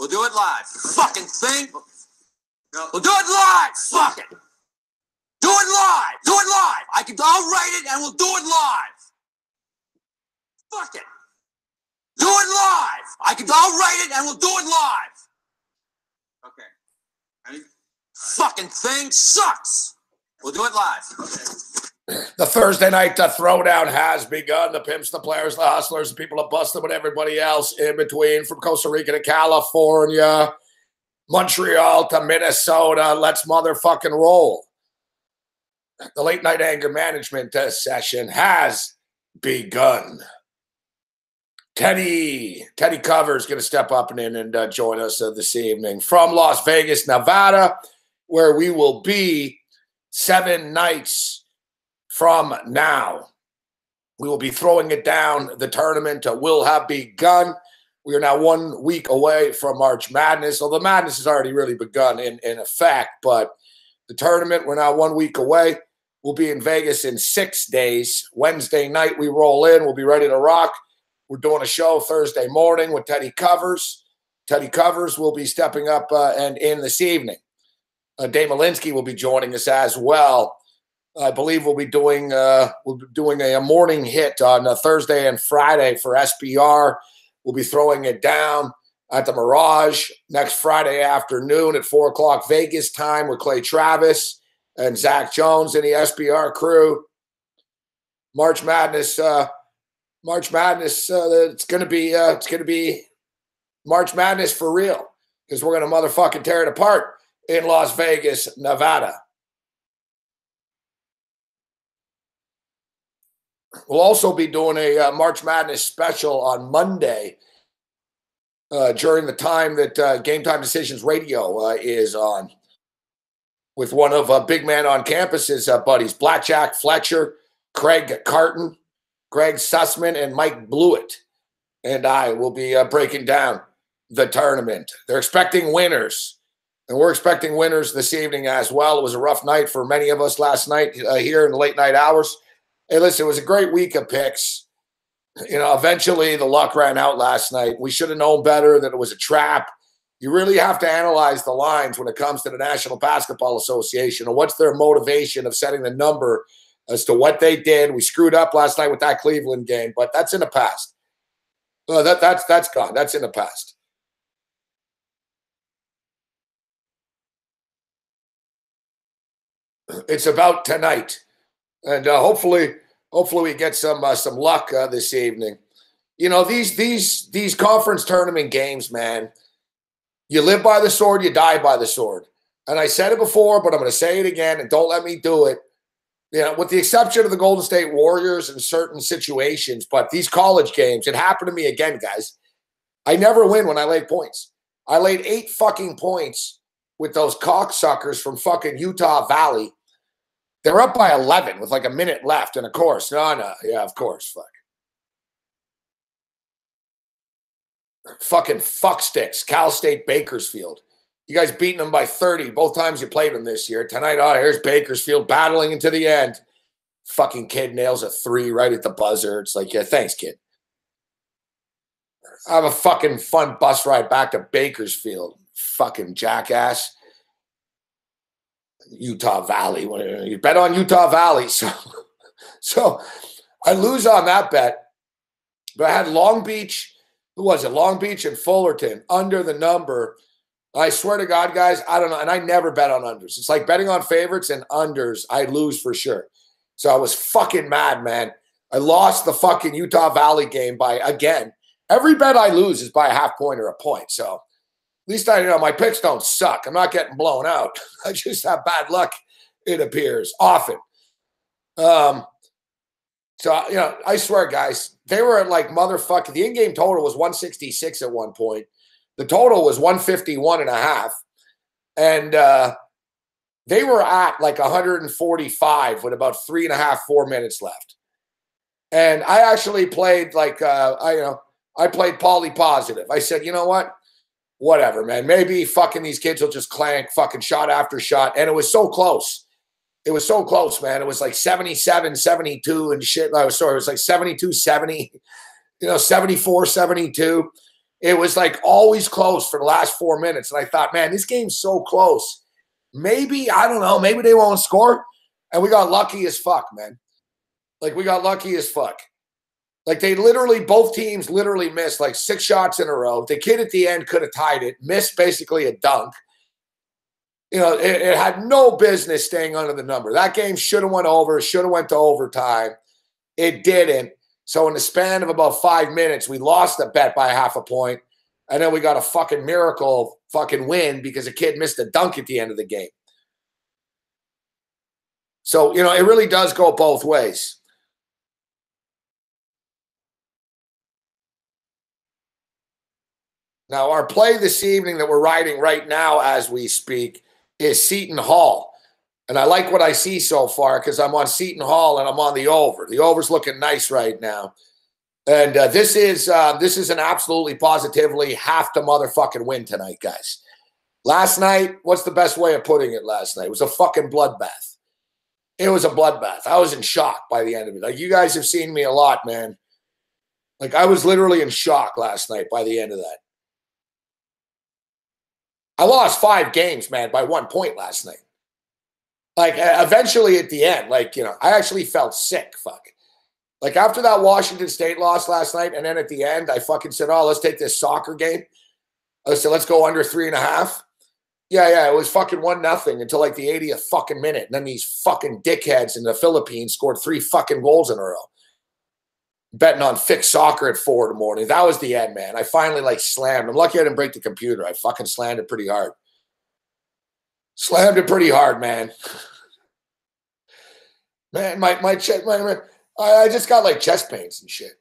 We'll do it live. Fucking thing. No. We'll do it live. Fuck it. Do it live. Do it live. I'll write it and we'll do it live. Fuck it. Do it live. I'll write it and we'll do it live. Okay. Ready? Fucking thing sucks. We'll do it live. Okay. The Thursday night throwdown has begun. The pimps, the players, the hustlers, the people that busted with everybody else in between, from Costa Rica to California, Montreal to Minnesota. Let's motherfucking roll. The late night anger management session has begun. Teddy Cover is going to step up and join us this evening from Las Vegas, Nevada, where we will be 7 nights from now. We will be throwing it down. The tournament will have begun. We are now 1 week away from March Madness. Although Madness has already really begun in effect, but the tournament, we're now 1 week away. We'll be in Vegas in 6 days. Wednesday night, we roll in. We'll be ready to rock. We're doing a show Thursday morning with Teddy Covers. Teddy Covers will be stepping up and in this evening. Dave Malinsky will be joining us as well. I believe we'll be doing a morning hit on Thursday and Friday for SBR. We'll be throwing it down at the Mirage next Friday afternoon at 4 o'clock Vegas time with Clay Travis and Zach Jones and the SBR crew. March Madness. It's gonna be March Madness for real, because we're gonna motherfucking tear it apart in Las Vegas, Nevada. We'll also be doing a March Madness special on Monday during the time that Game Time Decisions Radio is on, with one of Big Man on Campus's buddies, Blackjack Fletcher, Craig Carton, Greg Sussman, and Mike Blewett. And I will be breaking down the tournament. They're expecting winners, and we're expecting winners this evening as well. It was a rough night for many of us last night here in the late night hours. Hey, listen, it was a great week of picks. You know, eventually the luck ran out last night. We should have known better that it was a trap. You really have to analyze the lines when it comes to the National Basketball Association and what's their motivation of setting the number as to what they did. We screwed up last night with that Cleveland game, but that's in the past. That's gone. That's in the past. It's about tonight. And hopefully we get some luck this evening. You know, these conference tournament games, man, you live by the sword, you die by the sword. And I said it before, but I'm going to say it again, and don't let me do it. You know, with the exception of the Golden State Warriors in certain situations, but these college games, it happened to me again, guys. I never win when I lay points. I laid 8 fucking points with those cocksuckers from fucking Utah Valley. They're up by 11 with like a minute left. And of course, of course, fucking fucksticks, Cal State Bakersfield. You guys beating them by 30 both times you played them this year. Tonight, here's Bakersfield battling into the end. Fucking kid nails a 3 right at the buzzer. It's like, yeah, thanks, kid. I have a fucking fun bus ride back to Bakersfield. Fucking jackass. Utah Valley. You bet on Utah Valley. So I lose on that bet. But I had Long Beach. Who was it? Long Beach and Fullerton under the number. I swear to God, guys, I don't know. And I never bet on unders. It's like betting on favorites and unders. I lose for sure. So I was fucking mad, man. I lost the fucking Utah Valley game by, again, every bet I lose is by a half point or a point. So at least my picks don't suck. I'm not getting blown out. I just have bad luck, it appears, often. So, I swear, guys, they were at like motherfucking, the in-game total was 166 at one point. The total was 151.5. And they were at like 145 with about 3.5, 4 minutes left. And I actually played like, I played Polly positive. I said, you know what? Whatever, man. Maybe fucking these kids will just clank fucking shot after shot. And it was so close. It was so close, man. It was like 77, 72 and shit. It was like 72, 70, 74, 72. it was like always close for the last 4 minutes. And I thought, man, this game's so close. Maybe, I don't know, maybe they won't score. And we got lucky as fuck, man. Like, we got lucky as fuck. Like, they literally, both teams literally missed like 6 shots in a row. The kid at the end could have tied it, missed basically a dunk. You know, it had no business staying under the number. That game should have went over, should have went to overtime. It didn't. So in the span of about 5 minutes, we lost the bet by half a point. And then we got a fucking miracle fucking win because a kid missed a dunk at the end of the game. So, you know, it really does go both ways. Now, our play this evening that we're writing right now as we speak is Seton Hall. And I like what I see so far because I'm on Seton Hall and I'm on the over. The over's looking nice right now. And this is an absolutely positively have to motherfucking win tonight, guys. Last night, what's the best way of putting it last night? It was a fucking bloodbath. It was a bloodbath. I was in shock by the end of it. Like, you guys have seen me a lot, man. Like, I was literally in shock last night by the end of that. I lost 5 games, man, by 1 point last night. Like, eventually at the end, like, you know, I actually felt sick, fuck. Like, after that Washington State loss last night, and then at the end, I fucking said, oh, let's take this soccer game. I said, let's go under 3.5. Yeah, it was fucking 1-0 until like the 80th fucking minute. And then these fucking dickheads in the Philippines scored 3 fucking goals in a row. Betting on fixed soccer at 4 in the morning. That was the end, man. I finally like slammed. I'm lucky I didn't break the computer. I fucking slammed it pretty hard. Slammed it pretty hard, man. Man, my chest, I just got like chest pains and shit.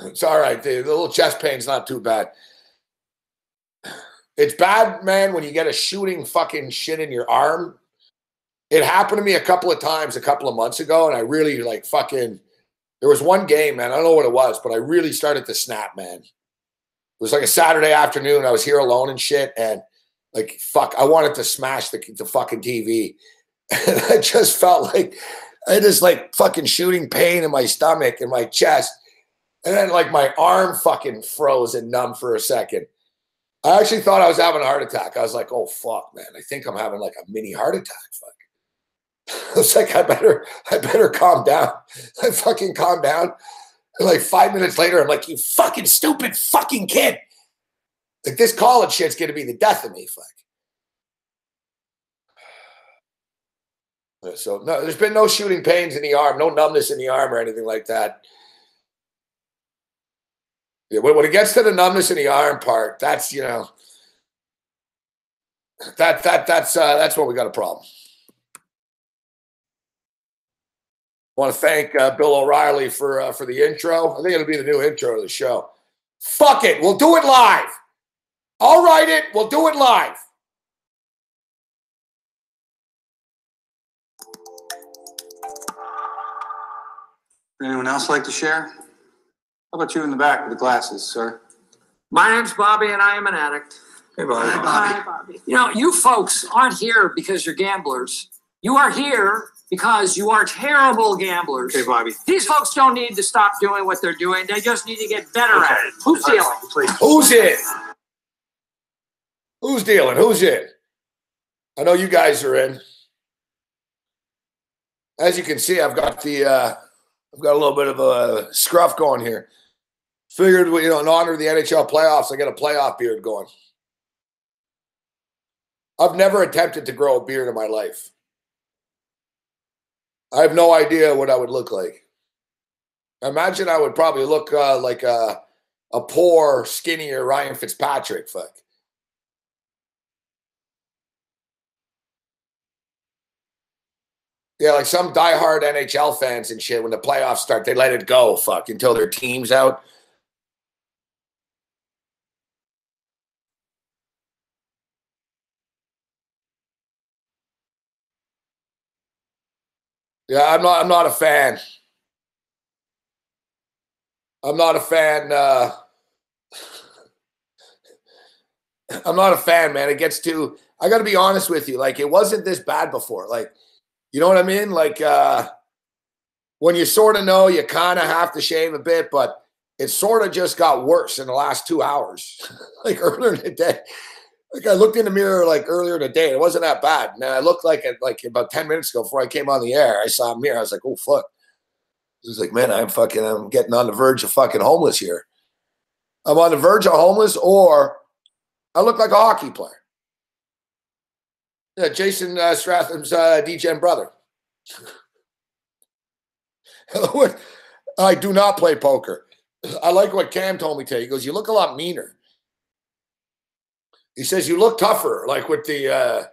It's all right. The little chest pain's not too bad. It's bad, man, when you get a shooting fucking shit in your arm. It happened to me a couple of times a couple of months ago, and I really like fucking, there was one game, man, I don't know what it was, but I really started to snap, man. It was like a Saturday afternoon. I was here alone and shit, and like, fuck, I wanted to smash the fucking TV. And I just felt like, I had this like fucking shooting pain in my stomach and my chest. And then like my arm fucking froze and numb for a second. I actually thought I was having a heart attack. I was like, oh, fuck, man. I think I'm having like a mini heart attack. Fuck. I was like, I better calm down. I fucking calmed down. And like 5 minutes later, I'm like, you fucking stupid fucking kid. Like, this college shit's going to be the death of me. Fuck. So no, there's been no shooting pains in the arm, no numbness in the arm or anything like that. Yeah, when it gets to the numbness in the arm part, that's, you know, that's when we got a problem. I want to thank Bill O'Reilly for the intro. I think it'll be the new intro of the show. Fuck it, we'll do it live. I'll write it. We'll do it live. Anyone else like to share? How about you in the back with the glasses, sir? My name's Bobby, and I am an addict. Hey, Bobby. Hi, Bobby. You know, you folks aren't here because you're gamblers. You are here because you are terrible gamblers. Okay, Bobby. These folks don't need to stop doing what they're doing. They just need to get better at it. Who's dealing? Please. Who's in? Who's dealing? Who's in? I know you guys are in. As you can see, I've got a little bit of a scruff going here. Figured, you know, in honor of the NHL playoffs, I got a playoff beard going. I've never attempted to grow a beard in my life. I have no idea what I would look like. I imagine I would probably look like a poor, skinnier Ryan Fitzpatrick. Fuck. Yeah, like some diehard NHL fans and shit, when the playoffs start, they let it go, fuck, until their team's out. Yeah, I'm not a fan. I'm not a fan. I'm not a fan, man. It gets too. I got to be honest with you. Like, it wasn't this bad before. Like, you know what I mean? Like, when you sort of know you kind of have to shave a bit, but it sort of just got worse in the last 2 hours. Like earlier in the day. Like, I looked in the mirror like earlier in the day. It wasn't that bad. And then I looked like about 10 minutes ago before I came on the air. I saw a mirror. I was like, oh, fuck. I was like, man, I'm getting on the verge of fucking homeless here. I'm on the verge of homeless, or I look like a hockey player. Yeah, Jason Stratham's DJing brother. I do not play poker. I like what Cam told me today. He goes, you look a lot meaner. He says, you look tougher. Like with the,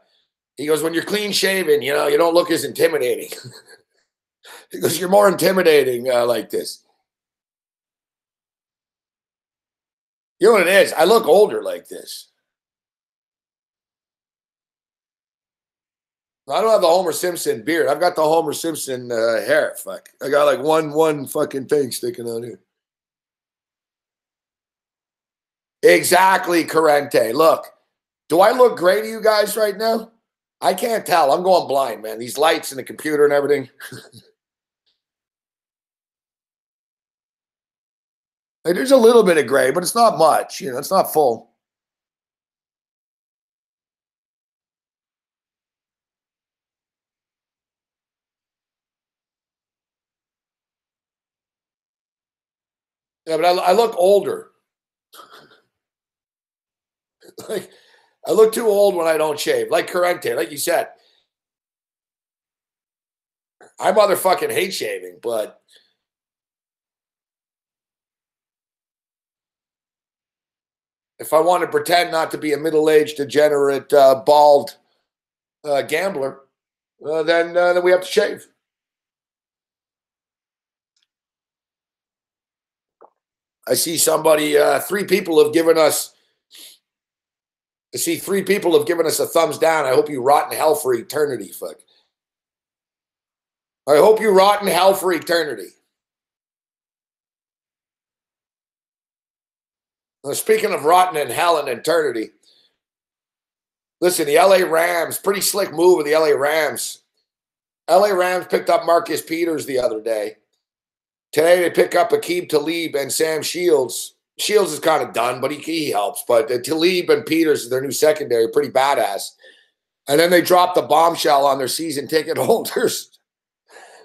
he goes, when you're clean shaven, you know, you don't look as intimidating. He goes, you're more intimidating like this. You know what it is? I look older like this. I don't have the Homer Simpson beard. I've got the Homer Simpson hair. Fuck. I got like one fucking thing sticking out here. Exactly, Corrente. Look, do I look great to you guys right now? I can't tell. I'm going blind, man. These lights and the computer and everything. Like, there's a little bit of gray, but it's not much. You know, it's not full. Yeah, but I look older. Like, I look too old when I don't shave. Like Corrente, like you said. I motherfucking hate shaving, but if I want to pretend not to be a middle-aged, degenerate, bald gambler, then we have to shave. I see somebody, 3 people have given us, I see 3 people have given us a thumbs down. I hope you rot in hell for eternity, fuck. I hope you rot in hell for eternity. Now, speaking of rotten in hell and eternity, listen, the LA Rams, pretty slick move of the LA Rams. LA Rams picked up Marcus Peters the other day. Today they pick up Aqib Talib and Sam Shields. Shields is kind of done, but he helps. But Talib and Peters, their new secondary, pretty badass. And then they dropped the bombshell on their season ticket holders.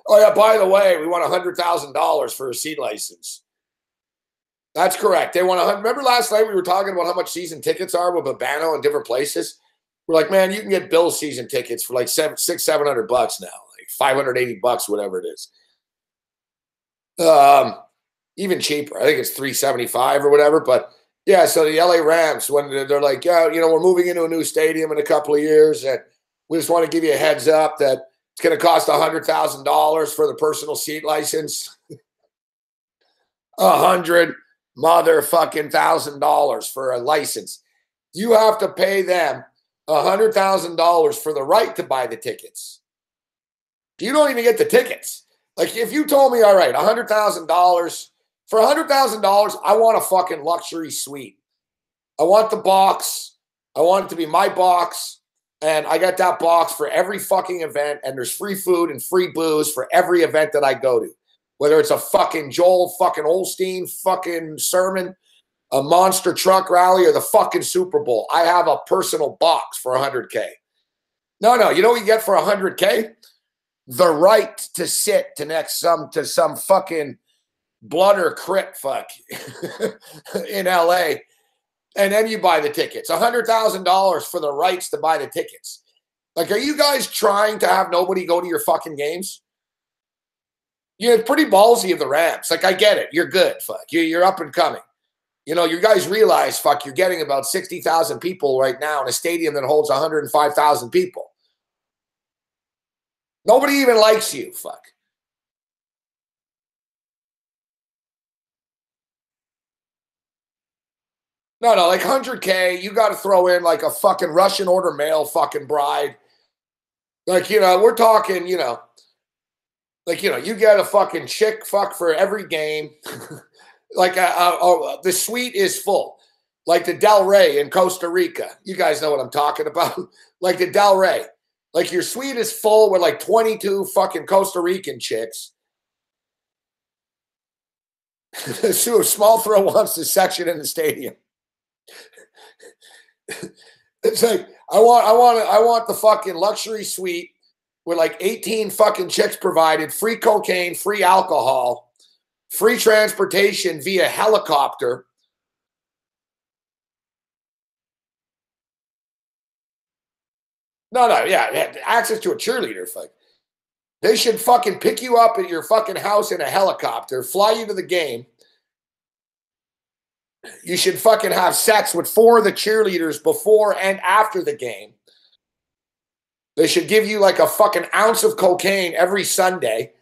Oh, yeah, by the way, we want $100,000 for a seat license. That's correct. They want remember last night we were talking about how much season tickets are with Babano and different places? We're like, man, you can get Bills season tickets for like $700 bucks now, like $580, whatever it is. Even cheaper. I think it's $375 or whatever. But yeah, so the LA Rams, when they're like, yeah, you know, we're moving into a new stadium in a couple of years, and we just want to give you a heads up that it's going to cost $100,000 for the personal seat license. $100,000 for a license. You have to pay them $100,000 for the right to buy the tickets. You don't even get the tickets. Like, if you told me, all right, $100,000, for $100,000, I want a fucking luxury suite. I want the box. I want it to be my box. And I got that box for every fucking event. And there's free food and free booze for every event that I go to. Whether it's a fucking Joel fucking Osteen fucking sermon, a monster truck rally, or the fucking Super Bowl. I have a personal box for $100K. No. You know what you get for $100K? The right to sit to some fucking blood or crit fuck in LA. And then you buy the tickets. $100,000 for the rights to buy the tickets. Like, are you guys trying to have nobody go to your fucking games? Yeah, it's pretty ballsy of the Rams. Like, I get it. You're good, fuck. You're up and coming. You know, you guys realize, fuck, you're getting about 60,000 people right now in a stadium that holds 105,000 people. Nobody even likes you, fuck. No, like $100K, you got to throw in like a fucking Russian order mail fucking bride. Like, you know, we're talking, you know, like, you know, you get a fucking chick fuck for every game. Like the suite is full. Like the Del Rey in Costa Rica. You guys know what I'm talking about. Like the Del Rey. Like your suite is full with like 22 fucking Costa Rican chicks. So Small Throw wants to section in the stadium. It's like I want the fucking luxury suite with like 18 fucking chicks provided, free cocaine, free alcohol, free transportation via helicopter. No, yeah, access to a cheerleader. Fuck. They should fucking pick you up at your fucking house in a helicopter, fly you to the game. You should fucking have sex with 4 of the cheerleaders before and after the game. They should give you like a fucking ounce of cocaine every Sunday.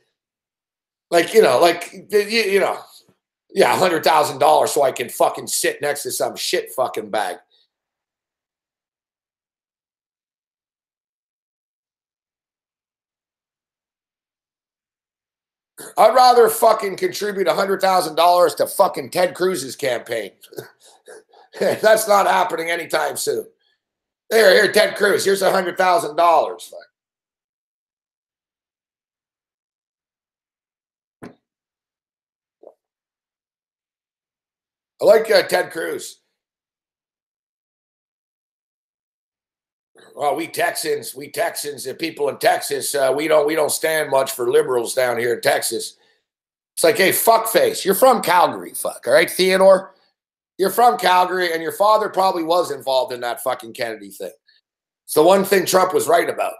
Like, yeah, $100,000 so I can fucking sit next to some shit fucking bag. I'd rather fucking contribute $100,000 to fucking Ted Cruz's campaign. That's not happening anytime soon. Here, Ted Cruz, here's $100,000. I like Ted Cruz. Well, we Texans, the people in Texas, we don't stand much for liberals down here in Texas. It's like, hey, fuckface, you're from Calgary, fuck, all right, Theodore? You're from Calgary, and your father probably was involved in that fucking Kennedy thing. It's the one thing Trump was right about.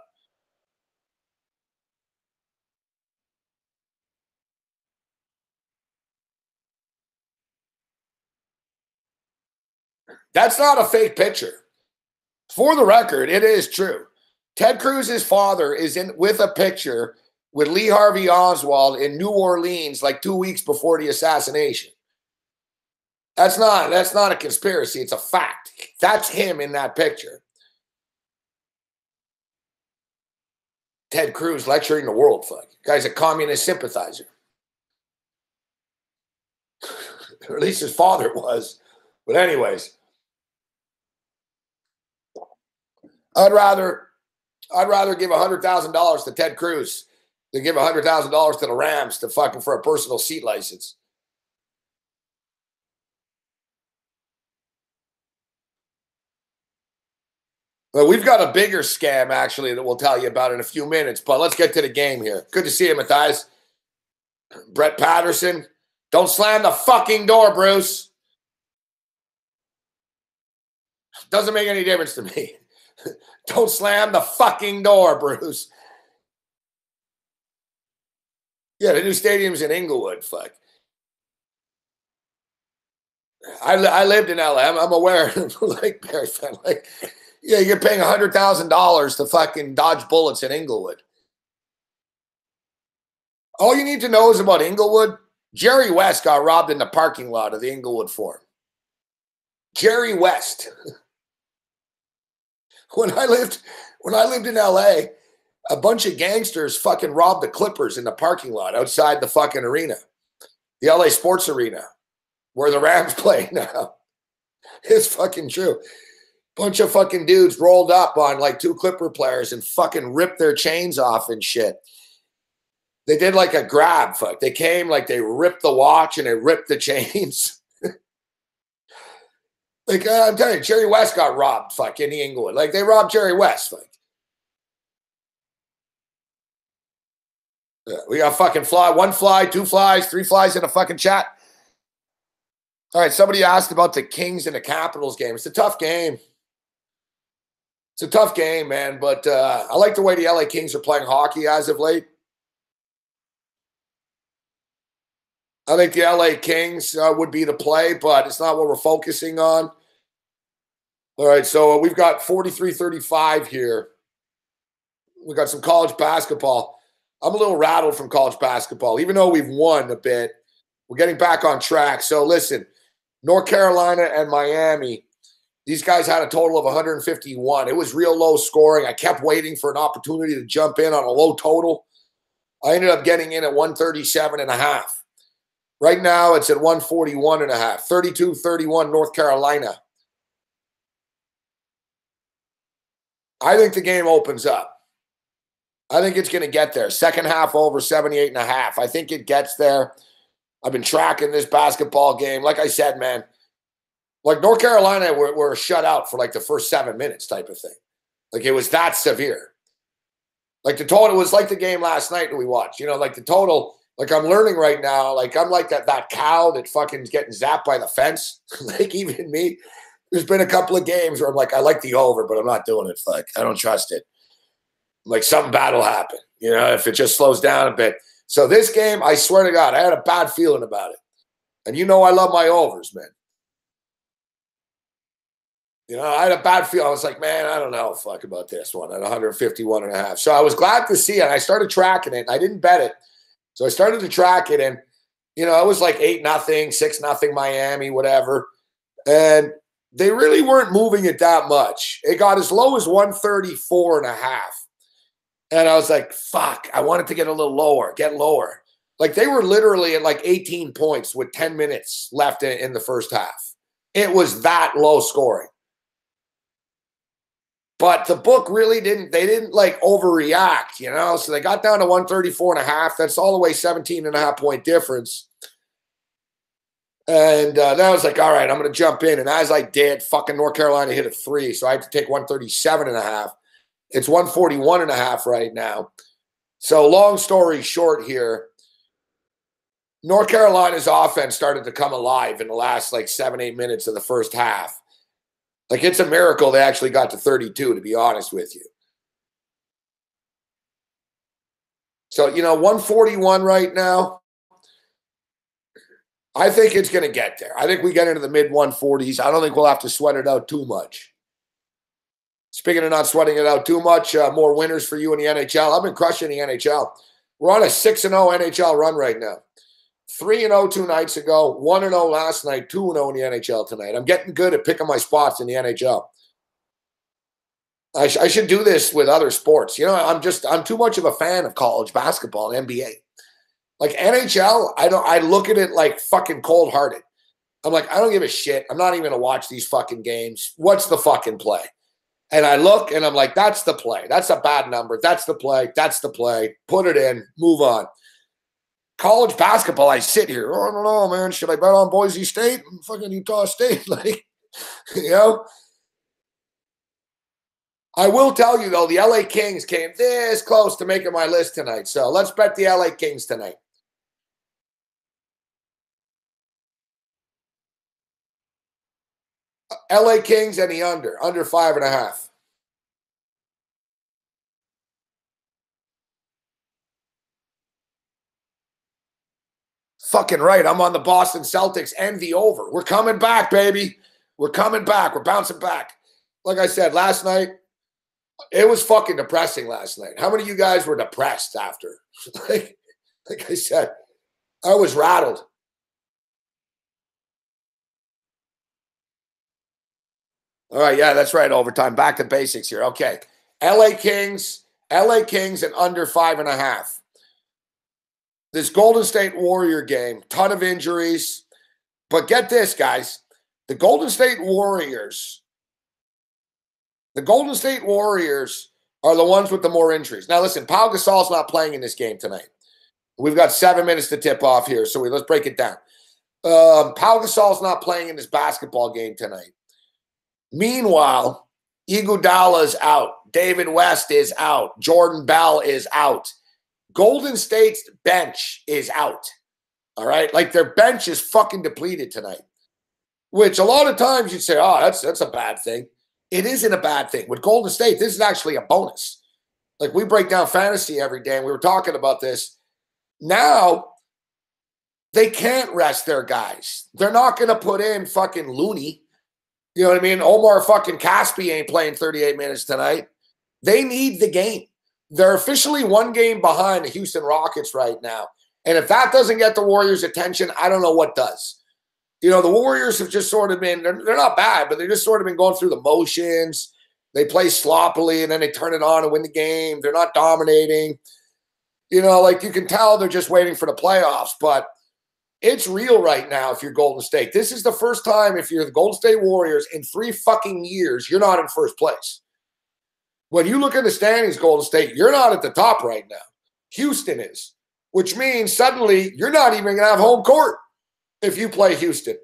That's not a fake picture. For the record, it is true. Ted Cruz's father is in with a picture with Lee Harvey Oswald in New Orleans like 2 weeks before the assassination. That's not a conspiracy. It's a fact. That's him in that picture. Ted Cruz lecturing the world, fuck. Guy's a communist sympathizer. Or at least his father was. But anyways, I'd rather give $100,000 to Ted Cruz than give $100,000 to the Rams to fucking for a personal seat license. Well, we've got a bigger scam, actually, that we'll tell you about in a few minutes, but let's get to the game here. Good to see you, Matthias. Brett Patterson. Don't slam the fucking door, Bruce. Doesn't make any difference to me. Don't slam the fucking door, Bruce. Yeah, the new stadium's in Inglewood, fuck. I lived in LA. I'm aware. Like, Barry fan, like, yeah, you're paying $100,000 to fucking dodge bullets in Inglewood. All you need to know is about Inglewood. Jerry West got robbed in the parking lot of the Inglewood Forum. Jerry West. When I lived in LA, a bunch of gangsters fucking robbed the Clippers in the parking lot outside the fucking arena, the LA Sports Arena, where the Rams play now. It's fucking true. Bunch of fucking dudes rolled up on like 2 Clipper players and fucking ripped their chains off and shit. They did like a grab, fuck. They came like they ripped the watch and they ripped the chains. Like, I'm telling you, Jerry West got robbed, fuck, in the Inglewood. Like, they robbed Jerry West, fuck. We got fucking 1 fly, 2 flies, 3 flies in a fucking chat. All right, somebody asked about the Kings and the Capitals game. It's a tough game. It's a tough game, man, but I like the way the LA Kings are playing hockey as of late. I think the LA Kings would be the play, but it's not what we're focusing on. All right, so we've got 43-35 here. We got some college basketball. I'm a little rattled from college basketball. Even though we've won a bit, we're getting back on track. So listen, North Carolina and Miami, these guys had a total of 151. It was real low scoring. I kept waiting for an opportunity to jump in on a low total. I ended up getting in at 137.5. Right now, it's at 141.5. 32-31 North Carolina. I think the game opens up. I think it's going to get there. Second half over 78.5. I think it gets there. I've been tracking this basketball game. Like I said, man, like North Carolina were shut out for like the first 7 minutes type of thing. Like it was that severe. Like the total was like the game last night that we watched. You know, like the total, like I'm learning right now, like I'm like that cow that fucking is getting zapped by the fence. Like even me, there's been a couple of games where I'm like, I like the over, but I'm not doing it. Like I don't trust it. Like something bad will happen, you know, if it just slows down a bit. So this game, I swear to God, I had a bad feeling about it. And you know I love my overs, man. You know, I had a bad feeling. I was like, man, I don't know fuck about this one at 151.5. So I was glad to see it. I started tracking it. I didn't bet it. So I started to track it. And, you know, it was like 8-0, 6-0 Miami, whatever. And they really weren't moving it that much. It got as low as 134.5. And I was like, fuck, I wanted to get a little lower, get lower. Like they were literally at like 18 points with 10 minutes left in the first half. It was that low scoring. But the book really didn't like overreact, you know? So they got down to 134.5. That's all the way 17.5 point difference. And then I was like, all right, I'm going to jump in. And as I did, fucking North Carolina hit a 3. So I had to take 137.5. It's 141.5 right now. So long story short here, North Carolina's offense started to come alive in the last like 7-8 minutes of the first half. Like it's a miracle they actually got to 32, to be honest with you. So, you know, 141 right now. I think it's going to get there. I think we get into the mid 140s. I don't think we'll have to sweat it out too much. Speaking of not sweating it out too much, more winners for you in the NHL. I've been crushing the NHL. We're on a 6-0 NHL run right now. 3-0 2 nights ago, 1-0 last night, 2-0 in the NHL tonight. I'm getting good at picking my spots in the NHL. I should do this with other sports. You know, I'm too much of a fan of college basketball and NBA. Like NHL, I look at it like fucking cold-hearted. I'm like, I don't give a shit. I'm not even going to watch these fucking games. What's the fucking play? And I look and I'm like, that's the play. That's a bad number. That's the play. That's the play. Put it in. Move on. College basketball, I sit here. Oh, I don't know, man. Should I bet on Boise State and fucking Utah State? Like, you know? I will tell you, though, the LA Kings came this close to making my list tonight. So let's bet the LA Kings tonight. LA Kings and the under 5.5. Fucking right. I'm on the Boston Celtics and the over. We're coming back, baby. We're coming back. We're bouncing back. Like I said, last night, it was fucking depressing last night. How many of you guys were depressed after? like I said, I was rattled. All right, yeah, that's right. Overtime. Back to basics here. Okay. LA Kings and under 5.5. This Golden State Warrior game, ton of injuries. But get this, guys. The Golden State Warriors are the ones with the more injuries. Now, listen, Pau Gasol's not playing in this game tonight. We've got 7 minutes to tip off here, so let's break it down. Pau Gasol's not playing in this basketball game tonight. Meanwhile, Iguodala's out. David West is out. Jordan Bell is out. Golden State's bench is out. All right? Like their bench is fucking depleted tonight. Which a lot of times you'd say, oh, that's a bad thing. It isn't a bad thing. With Golden State, this is actually a bonus. Like we break down fantasy every day, and we were talking about this. Now, they can't rest their guys. They're not going to put in fucking Looney. You know what I mean? Omar fucking Caspi ain't playing 38 minutes tonight. They need the game. They're officially 1 game behind the Houston Rockets right now. And if that doesn't get the Warriors' attention, I don't know what does. You know, the Warriors have just sort of been, they're not bad, but they've just sort of been going through the motions. They play sloppily, and then they turn it on and win the game. They're not dominating. You know, like you can tell they're just waiting for the playoffs. But It's real right now if you're Golden State. This is the first time if you're the Golden State Warriors in 3 fucking years, you're not in first place. When you look at the standings, Golden State, you're not at the top right now. Houston is, which means suddenly you're not even going to have home court if you play Houston.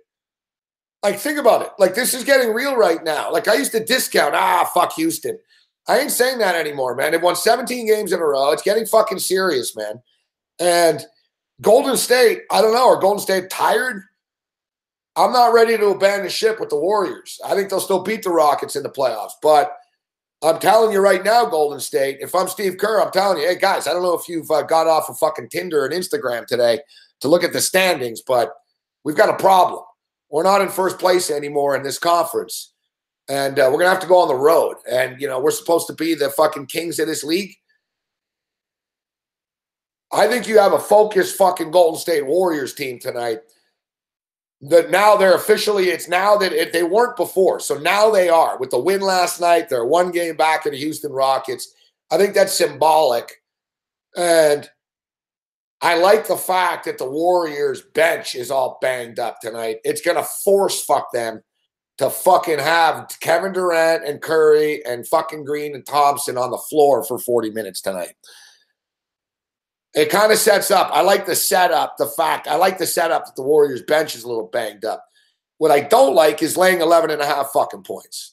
Like, think about it. Like, this is getting real right now. Like, I used to discount, fuck Houston. I ain't saying that anymore, man. They've won 17 games in a row. It's getting fucking serious, man. And Golden State, I don't know, are Golden State tired? I'm not ready to abandon ship with the Warriors. I think they'll still beat the Rockets in the playoffs. But I'm telling you right now, Golden State, if I'm Steve Kerr, I'm telling you, hey, guys, I don't know if you've got off of fucking Tinder and Instagram today to look at the standings, but we've got a problem. We're not in first place anymore in this conference. And we're going to have to go on the road. And, you know, we're supposed to be the fucking kings of this league. I think you have a focused fucking Golden State Warriors team tonight. That now they're officially, it's now that they weren't before. So now they are. With the win last night, they're 1 game back in the Houston Rockets. I think that's symbolic. And I like the fact that the Warriors bench is all banged up tonight. It's going to force fuck them to fucking have Kevin Durant and Curry and fucking Green and Thompson on the floor for 40 minutes tonight. It kind of sets up. I like the setup, I like the setup that the Warriors bench is a little banged up. What I don't like is laying 11.5 fucking points.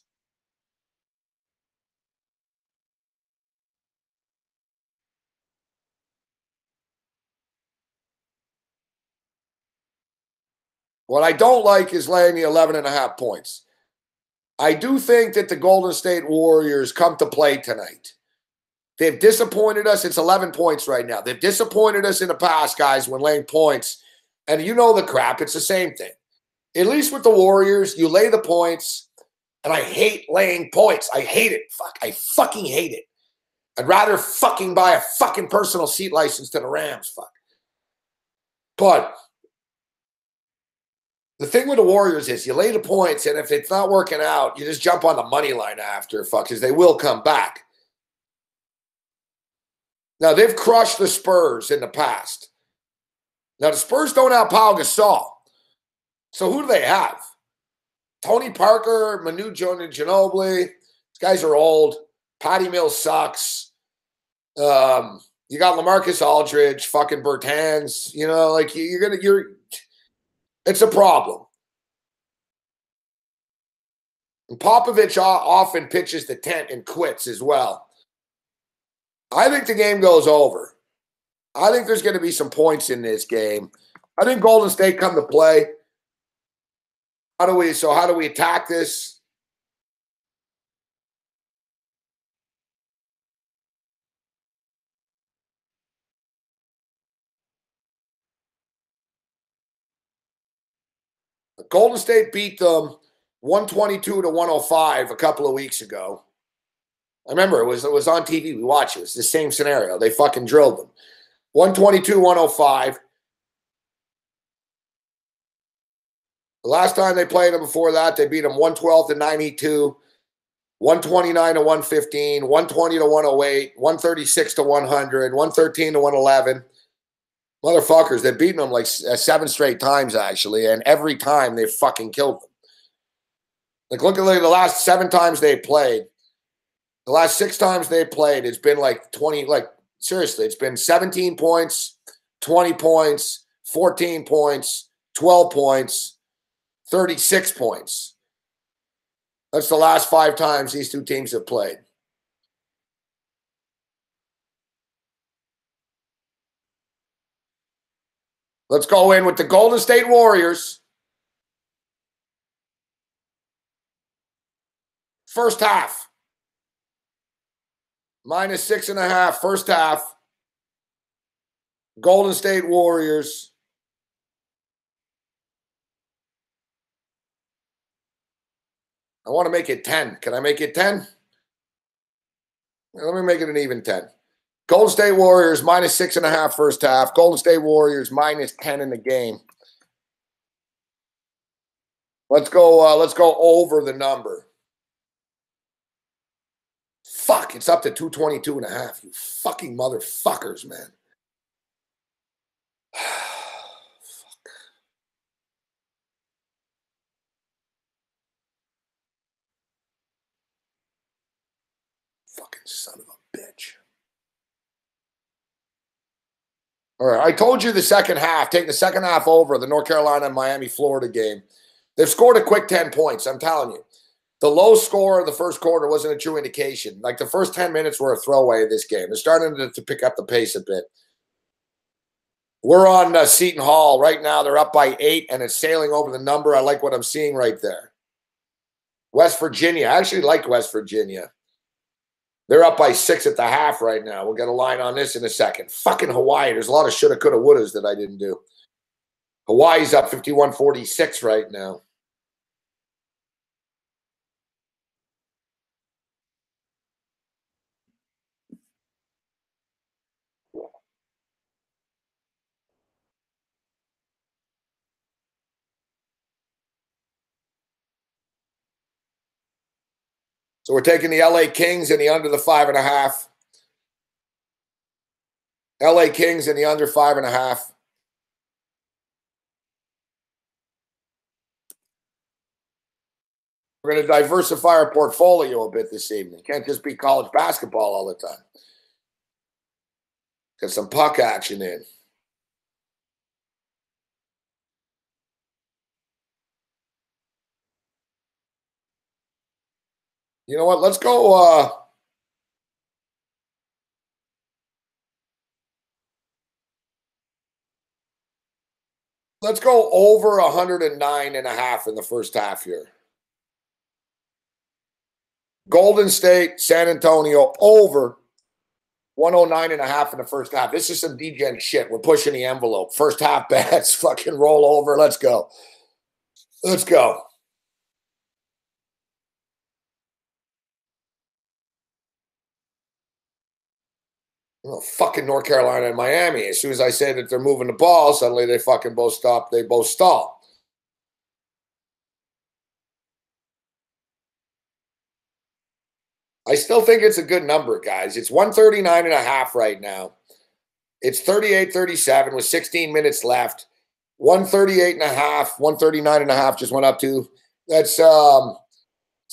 What I don't like is laying the 11.5 points. I do think that the Golden State Warriors come to play tonight. They've disappointed us. It's 11 points right now. They've disappointed us in the past, guys, when laying points. And you know the crap. It's the same thing. At least with the Warriors, you lay the points. And I hate laying points. I hate it. Fuck. I fucking hate it. I'd rather fucking buy a fucking personal seat license to the Rams. Fuck. But the thing with the Warriors is you lay the points, and if it's not working out, you just jump on the money line after, fuck, because they will come back. Now, they've crushed the Spurs in the past. Now, the Spurs don't have Pau Gasol. So who do they have? Tony Parker, Manu Ginobili. These guys are old. Patty Mills sucks. You got LaMarcus Aldridge, fucking Bertans. You know, like it's a problem. And Popovich often pitches the tent and quits as well. I think the game goes over. I think there's going to be some points in this game. I think Golden State come to play. How do we attack this? Golden State beat them 122-105 a couple of weeks ago. I remember it was on TV. We watched it. It was the same scenario. They fucking drilled them. 122-105. The last time they played them before that, they beat them 112-92, 129-115, 120-108, 136-100, 113-111. Motherfuckers, they've beaten them like 7 straight times, actually, and every time they've fucking killed them. Like, look at the last 7 times they played. The last 6 times they played, it's been like 20, like, seriously, it's been 17 points, 20 points, 14 points, 12 points, 36 points. That's the last 5 times these two teams have played. Let's go in with the Golden State Warriors. First half. -6.5 first half. Golden State Warriors. I want to make it 10. Can I make it 10? Let me make it an even 10. Golden State Warriors -6.5 first half. Golden State Warriors -10 in the game. Let's go over the number. Fuck, it's up to 222.5. You fucking motherfuckers, man. Fuck. fucking son of a bitch. All right, I told you the second half, take the second half over the North Carolina and Miami, Florida game. They've scored a quick 10 points, I'm telling you. The low score of the first quarter wasn't a true indication. Like the first 10 minutes were a throwaway of this game. They're starting to pick up the pace a bit. We're on Seton Hall. Right now, they're up by 8, and it's sailing over the number. I like what I'm seeing right there. West Virginia. I actually like West Virginia. They're up by 6 at the half right now. We'll get a line on this in a second. Fucking Hawaii. There's a lot of shoulda, coulda, wouldas that I didn't do. Hawaii's up 51-46 right now. So we're taking the LA Kings and the under the 5.5. LA Kings and the under 5.5. We're going to diversify our portfolio a bit this evening. Can't just be college basketball all the time. Get some puck action in. You know what? Let's go. Let's go over 109.5 in the first half here. Golden State, San Antonio, over 109.5 in the first half. This is some degen shit. We're pushing the envelope. First half bets, fucking roll over. Let's go. Let's go. Oh, fucking North Carolina and Miami. As soon as I say that they're moving the ball, suddenly they fucking both stop. They both stall. I still think it's a good number, guys. It's 139.5 right now. It's 38-37 with 16 minutes left. 138.5, 139.5 just went up to. That's, so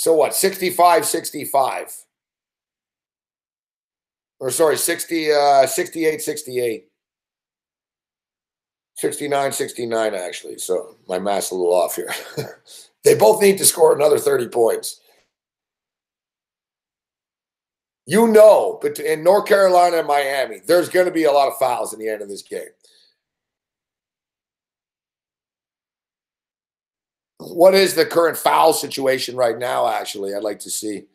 what, 65-65. Or sorry, 68-68. 69-69, actually. So my math's a little off here. They both need to score another 30 points. You know, but in North Carolina and Miami, there's going to be a lot of fouls in the end of this game. What is the current foul situation right now, actually? I'd like to see.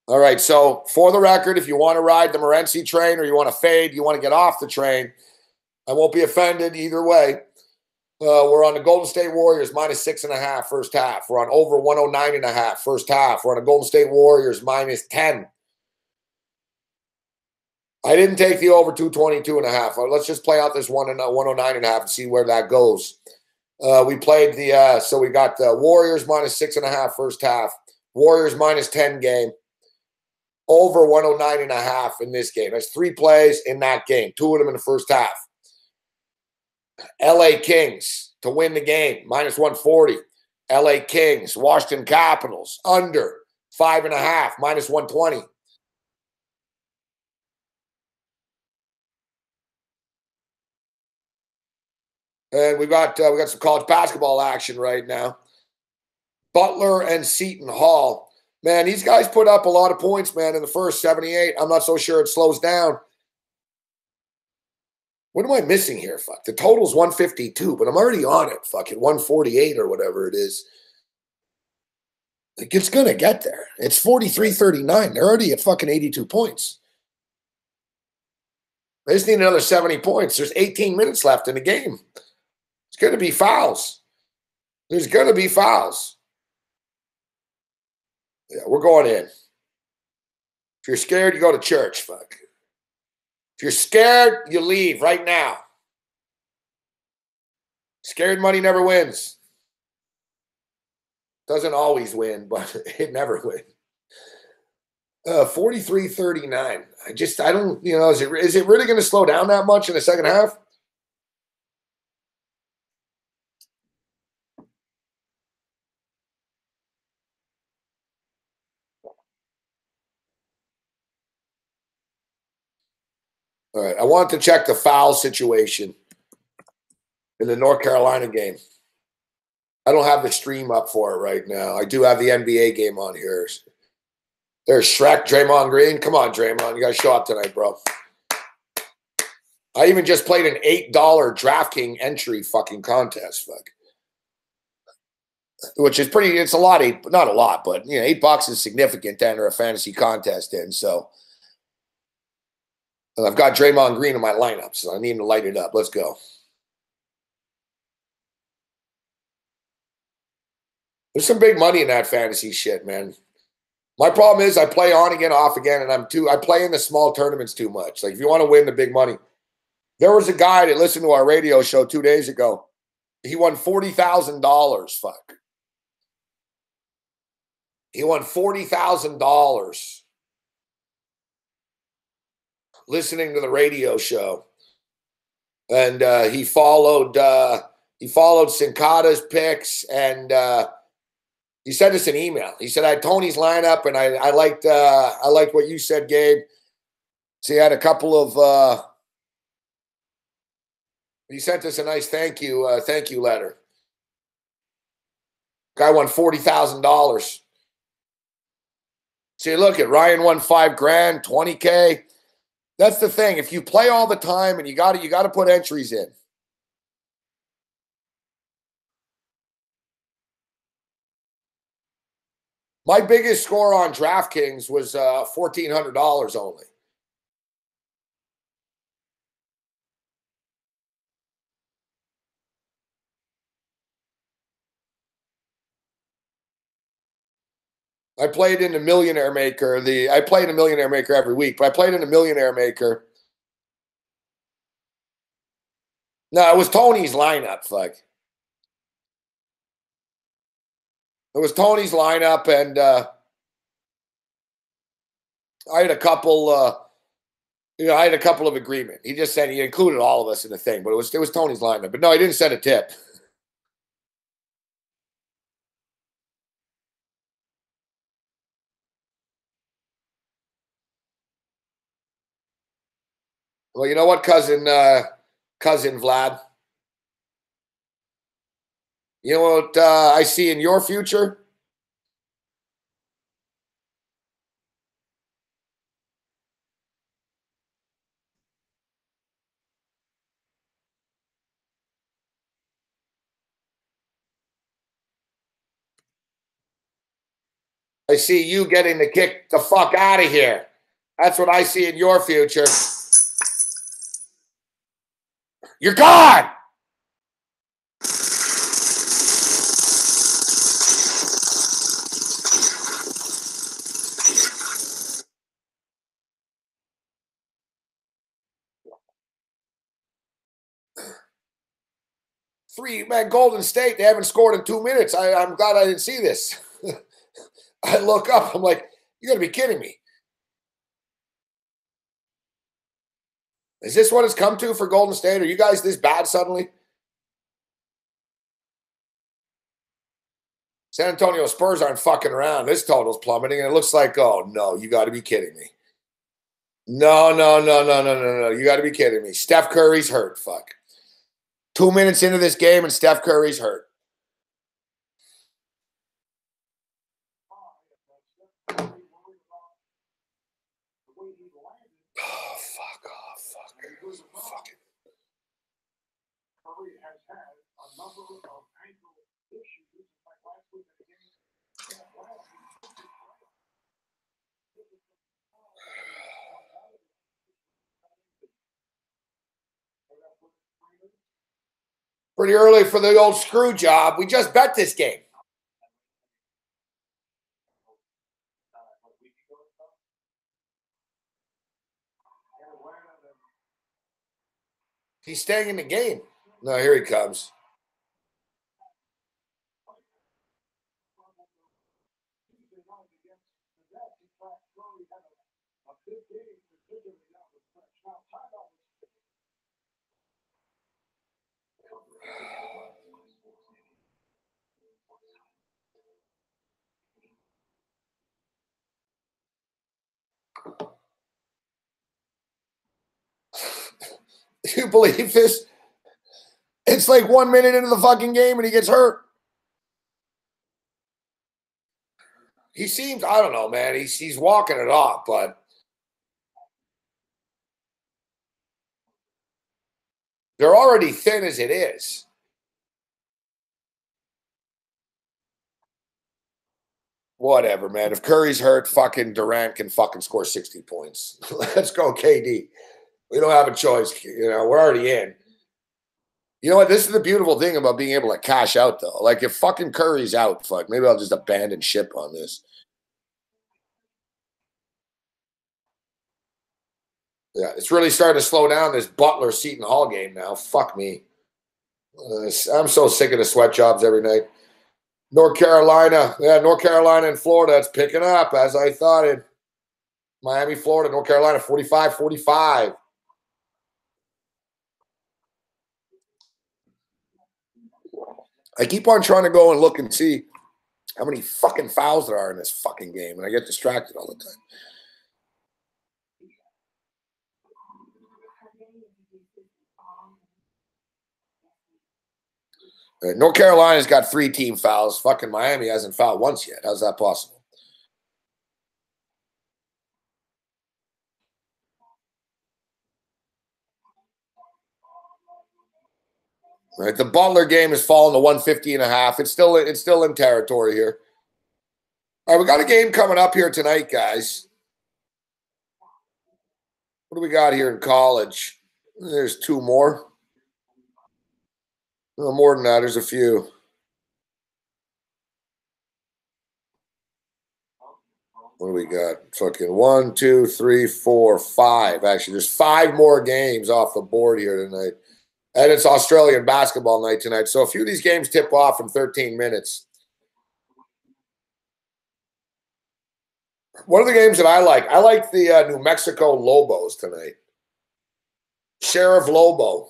All right, so for the record, if you want to ride the Morency train or you want to fade, you want to get off the train, I won't be offended either way. We're on the Golden State Warriors minus 6.5 first half. We're on over 109.5 first half. We're on the Golden State Warriors minus 10. I didn't take the over 222.5. Let's just play out this 109.5 and see where that goes. We played the so we got the Warriors minus 6.5 first half. Warriors minus 10 game. Over 109.5 in this game. That's 3 plays in that game. 2 of them in the first half. LA Kings to win the game, minus 140. LA Kings, Washington Capitals, under 5.5, minus 120. And we got some college basketball action right now. Butler and Seton Hall. Man, these guys put up a lot of points, man, in the first 78. I'm not so sure it slows down. What am I missing here? Fuck. The total's 152, but I'm already on it. Fucking 148 or whatever it is. Like, it's going to get there. It's 43-39. They're already at fucking 82 points. They just need another 70 points. There's 18 minutes left in the game. It's going to be fouls. There's going to be fouls. Yeah, we're going in. If you're scared, you go to church. Fuck. If you're scared, you leave right now. Scared money never wins. Doesn't always win, but it never wins. 43-39. I don't, you know, is it really going to slow down that much in the second half? All right, I want to check the foul situation in the North Carolina game. I don't have the stream up for it right now. I do have the NBA game on here. There's Shrek, Draymond Green. Come on, Draymond. You got to show up tonight, bro. I even just played an $8 DraftKings entry fucking contest. Fuck. Which is pretty, it's a lot, not a lot, but, you know, $8 is significant to enter a fantasy contest in. So and I've got Draymond Green in my lineup, so I need him to light it up. Let's go. There's some big money in that fantasy shit, man. My problem is I play on again, off again, and I play in the small tournaments too much. Like, if you want to win the big money, there was a guy that listened to our radio show 2 days ago. He won $40,000. Fuck. He won $40,000 listening to the radio show, and he followed Sincata's picks, and he sent us an email. He said, I had Tony's lineup, and I liked what you said, Gabe. So he had a couple of he sent us a nice thank you letter. Guy won $40,000. See, look at Ryan won $5,000, $20K. That's the thing. If you play all the time, and you got to put entries in. My biggest score on DraftKings was $1,400 only. I played in the Millionaire Maker. I played in a Millionaire Maker every week, but I played in a Millionaire Maker. No, it was Tony's lineup, fuck. It was Tony's lineup, and I had a couple. I had a couple of agreement. He just said he included all of us in the thing, but it was Tony's lineup. But no, he didn't send a tip. Well, you know what, cousin Vlad? You know what I see in your future? I see you getting the kick the fuck out of here. That's what I see in your future. You're gone! Golden State, they haven't scored in 2 minutes. I'm glad I didn't see this. I look up, I'm like, you got to be kidding me. Is this what it's come to for Golden State? Are you guys this bad suddenly? San Antonio Spurs aren't fucking around. This total's plummeting, and it looks like, oh, no, you got to be kidding me. No. You got to be kidding me. Steph Curry's hurt, fuck. 2 minutes into this game, and Steph Curry's hurt. Oh, fuck off. Fuck it. Pretty early for the old screw job. We just bet this game. He's staying in the game. No, here he comes. You believe this? It's like 1 minute into the fucking game and he gets hurt. He seems, I don't know, man. He's walking it off, but they're already thin as it is. Whatever, man. If Curry's hurt, fucking Durant can fucking score 60 points. Let's go, KD. We don't have a choice. You know, we're already in. You know what? This is the beautiful thing about being able to cash out, though. Like, if fucking Curry's out, fuck, maybe I'll just abandon ship on this. Yeah, it's really starting to slow down this Butler-Seton Hall game now. Fuck me. I'm so sick of the sweat jobs every night. North Carolina. Yeah, North Carolina and Florida. It's picking up, as I thought it. Miami, Florida, North Carolina, 45-45. I keep on trying to go and look and see how many fucking fouls there are in this fucking game, and I get distracted all the time. North Carolina's got 3 team fouls. Fucking Miami hasn't fouled once yet. How's that possible? All right, the Butler game has fallen to 150.5. It's still in territory here. All right, we got a game coming up here tonight, guys. What do we got here in college? There's 2 more. No, more than that. There's a few. What do we got? Fucking 1, 2, 3, 4, 5. Actually, there's 5 more games off the board here tonight. And it's Australian basketball night tonight. So a few of these games tip off in 13 minutes. One of the games that I like the New Mexico Lobos tonight. Sheriff Lobo.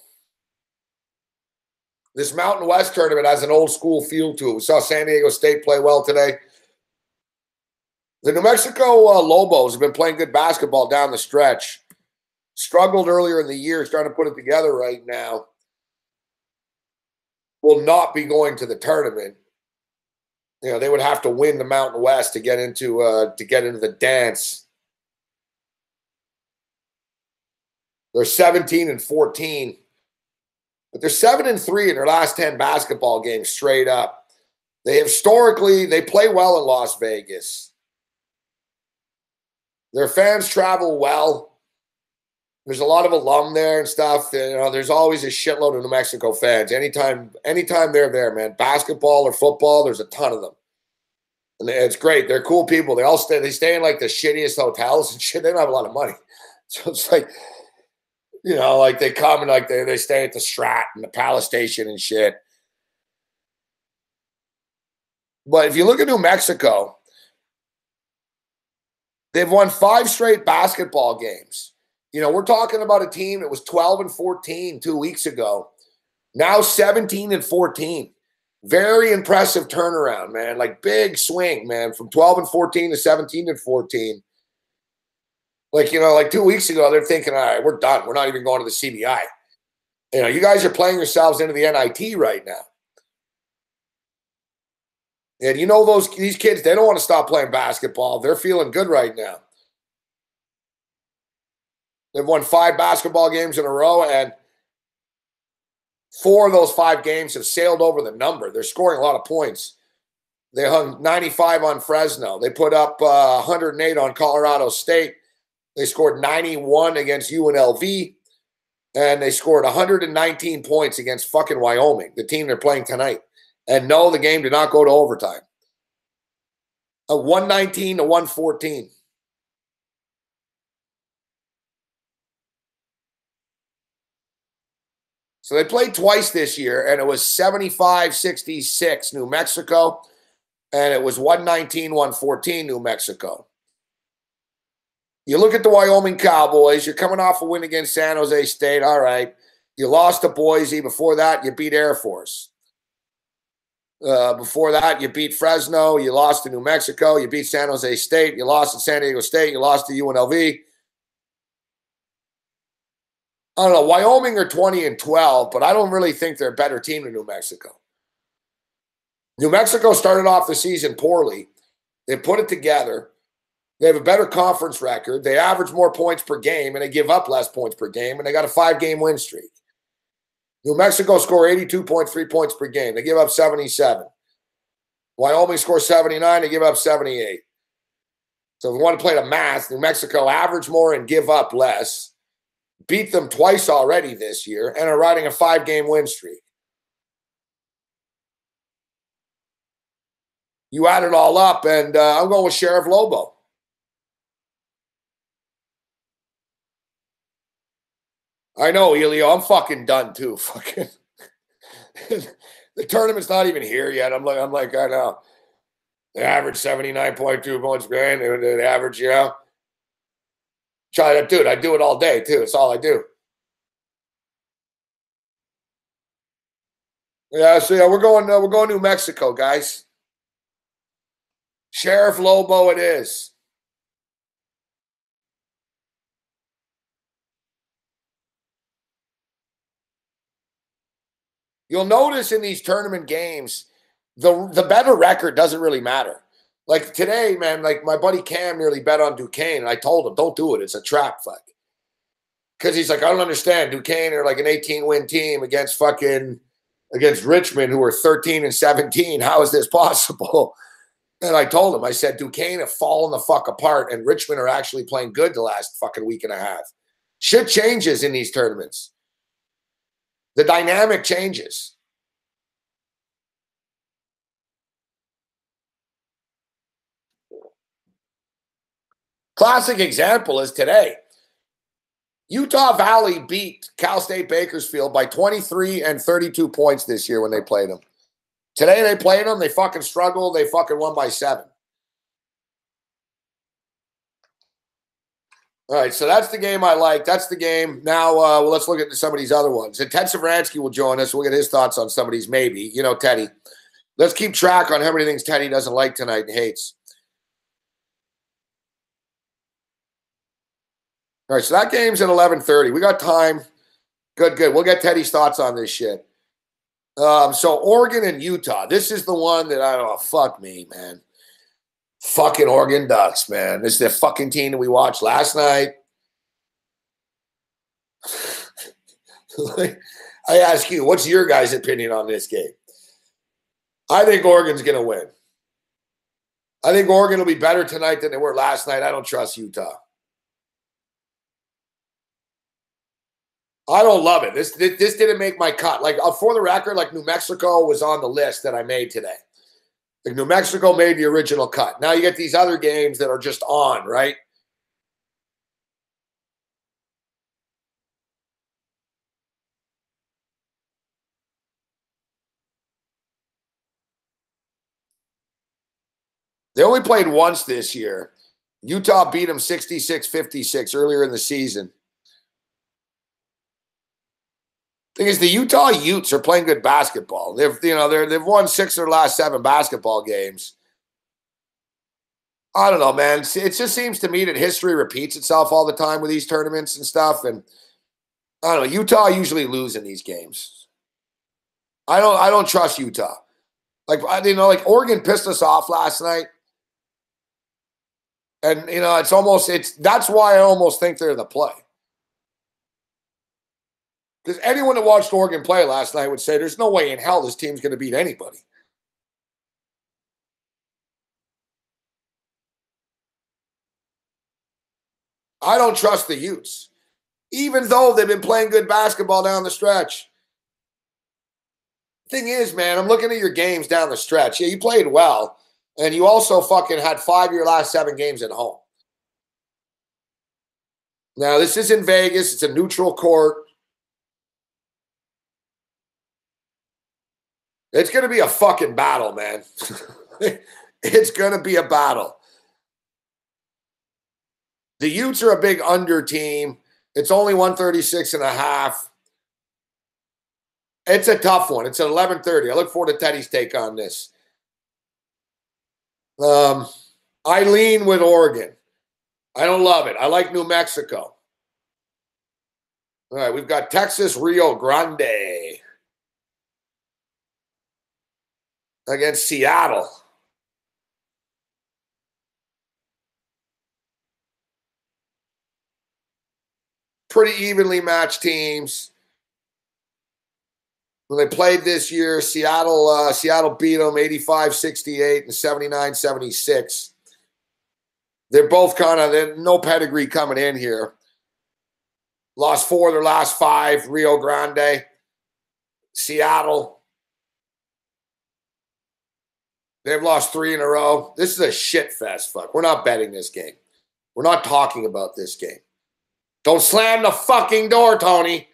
This Mountain West tournament has an old school feel to it. We saw San Diego State play well today. The New Mexico Lobos have been playing good basketball down the stretch. Struggled earlier in the year, starting to put it together right now. Will not be going to the tournament. You know, they would have to win the Mountain West to get into the dance. They're 17-14, but they're 7-3 in their last 10 basketball games straight up. They play well in Las Vegas. Their fans travel well. There's a lot of alum there and stuff. You know, there's always a shitload of New Mexico fans. Anytime they're there, man, basketball or football, there's a ton of them. And it's great. They're cool people. They stay in like the shittiest hotels and shit. They don't have a lot of money. So it's like, you know, like they come and like they stay at the Strat and the Palace Station and shit. But if you look at New Mexico, they've won 5 straight basketball games. You know, we're talking about a team that was 12-14 2 weeks ago. Now 17-14. Very impressive turnaround, man. Like big swing, man, from 12-14 to 17-14. Like, you know, like 2 weeks ago, they're thinking, all right, we're done. We're not even going to the CBI. You know, you guys are playing yourselves into the NIT right now. And you know these kids, they don't want to stop playing basketball. They're feeling good right now. They've won 5 basketball games in a row, and 4 of those 5 games have sailed over the number. They're scoring a lot of points. They hung 95 on Fresno. They put up 108 on Colorado State. They scored 91 against UNLV, and they scored 119 points against fucking Wyoming, the team they're playing tonight. And no, the game did not go to overtime. 119-114. So they played twice this year, and it was 75-66 New Mexico, and it was 119-114 New Mexico. You look at the Wyoming Cowboys, you're coming off a win against San Jose State. All right. You lost to Boise. Before that, you beat Air Force. Before that, you beat Fresno. You lost to New Mexico. You beat San Jose State. You lost to San Diego State. You lost to UNLV. I don't know. Wyoming are 20-12, but I don't really think they're a better team than New Mexico. New Mexico started off the season poorly. They put it together. They have a better conference record. They average more points per game, and they give up less points per game, and they got a 5-game win streak. New Mexico score 82.3 points per game. They give up 77. Wyoming scores 79. They give up 78. So if we want to play the math, New Mexico average more and give up less. Beat them twice already this year and are riding a 5-game win streak. You add it all up, and I'm going with Sheriff Lobo. I know, Elio. I'm fucking done too. Fucking the tournament's not even here yet. I'm like, I know. They average 79.2 points per game. They average, you know. Try to, dude. I do it all day too. That's all I do. Yeah. So yeah, we're going New Mexico, guys. Sheriff Lobo, it is. You'll notice in these tournament games, the better record doesn't really matter. Like today, man, like my buddy Cam nearly bet on Duquesne, and I told him, don't do it. It's a trap, fuck. Because he's like, I don't understand. Duquesne are like an 18-win team against Richmond, who are 13-17. How is this possible? And I told him, I said, Duquesne have fallen the fuck apart, and Richmond are actually playing good the last fucking week and a half. Shit changes in these tournaments. The dynamic changes. Classic example is today. Utah Valley beat Cal State Bakersfield by 23 and 32 points this year when they played them. Today they played them. They fucking struggled. They fucking won by 7. All right, so that's the game I like. That's the game. Now, let's look at some of these other ones. And Ted Savransky will join us. We'll get his thoughts on some of these maybe. You know, Teddy. Let's keep track on how many things Teddy doesn't like tonight and hates. All right, so that game's at 11:30. We got time. Good. We'll get Teddy's thoughts on this shit. So Oregon and Utah. This is the one that I don't know. Fuck me, man. Fucking Oregon Ducks, man. This is the fucking team that we watched last night. I ask you, what's your guys' opinion on this game? I think Oregon's going to win. I think Oregon will be better tonight than they were last night. I don't trust Utah. I don't love it. This didn't make my cut. Like, for the record, like New Mexico was on the list that I made today. Like New Mexico made the original cut. Now you get these other games that are just on, right? They only played once this year. Utah beat them 66-56 earlier in the season. Thing is, the Utah Utes are playing good basketball. They've won 6 of their last 7 basketball games. I don't know, man. It just seems to me that history repeats itself all the time with these tournaments and stuff. And I don't know. Utah usually lose in these games. I don't trust Utah. Like Oregon pissed us off last night. And that's why I almost think they're the play. Because anyone that watched Oregon play last night would say there's no way in hell this team's going to beat anybody. I don't trust the Utes, even though they've been playing good basketball down the stretch. Thing is, man, I'm looking at your games down the stretch. Yeah, you played well, and you also fucking had 5 of your last 7 games at home. Now, this is in Vegas. It's a neutral court. It's going to be a fucking battle, man. It's going to be a battle. The Utes are a big under team. It's only 136.5. It's a tough one. It's at 11:30. I look forward to Teddy's take on this. I lean with Oregon. I don't love it. I like New Mexico. All right, we've got Texas Rio Grande against Seattle. Pretty evenly matched teams. When they played this year, Seattle beat them 85-68 and 79-76. They're both kind of no pedigree coming in here. Lost 4 of their last 5, Rio Grande. Seattle, they've lost 3 in a row. This is a shit fest, fuck. We're not betting this game. We're not talking about this game. Don't slam the fucking door, Tony.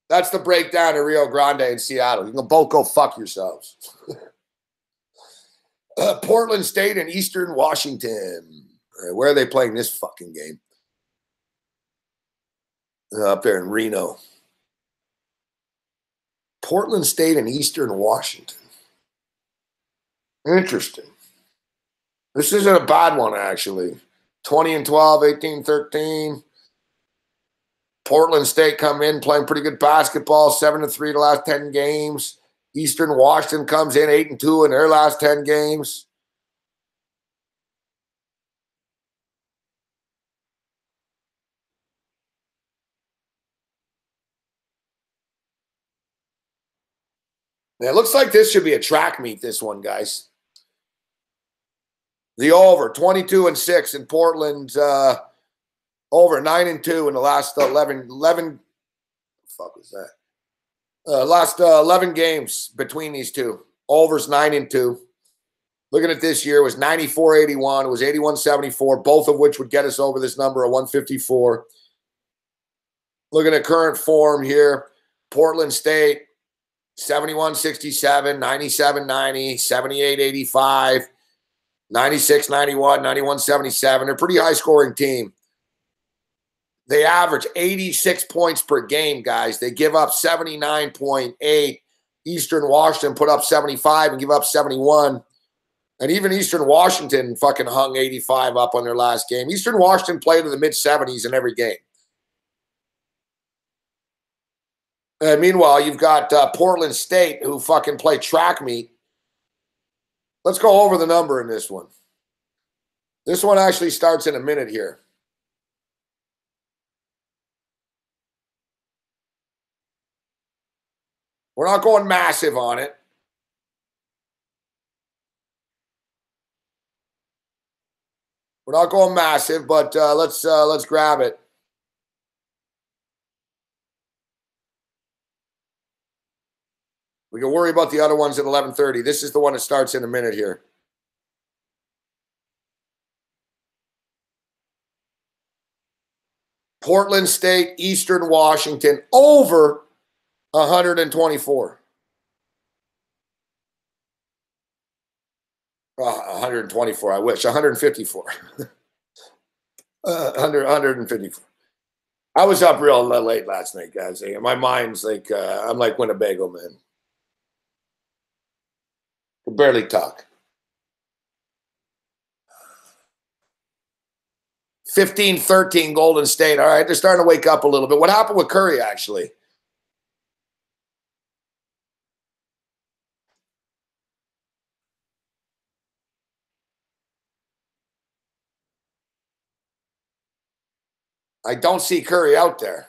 That's the breakdown of Rio Grande and Seattle. You can both go fuck yourselves. Portland State and Eastern Washington. Where are they playing this fucking game? Up there in Reno. Portland State and Eastern Washington. Interesting. This isn't a bad one, actually. 20-12, 18-13. Portland State come in playing pretty good basketball, 7-3 the last 10 games. Eastern Washington comes in 8-2 in their last 10 games. Now, it looks like this should be a track meet, this one, guys. The over, 22-6 in Portland. Over 9-2 in the last 11 what the fuck was that? Last 11 games between these two. Overs 9-2. Looking at this year, it was 94-81. It was 81-74, both of which would get us over this number of 154. Looking at current form here, Portland State, 71-67, 97-90, 78-85, 96-91, 91-77. They're a pretty high-scoring team. They average 86 points per game, guys. They give up 79.8. Eastern Washington put up 75 and give up 71. And even Eastern Washington fucking hung 85 up on their last game. Eastern Washington played to the mid-70s in every game. And meanwhile, you've got Portland State, who fucking play track meet. Let's go over the number in this one. This one actually starts in a minute here. We're not going massive on it. We're not going massive, but let's grab it. We can worry about the other ones at 11:30. This is the one that starts in a minute here. Portland State, Eastern Washington, over 124. 124, I wish. 154. 154. I was up real late last night, guys. My mind's like, I'm like Winnebago, man. I can barely talk. 15-13 Golden State. All right, they're starting to wake up a little bit. What happened with Curry, actually? I don't see Curry out there.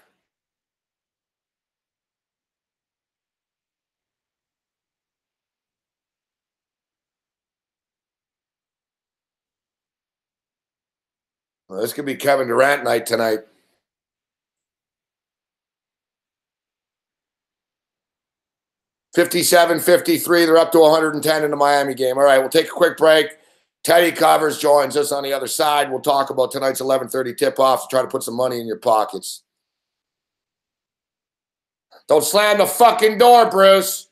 Well, this could be Kevin Durant night tonight. $57-53. They're up to 110 in the Miami game. All right, we'll take a quick break. Teddy Covers joins us on the other side. We'll talk about tonight's 11:30 tip-off to try to put some money in your pockets. Don't slam the fucking door, Bruce.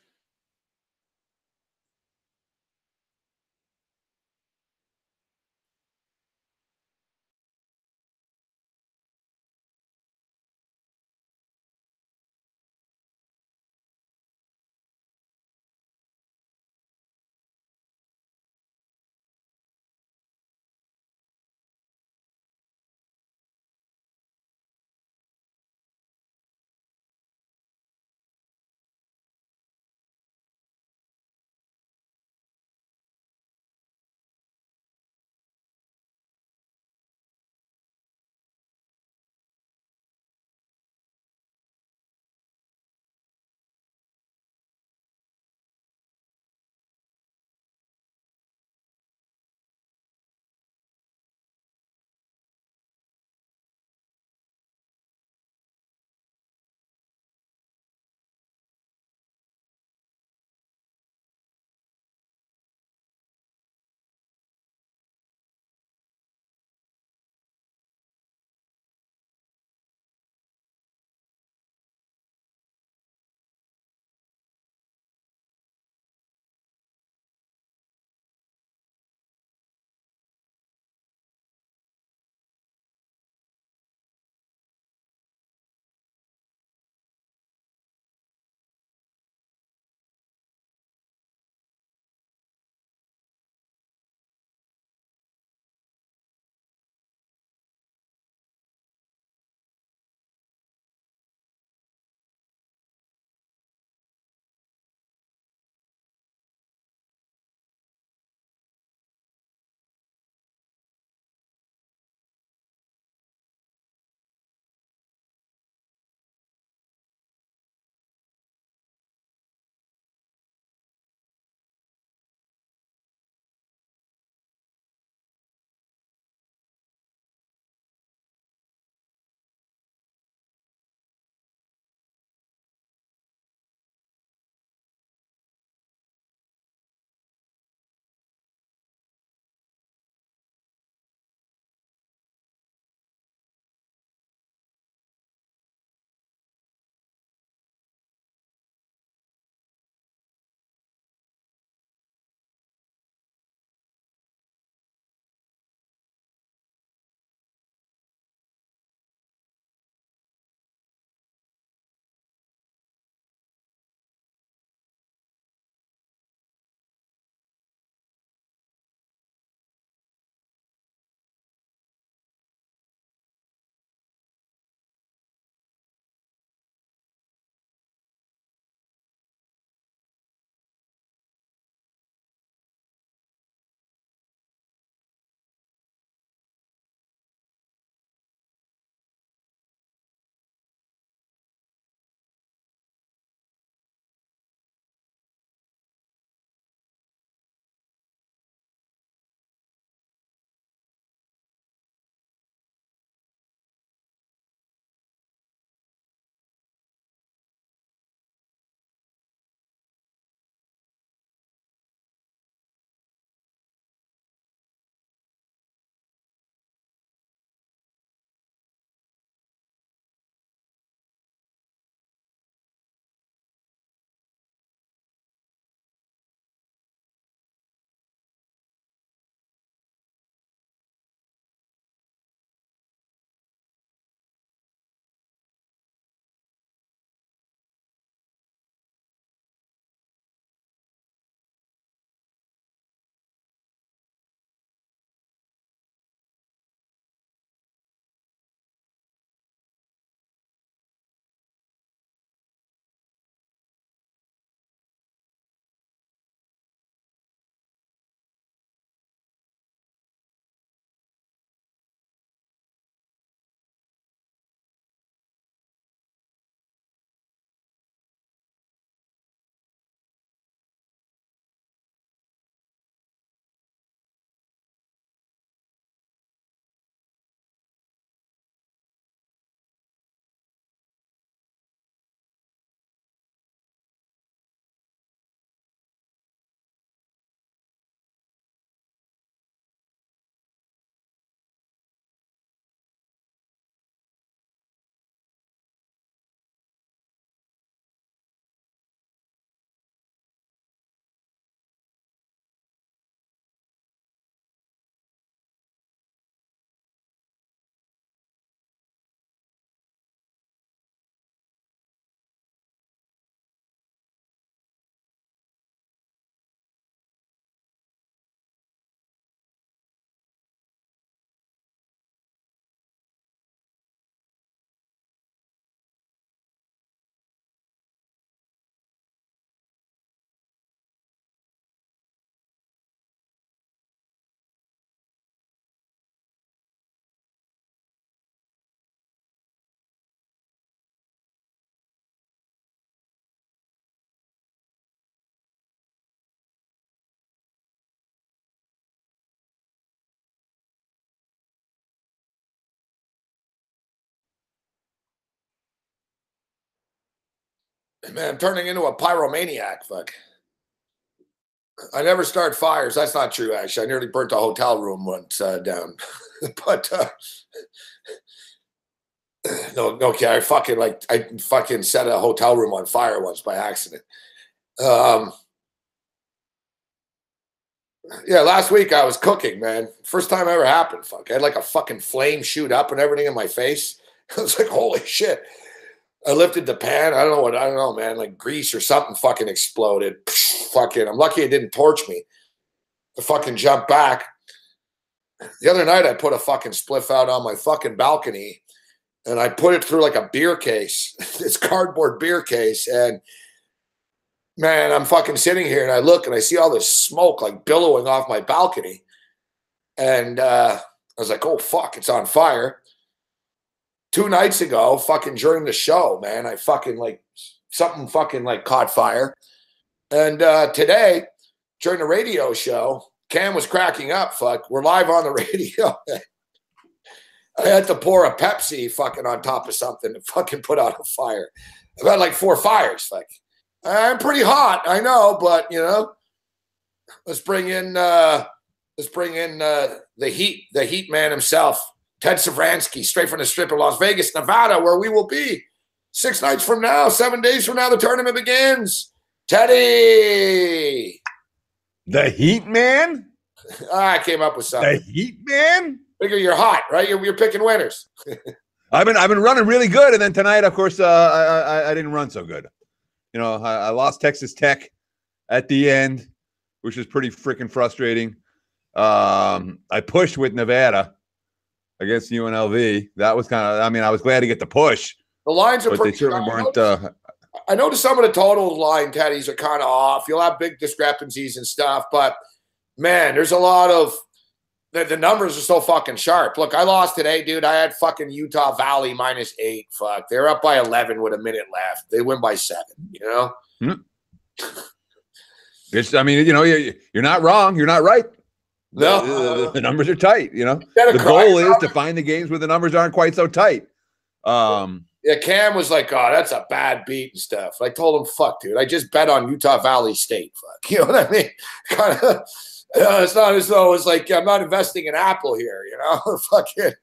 Man, I'm turning into a pyromaniac. Fuck. I never start fires. That's not true, actually. I nearly burnt a hotel room once down. But no, okay. I fucking set a hotel room on fire once by accident. Yeah, last week I was cooking, man. First time ever happened. Fuck. I had like a fucking flame shoot up and everything in my face. I was like, holy shit. I lifted the pan. I don't know, man. Like grease or something fucking exploded. Fucking, I'm lucky it didn't torch me. I fucking jumped back. The other night I put a fucking spliff out on my fucking balcony and I put it through like a beer case, this cardboard beer case. And man, I'm fucking sitting here and I look and I see all this smoke like billowing off my balcony. And I was like, oh, fuck, it's on fire. 2 nights ago, fucking during the show, man, I fucking like something fucking like caught fire. And today, during the radio show, Cam was cracking up. Fuck, we're live on the radio. I had to pour a Pepsi fucking on top of something to fucking put out a fire. I've had like 4 fires. Fuck, I'm pretty hot, I know, but you know, let's bring in the heat man himself. Ted Savransky, straight from the Strip of Las Vegas, Nevada, where we will be 6 nights from now, 7 days from now, the tournament begins. Teddy! The Heat Man? I came up with something. The Heat Man? Figure you're hot, right? You're picking winners. I've been running really good, and then tonight, of course, I didn't run so good. You know, I lost Texas Tech at the end, which is pretty freaking frustrating. I pushed with Nevada against UNLV. That was kind of, I mean, I was glad to get the push. The lines are but pretty they certainly strong. weren't. I noticed some of the total line Teddies are kind of off. You'll have big discrepancies and stuff, but man, there's a lot of the numbers are so fucking sharp. Look, I lost today, dude. I had fucking Utah Valley -8. Fuck, they're up by 11 with a minute left. They win by 7. You know. I mean, you know, you're not wrong. You're not right. No, the numbers are tight. You know, the goal is to find the games where the numbers aren't quite so tight. Yeah, Cam was like, "Oh, that's a bad beat and stuff." I told him, "Fuck, dude, I just bet on Utah Valley State." Fuck, you know what I mean? Kind of. It's not as though it's like I'm not investing in Apple here. You know, fucking.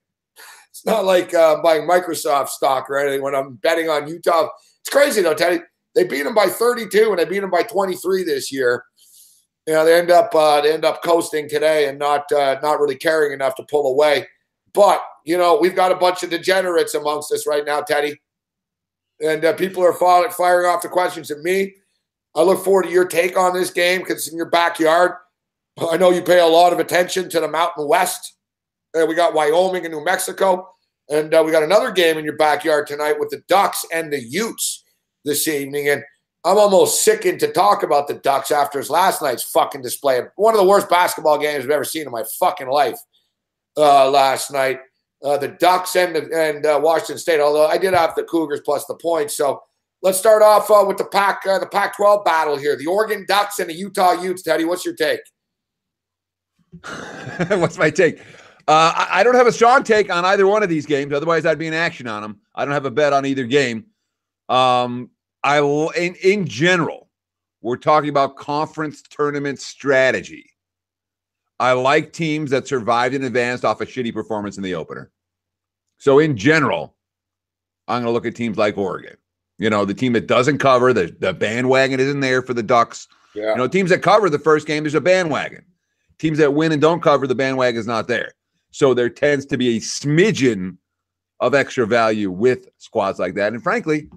It's not like buying Microsoft stock or anything when I'm betting on Utah. It's crazy though, Teddy. They beat them by 32 and they beat them by 23 this year. You know, they end up coasting today and not really caring enough to pull away. But, you know, we've got a bunch of degenerates amongst us right now, Teddy. And people are firing off the questions at me. I look forward to your take on this game because it's in your backyard. I know you pay a lot of attention to the Mountain West. We got Wyoming and New Mexico. And we got another game in your backyard tonight with the Ducks and the Utes this evening. And I'm almost sickened to talk about the Ducks after his last night's fucking display. One of the worst basketball games I've ever seen in my fucking life last night. The Ducks and Washington State, although I did have the Cougars plus the points. So let's start off with the Pac-12 battle here. The Oregon Ducks and the Utah Utes. Teddy, what's your take? What's my take? I don't have a strong take on either one of these games. Otherwise, I'd be in action on them. I don't have a bet on either game. In general, we're talking about conference tournament strategy. I like teams that survived and advanced off a shitty performance in the opener. So in general, I'm going to look at teams like Oregon. You know, the team that doesn't cover, the bandwagon isn't there for the Ducks. Yeah. You know, teams that cover the first game, there's a bandwagon. Teams that win and don't cover, the bandwagon is not there. So there tends to be a smidgen of extra value with squads like that. And frankly,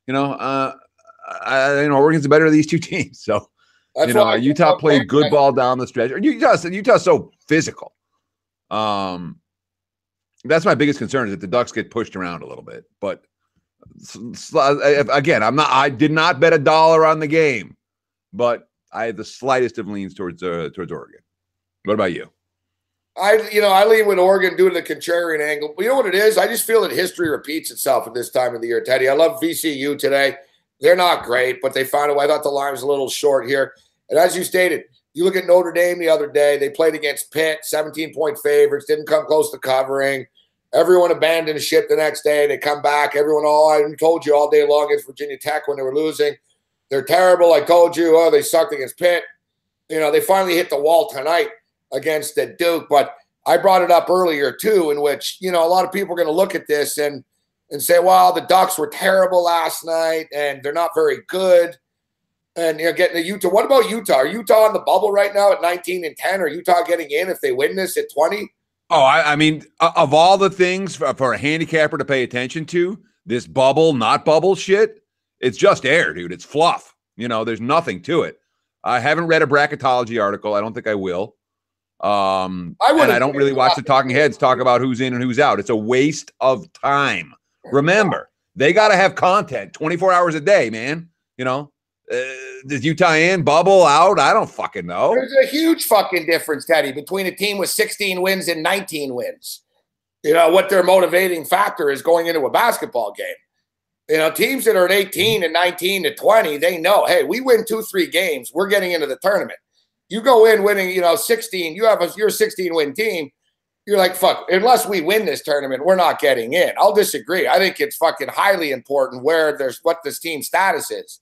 you know, Oregon's the better of these two teams. So, that's, you know, Utah played good ball down the stretch. Utah's so physical. That's my biggest concern is that the Ducks get pushed around a little bit. But again, I did not bet $1 on the game, but I had the slightest of leans towards Oregon. What about you? I lean with Oregon due to the contrarian angle. But you know what it is? I just feel that history repeats itself at this time of the year, Teddy. I love VCU today. They're not great, but they found a way. I thought the line was a little short here. And as you stated, you look at Notre Dame the other day. They played against Pitt, 17-point favorites, didn't come close to covering. Everyone abandoned ship the next day. They come back. Everyone, I told you all day long against Virginia Tech when they were losing. They're terrible. I told you. Oh, they sucked against Pitt. They finally hit the wall tonight against the Duke. But I brought it up earlier, too, in which, a lot of people are going to look at this and say, well, the Ducks were terrible last night and they're not very good. And getting to Utah. What about Utah? Are Utah on the bubble right now at 19-10? Are Utah getting in if they win this at 20? Oh, I mean, of all the things for a handicapper to pay attention to, this bubble, not bubble shit, it's just air, dude. It's fluff. There's nothing to it. I haven't read a bracketology article. I don't think I will. And I don't really watch the talking heads talk about who's in and who's out. It's a waste of time. Remember, they got to have content 24 hours a day, man. Does Utah in, bubble, out? I don't fucking know. There's a huge fucking difference, Teddy, between a team with 16 wins and 19 wins. What their motivating factor is going into a basketball game. Teams that are at 18 and 19 to 20, they know, hey, we win 2-3 games, we're getting into the tournament. You go in winning, 16, you're a 16-win team. You're like, fuck, unless we win this tournament, we're not getting in. I'll disagree. I think it's fucking highly important what this team's status is.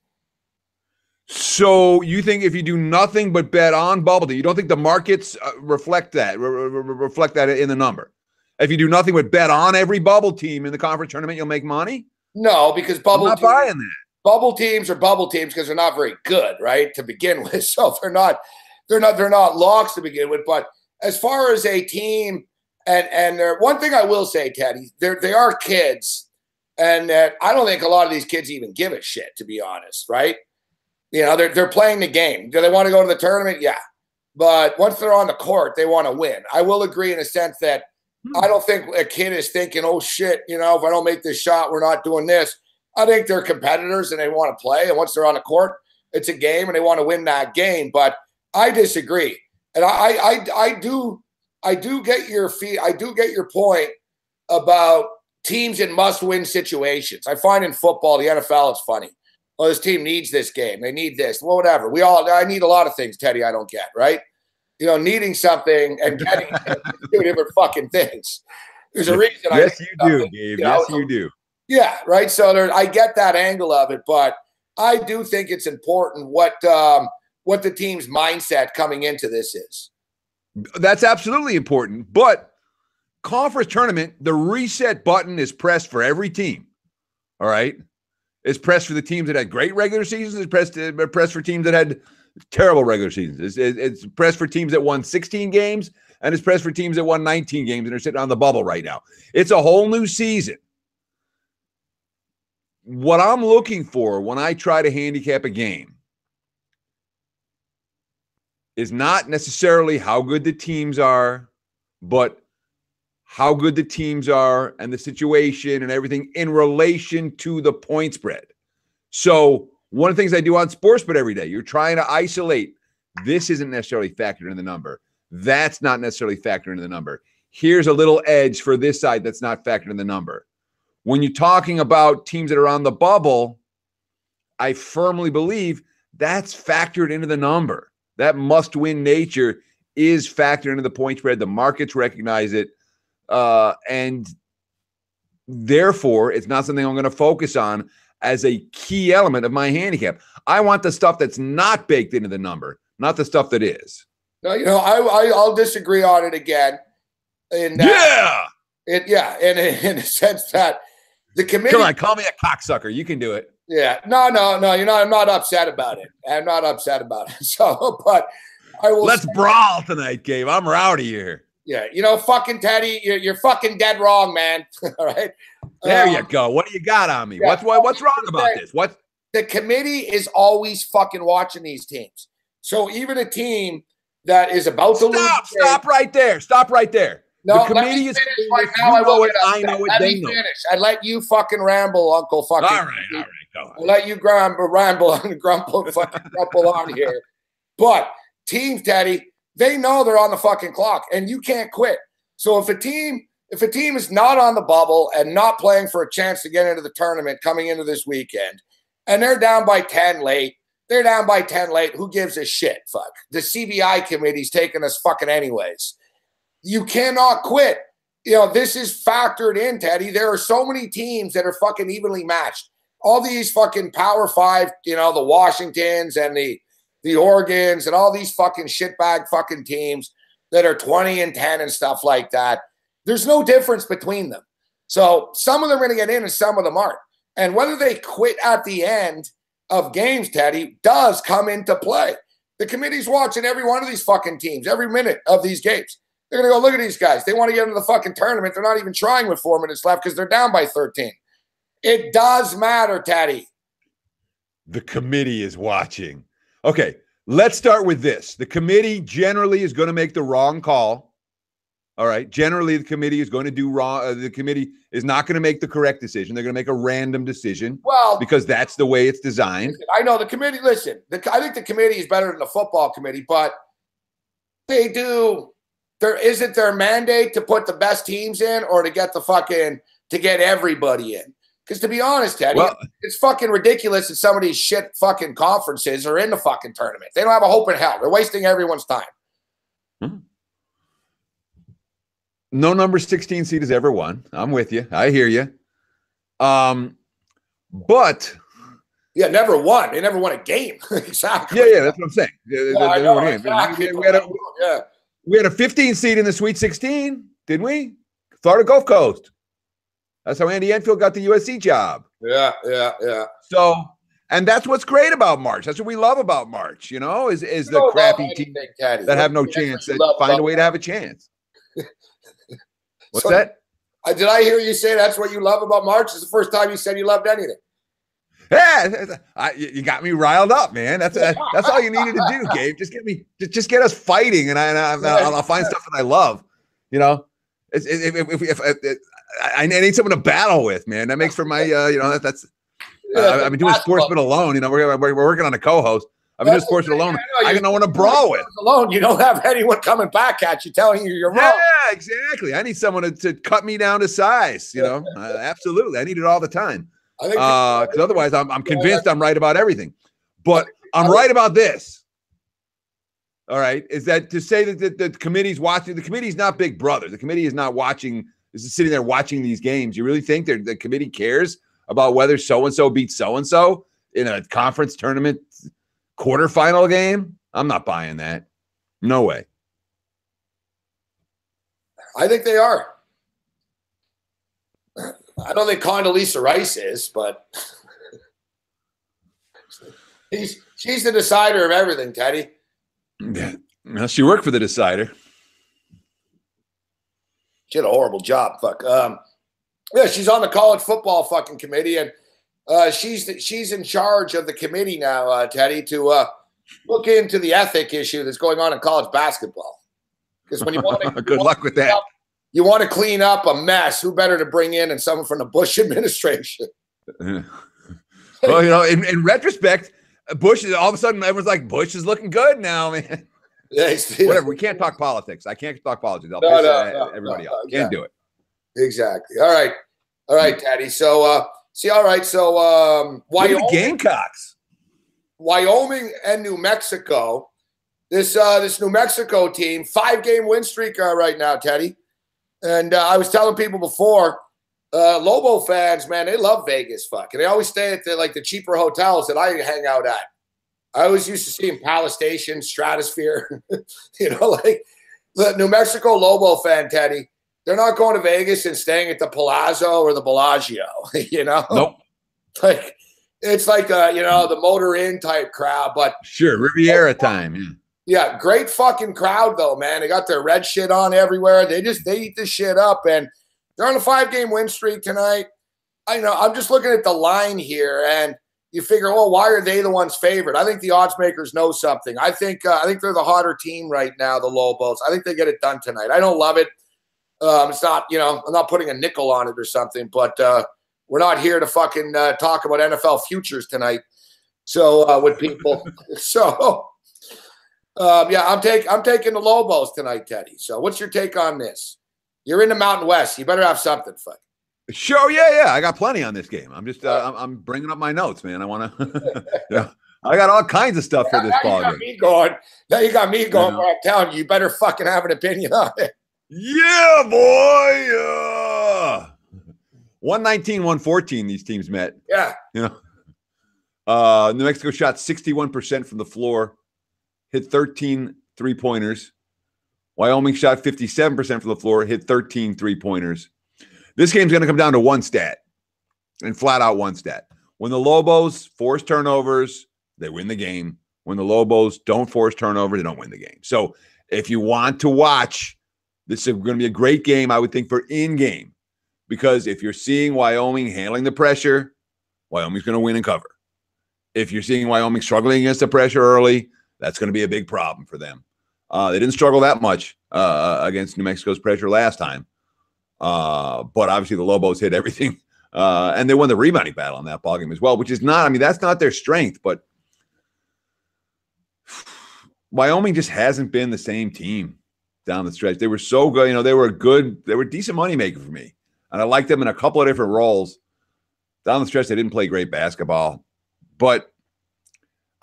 So you think if you do nothing but bet on bubble, you don't think the markets reflect that in the number? If you do nothing but bet on every bubble team in the conference tournament, you'll make money? No, because I'm not buying that. Bubble teams are bubble teams because they're not very good, right, to begin with. So they're not locks to begin with. But as far as a team, and one thing I will say, Teddy, they are kids, and I don't think a lot of these kids even give a shit, to be honest, right? They're playing the game. Do they want to go to the tournament? Yeah. But once they're on the court, they want to win. I will agree in a sense that I don't think a kid is thinking, oh, shit, if I don't make this shot, we're not doing this. I think they're competitors and they want to play. And once they're on the court, it's a game and they want to win that game. But I disagree. And I do get your point about teams in must-win situations. I find in football, the NFL, it's funny. Oh, this team needs this game. They need this. Well, whatever. I need a lot of things, Teddy, I don't get, right? Needing something and getting two different fucking things. There's a reason. Yes, you do, Gabe. Yes, you do. Yeah, right. So I get that angle of it, but I do think it's important what the team's mindset coming into this is. That's absolutely important. But conference tournament, the reset button is pressed for every team. All right. It's pressed for the teams that had great regular seasons. It's pressed for teams that had terrible regular seasons. It's pressed for teams that won 16 games, and it's pressed for teams that won 19 games and are sitting on the bubble right now. It's a whole new season. What I'm looking for when I try to handicap a game is not necessarily how good the teams are, but how good the teams are and the situation and everything in relation to the point spread. So one of the things I do on Sportsbook every day, you're trying to isolate. This isn't necessarily factored in the number. That's not necessarily factored into the number. Here's a little edge for this side that's not factored in the number. When you're talking about teams that are on the bubble, I firmly believe that's factored into the number. That must-win nature is factored into the point spread. The markets recognize it. And therefore, it's not something I'm going to focus on as a key element of my handicap. I want the stuff that's not baked into the number, not the stuff that is. No, I'll disagree on it again. In that, in the sense that the committee. Come on, call me a cocksucker. You can do it. Yeah, no. I'm not upset about it. I'm not upset about it. So, but I will. Let's brawl tonight, Gabe. I'm rowdy here. Yeah, fucking Teddy, you're fucking dead wrong, man. All right. There you go. What do you got on me? Yeah, what's wrong about this? What? The committee is always fucking watching these teams. So even a team that is about to lose. Stop right there. Stop right there. No, the committee is right now. I know it. They know. I let you fucking ramble, Uncle fucking. All right. Go on. I let you ramble and grumble on here. But teams, Teddy, they know they're on the fucking clock, and you can't quit. So if a team is not on the bubble and not playing for a chance to get into the tournament coming into this weekend, and they're down by 10 late, who gives a shit? Fuck. The CBI committee's taking us fucking anyways. You cannot quit. this is factored in, Teddy. There are so many teams that are fucking evenly matched. All these fucking Power 5, the Washingtons and the Oregons and all these fucking shitbag fucking teams that are 20-10 and stuff like that. There's no difference between them. So some of them are going to get in and some of them aren't. And whether they quit at the end of games, Teddy, does come into play. The committee's watching every one of these fucking teams, every minute of these games. They're going to go, look at these guys. They want to get into the fucking tournament. They're not even trying with 4 minutes left because they're down by 13. It does matter, Teddy. The committee is watching. Okay, let's start with this. The committee generally is going to make the wrong call. All right. Generally, the committee is going to do wrong. The committee is not going to make the correct decision. They're going to make a random decision. Well, because that's the way it's designed. I know the committee. Listen, I think the committee is better than the football committee, but they do. Is it their mandate to put the best teams in or to get everybody in? Because to be honest, Teddy, it's fucking ridiculous that some of these shit fucking conferences are in the fucking tournament. They don't have a hope in hell. They're wasting everyone's time. Hmm. No number 16 seed has ever won. I'm with you. I hear you. But yeah, never won. They never won a game. Exactly. Yeah, that's what I'm saying. Exactly. We had a 15 seed in the Sweet 16, didn't we? Florida Gulf Coast. That's how Andy Enfield got the USC job. Yeah. So, and that's what's great about March. That's what we love about March, is the crappy team that have no chance that find a way to have a chance. What's that? Did I hear you say that's what you love about March? It's the first time you said you loved anything. Yeah, you got me riled up, man. That's all you needed to do, Gabe. Just get us fighting, and I'll find stuff that I love. If I need someone to battle with, man. That makes for my, that's. I've been doing Sportsbook alone. We're working on a co-host. I've been doing Sportsbook alone. I got no one to brawl with. Alone, you don't have anyone coming back at you telling you you're wrong. Yeah, exactly. I need someone to cut me down to size. Absolutely. I need it all the time. Because otherwise, I'm convinced I'm right about everything. But I'm right about this. All right, is that to say that the committee's watching? The committee's not Big Brother. The committee is not watching. Is sitting there watching these games. You really think the committee cares about whether so-and-so beats so-and-so in a conference tournament quarterfinal game? I'm not buying that. No way. I think they are. I don't think Condoleezza Rice is, but she's the decider of everything, Teddy. Yeah. Well, she worked for the decider. She did a horrible job. Fuck. Yeah, she's on the college football fucking committee, and she's in charge of the committee now, Teddy, to look into the ethic issue that's going on in college basketball. Because when you want to good luck with that. You want to clean up a mess. Who better to bring in than someone from the Bush administration? Well, in retrospect, Bush is all of a sudden everyone's like, Bush is looking good now, man. Yeah, whatever. We can't talk politics. I can't talk politics. I'll piss everybody else. Can't do it. Exactly. All right, Teddy. So, all right. So, Wyoming, the Gamecocks, Wyoming and New Mexico. This New Mexico team, 5-game win streak right now, Teddy. And I was telling people before, Lobo fans, man, they love Vegas. Fuck, and they always stay at the cheaper hotels that I hang out at. I always used to see in Palace Station, Stratosphere, like the New Mexico Lobo fan, Teddy. They're not going to Vegas and staying at the Palazzo or the Bellagio, Nope. Like it's like the Motor Inn type crowd, but sure, Riviera time. Yeah. Yeah, great fucking crowd though, man. They got their red shit on everywhere. They eat this shit up, and they're on a 5-game win streak tonight. I'm just looking at the line here, and you figure, well, why are they the ones favored? I think the odds makers know something. I think they're the hotter team right now, the Lobos. I think they get it done tonight. I don't love it. It's not, I'm not putting a nickel on it or something, but we're not here to fucking talk about NFL futures tonight. So with people, so. Yeah, I'm taking the Lobos tonight, Teddy. So what's your take on this? You're in the Mountain West. You better have something, fuck. Sure, yeah. I got plenty on this game. I'm just I'm bringing up my notes, man. I want to I got all kinds of stuff for this ball game. Now you got me going. I'm telling you, you better fucking have an opinion on it. Yeah, boy. 119-114, these teams met. Yeah. You know. New Mexico shot 61% from the floor, hit 13 3-pointers. Wyoming shot 57% from the floor, hit 13 3-pointers. This game's going to come down to one stat, and flat out one stat. When the Lobos force turnovers, they win the game. When the Lobos don't force turnovers, they don't win the game. So if you want to watch, this is going to be a great game, I would think, for in-game. Because if you're seeing Wyoming handling the pressure, Wyoming's going to win and cover. If you're seeing Wyoming struggling against the pressure early, that's going to be a big problem for them. They didn't struggle that much against New Mexico's pressure last time. But obviously the Lobos hit everything. And they won the rebounding battle in that ballgame as well, which is not, I mean, that's not their strength. But Wyoming just hasn't been the same team down the stretch. They were so good. You know, they were a decent moneymaker for me. And I liked them in a couple of different roles. Down the stretch, they didn't play great basketball. But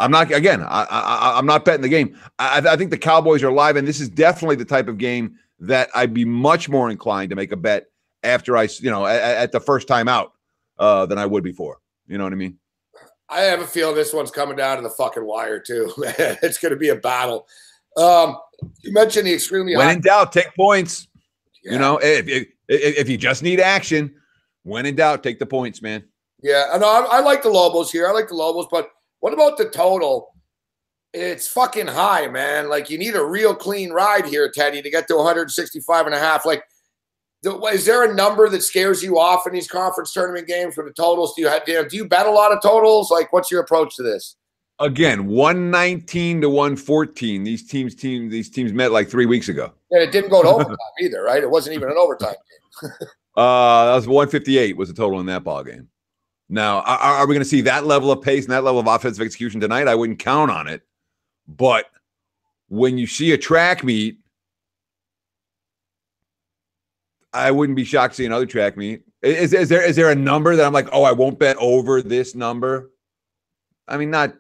I'm not, again, I'm not betting the game. I think the Cowboys are alive, and this is definitely the type of game that I'd be much more inclined to make a bet after at the first time out than I would before. You know what I mean? I have a feeling this one's coming down to the fucking wire, too. It's going to be a battle. You mentioned the extremely when high. in doubt, take points. Yeah. You know, if you just need action, when in doubt, take the points, man. Yeah, I like the Lobos here. I like the Lobos, but what about the total? It's fucking high, man. Like, you need a real clean ride here, Teddy, to get to 165.5. Like, is there a number that scares you off in these conference tournament games for the totals? Do you bet a lot of totals? Like, what's your approach to this? Again, 119-114. These teams met like 3 weeks ago. And it didn't go to overtime either, right? It wasn't even an overtime game. That was 158 was the total in that ball game. Now, are we going to see that level of pace and that level of offensive execution tonight? I wouldn't count on it. But when you see a track meet, I wouldn't be shocked to see another track meet. Is there a number that I'm like, oh, I won't bet over this number? I mean, not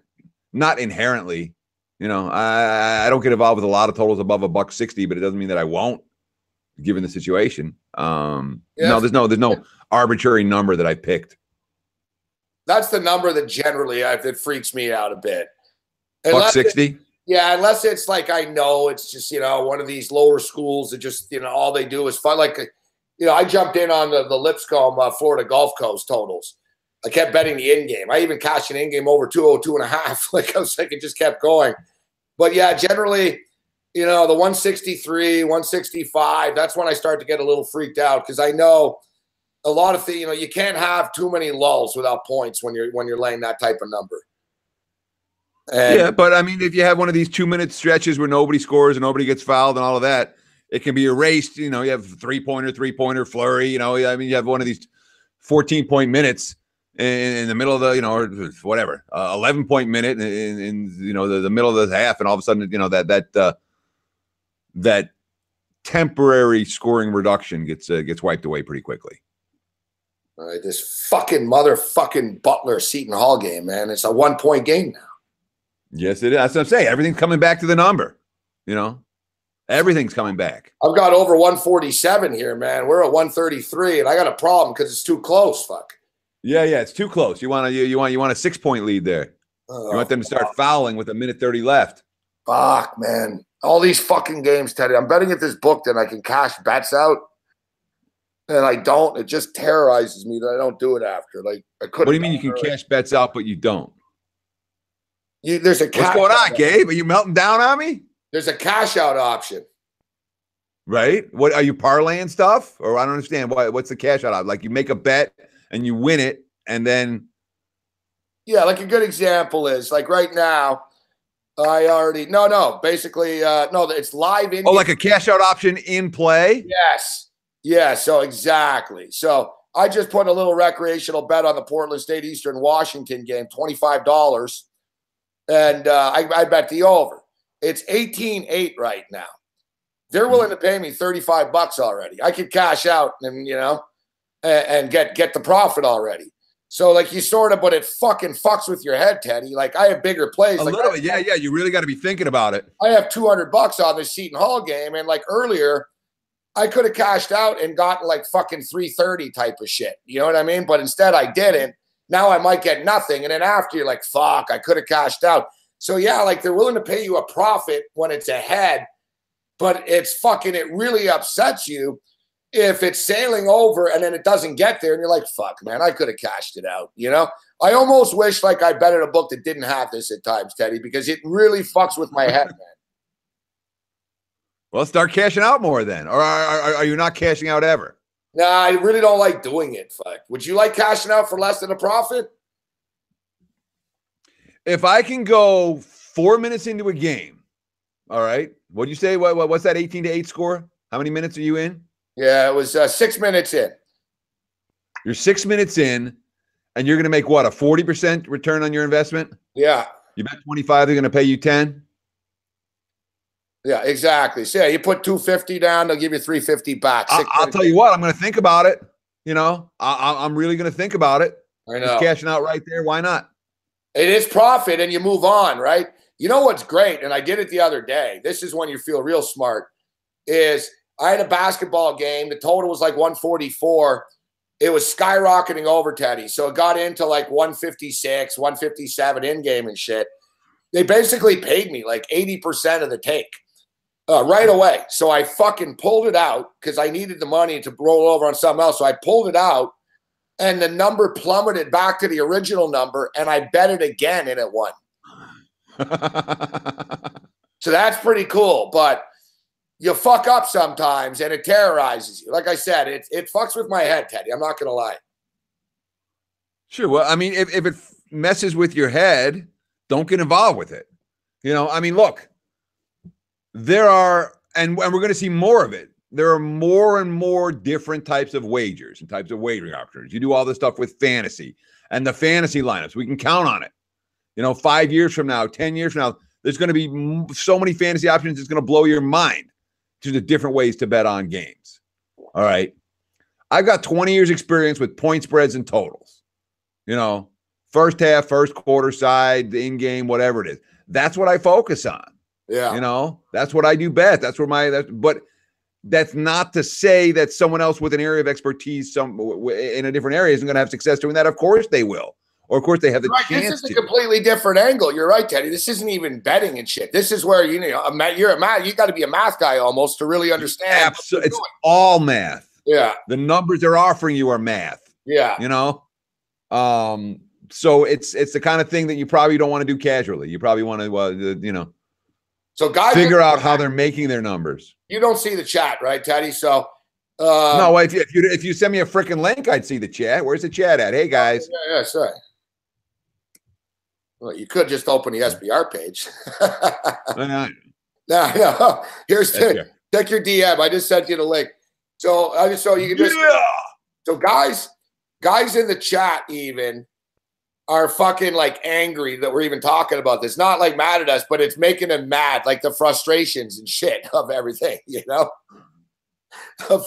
inherently. You know, I don't get involved with a lot of totals above $1.60, but it doesn't mean that I won't, given the situation. No, there's no arbitrary number that I picked. That's the number that generally that freaks me out a bit. $1.60? Yeah, unless it's like, I know it's just, one of these lower schools that just, all they do is fun. Like, I jumped in on the Lipscomb Florida Gulf Coast totals. I kept betting the in-game. I even cashed an in-game over 202.5. Like, I was like, it just kept going. But yeah, generally, the 163, 165, that's when I start to get a little freaked out, because I know a lot of things, you can't have too many lulls without points when you're laying that type of number. And yeah, but I mean, if you have one of these 2-minute stretches where nobody scores and nobody gets fouled and all of that, it can be erased. You have three-pointer flurry. I mean, you have one of these 14-point minutes in the middle of the, or whatever, 11-point minute in the middle of the half, and all of a sudden, that temporary scoring reduction gets wiped away pretty quickly. All right, this fucking motherfucking Butler Seton Hall game, man. It's a 1-point game now. Yes, it is. That's what I'm saying. Everything's coming back to the number. Everything's coming back. I've got over 147 here, man. We're at 133, and I got a problem because it's too close. Fuck. Yeah, it's too close. You want a 6-point lead there. You want them to start fouling with 1:30 left. Fuck, man. All these fucking games, Teddy. I'm betting at this book that I can cash bets out, and I don't. It just terrorizes me that I don't do it after. Like, I couldn't. What do you mean you can cash bets out, but you don't? There's a cash. What's going on, Gabe? Are you melting down on me? There's a cash out option. Right? What are you parlaying stuff? Or I don't understand. What's the cash out? Like, you make a bet and you win it, and then. Yeah, like a good example is like right now. I already basically it's live in. Oh, like a cash out option in play? Yes. Yeah, so exactly. So I just put a little recreational bet on the Portland State Eastern Washington game, $25. And I bet the over. It's 18-8 right now. They're willing to pay me $35 already. I could cash out and and get the profit already. So like you sort of, but it fucking fucks with your head, Teddy. Like I have bigger plays. A little bit, yeah. You really got to be thinking about it. I have $200 on this Seton Hall game, and like earlier, I could have cashed out and gotten like fucking 330 type of shit. You know what I mean? But instead I didn't. Now I might get nothing. And then after you're like, fuck, I could have cashed out. So yeah, like they're willing to pay you a profit when it's ahead, but it's fucking, it really upsets you if it's sailing over and then it doesn't get there and you're like, fuck, man, I could have cashed it out. You know, I almost wish like I betted a book that didn't have this at times, Teddy, because it really fucks with my head, man. Well, start cashing out more then. Or are you not cashing out ever? Nah, I really don't like doing it. Fuck. Would you like cashing out for less than a profit? If I can go 4 minutes into a game, all right. What do you say? What's that 18-8 score? How many minutes are you in? Yeah, it was 6 minutes in. You're 6 minutes in, and you're going to make what, a 40% return on your investment? Yeah. You bet 25, they're going to pay you 10? Yeah, exactly. So yeah, you put 250 down, they'll give you 350 back. I'll tell you what, I'm going to think about it. You know, I'm really going to think about it. I know. Just cashing out right there. Why not? It is profit and you move on, right? You know what's great, and I did it the other day. This is when you feel real smart, is I had a basketball game. The total was like 144. It was skyrocketing over, Teddy. So it got into like 156, 157 in game and shit. They basically paid me like 80% of the take right away. So I fucking pulled it out because I needed the money to roll over on something else. So I pulled it out and the number plummeted back to the original number and I bet it again and it won. So that's pretty cool. But you fuck up sometimes and it terrorizes you. Like I said, it fucks with my head, Teddy. I'm not going to lie. Sure. Well, I mean, if it messes with your head, don't get involved with it. You know, I mean, look, there are, and we're going to see more of it. There are more and more different types of wagers and types of wagering opportunities. You do all this stuff with fantasy and the fantasy lineups. We can count on it. You know, 5 years from now, 10 years from now, there's going to be so many fantasy options. It's going to blow your mind to the different ways to bet on games. All right. I've got 20 years experience with point spreads and totals. You know, first half, first quarter side, the in-game, whatever it is. That's what I focus on. Yeah. You know, that's what I do best. That's where but that's not to say that someone else with an area of expertise in a different area isn't going to have success doing that. Of course they will. Or of course they have the chance to. This is a completely different angle. You're right, Teddy. This isn't even betting and shit. This is where, you got to be a math guy almost to really understand. Absolutely. It's all math. Yeah. The numbers they're offering you are math. Yeah. You know? So it's the kind of thing that you probably don't want to do casually. You probably want to, so guys figure out how they're making their numbers. You don't see the chat, right, Teddy? So no, if you send me a freaking link, I'd see the chat. Where's the chat at? Hey guys. Yeah, sorry. Well, you could just open the SBR page. No. Here's check your DM. I just sent you the link. So you can just So guys in the chat even are fucking like angry that we're even talking about this. Not like mad at us, but it's making them mad, like the frustrations and shit of everything, you know? I'm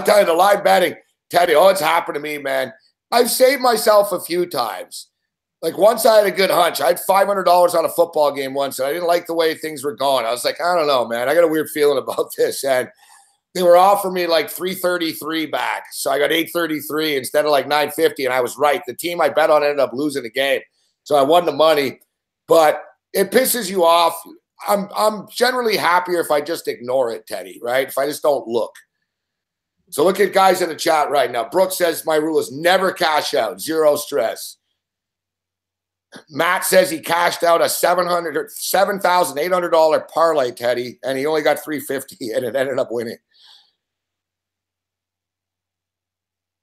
telling you, the live betting, Teddy, it's happened to me, man. I've saved myself a few times. Like once I had a good hunch. I had $500 on a football game once, and I didn't like the way things were going. I was like, I don't know, man. I got a weird feeling about this. And they were offering me like 333 back. So I got 833 instead of like 950. And I was right. The team I bet on ended up losing the game. So I won the money. But it pisses you off. I'm generally happier if I just ignore it, Teddy, right? If I just don't look. So look at guys in the chat right now. Brooks says my rule is never cash out. Zero stress. Matt says he cashed out a $7,800 parlay, Teddy, and he only got $350 and it ended up winning.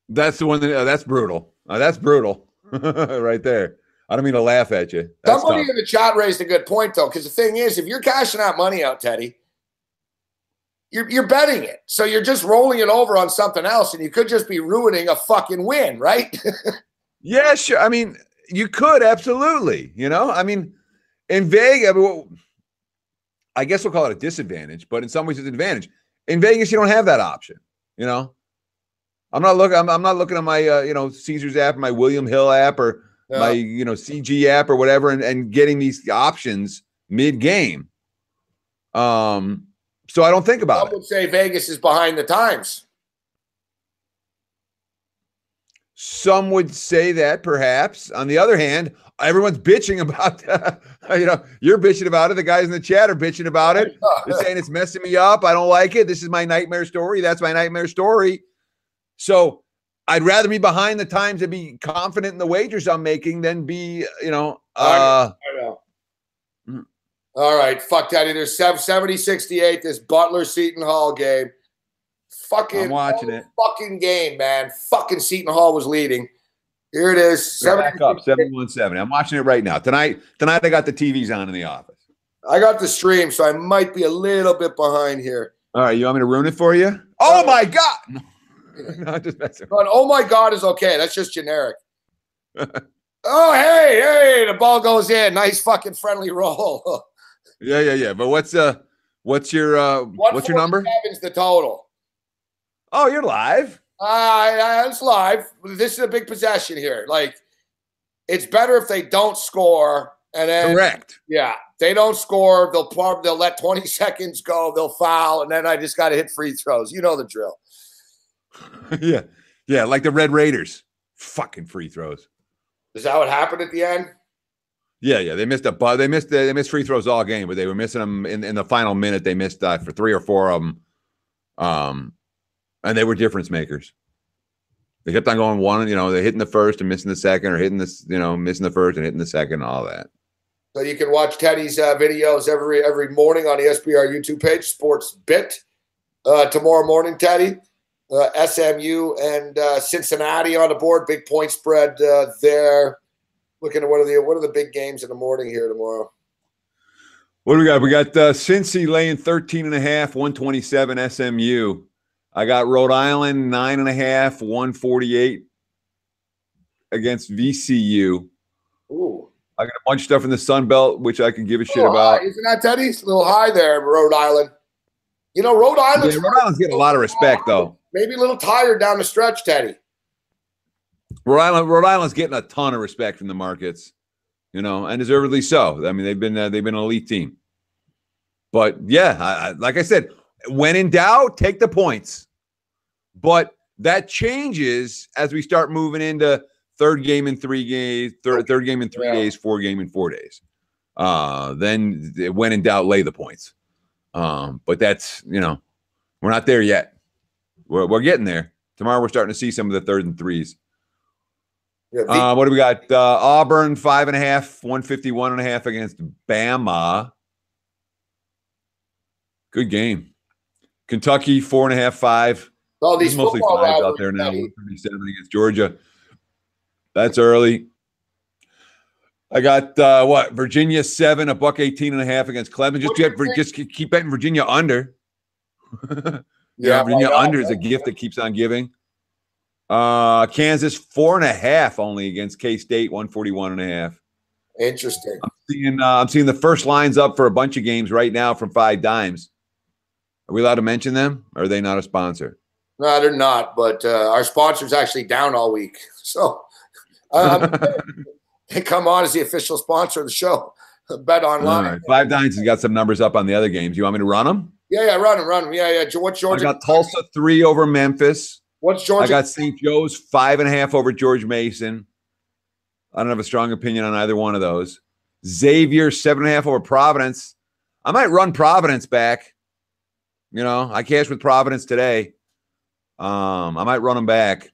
That's the one that's brutal. That's brutal right there. I don't mean to laugh at you. Somebody in the chat raised a good point, though, because the thing is, if you're cashing that money out, Teddy, you're betting it. So you're just rolling it over on something else, and you could just be ruining a fucking win, right? Yeah, sure. I mean, you could, absolutely. You know, I mean, in Vegas, I guess we'll call it a disadvantage, but in some ways it's an advantage. In Vegas, you don't have that option, you know? I'm not looking at my, Caesars app, my William Hill app, or my, CG app or whatever, and getting these options mid-game. So So I don't think about Some it. would say Vegas is behind the times. Some would say that, perhaps. On the other hand, everyone's bitching about you're bitching about it. The guys in the chat are bitching about it. They're saying it's messing me up. I don't like it. This is my nightmare story. That's my nightmare story. So I'd rather be behind the times and be confident in the wagers I'm making than be, I know. All right, fuck that. There's 70-68, this Butler-Seton Hall game. I'm watching it. Fucking game, man. Fucking Seton Hall was leading. Here it is. Back up, 71-70. I'm watching it right now. Tonight I got the TVs on in the office. I got the stream, so I might be a little bit behind here. All right, you want me to ruin it for you? Oh, my God. No, just messing. But oh, my God is okay. That's just generic. Oh, hey, the ball goes in. Nice fucking friendly roll. Yeah. But what's your number? 147's the total. Oh, you're live. It's live. This is a big possession here. Like, it's better if they don't score. And then, correct. Yeah, they don't score. They'll let 20 seconds go. They'll foul, and then I just got to hit free throws. You know the drill. Yeah, like the Red Raiders. Fucking free throws. Is that what happened at the end? Yeah. They missed they missed free throws all game, but they were missing them in the final minute. They missed for 3 or 4 of them. And they were difference makers. They kept on going one, they're hitting the first and missing the second, or hitting this, missing the first and hitting the second, and all that. So you can watch Teddy's videos every morning on the SBR YouTube page, Sportsbit. Tomorrow morning, Teddy, SMU and Cincinnati on the board. Big point spread there. Looking at what are the big games in the morning here tomorrow. What do we got? We got Cincy laying 13.5, 127 SMU. I got Rhode Island 9.5, 148 against VCU. Ooh. I got a bunch of stuff in the Sun Belt, which I can give a shit about. High. Isn't that, Teddy? It's a little high there, Rhode Island. Rhode Island's getting a lot of respect, though. Maybe a little tired down the stretch, Teddy. Rhode Island's getting a ton of respect from the markets, and deservedly so. I mean, they've been an elite team. But yeah, like I said, when in doubt, take the points. But that changes as we start moving into third game in 3 days, third game in 3 days, 4 game in 4 days. Then when in doubt, lay the points. But that's, we're not there yet. We're getting there. Tomorrow we're starting to see some of the 3rd and 3s. What do we got? Auburn 5.5, 151.5 against Bama. Good game. Kentucky 4.5, 5. All these mostly 5s out there now. 137 against Georgia. That's early. I got Virginia 7, $118.5 against Clemson. Just keep betting Virginia under. Virginia under is a gift that keeps on giving. Kansas 4.5 only against K-State, 141.5. Interesting. I'm seeing the first lines up for a bunch of games right now from 5 dimes. Are we allowed to mention them? Or are they not a sponsor? No, they're not. But our sponsor's actually down all week. So they come on as the official sponsor of the show. Bet online. All right. 5 dimes has got some numbers up on the other games. You want me to run them? Yeah, run them. Yeah. What's Georgia? I got Tulsa 3 over Memphis. What's Georgia? I got St. Joe's 5.5 over George Mason. I don't have a strong opinion on either one of those. Xavier 7.5 over Providence. I might run Providence back. I cashed with Providence today. I might run them back.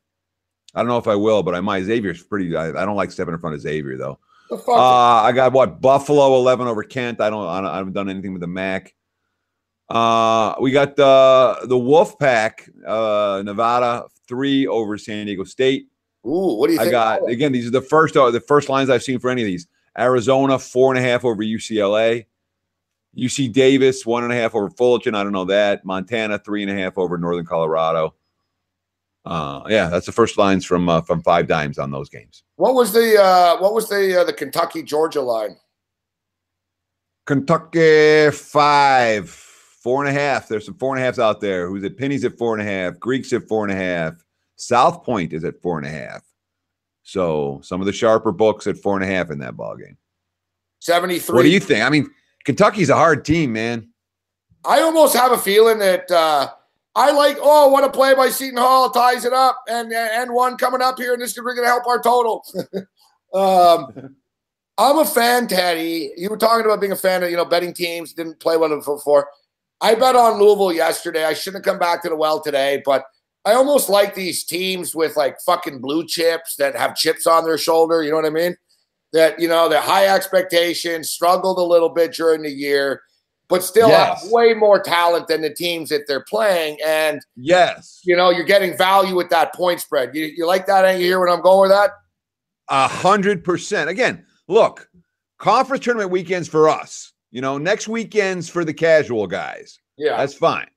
I don't know if I will, but I might. Xavier's pretty. I don't like stepping in front of Xavier though. I got Buffalo 11 over Kent. I haven't done anything with the MAC. We got the Wolfpack, Nevada 3 over San Diego State. Ooh, what do you think? I got again. These are the first lines I've seen for any of these. Arizona 4.5 over UCLA. UC Davis 1.5 over Fullerton. I don't know that. Montana 3.5 over Northern Colorado. That's the first lines from 5 dimes on those games. What was the Kentucky Georgia line? Kentucky 5, 4.5. There's some 4.5s out there. Who's at Penny's at 4.5. Greeks at 4.5. South Point is at 4.5. So some of the sharper books at 4.5 in that ball game. 73. What do you think? I mean, Kentucky's a hard team, man. I almost have a feeling that I like, oh, what a play by Seton Hall, ties it up, and one coming up here, and this is going to help our total. I'm a fan, Teddy. You were talking about being a fan of, betting teams, didn't play one of them before. I bet on Louisville yesterday. I shouldn't have come back to the well today, but I almost like these teams with like fucking blue chips that have chips on their shoulder. You know what I mean? That, they're high expectations, struggled a little bit during the year, but still have way more talent than the teams that they're playing. And you're getting value with that point spread. You like that? And you hear where I'm going with that? 100%. Again, look, conference tournament weekends for us. Next weekend's for the casual guys. Yeah, that's fine.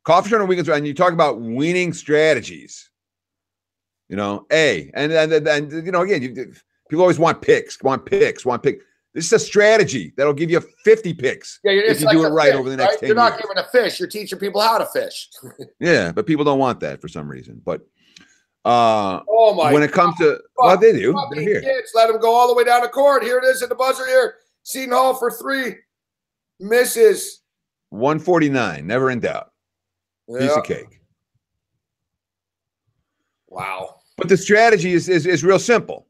Conference tournament weekends, and you talk about winning strategies. And again, people always want picks. This is a strategy that'll give you 50 picks if you do it right over the next 10 years. You're not giving a fish. You're teaching people how to fish. Yeah, but people don't want that for some reason. But when it comes to they do. They're here. Kids, let them go all the way down the court. Here it is at the buzzer here. Seton Hall for 3. Misses. 149. Never in doubt. Piece of cake. Wow. But the strategy is real simple.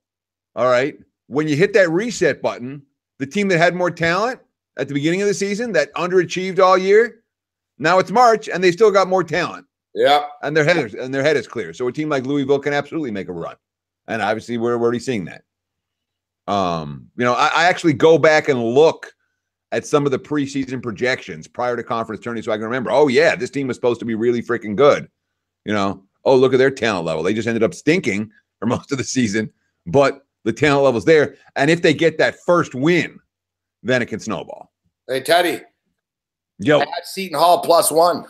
All right. When you hit that reset button, the team that had more talent at the beginning of the season that underachieved all year, now it's March and they still got more talent. Yeah. And their head is clear. So a team like Louisville can absolutely make a run. And obviously we're already seeing that. I actually go back and look at some of the preseason projections prior to conference tourney so I can remember, oh yeah, this team was supposed to be really freaking good. Oh, look at their talent level. They just ended up stinking for most of the season, but the talent level's there. And if they get that first win, then it can snowball. Hey, Teddy. Yo. I had Seton Hall +1.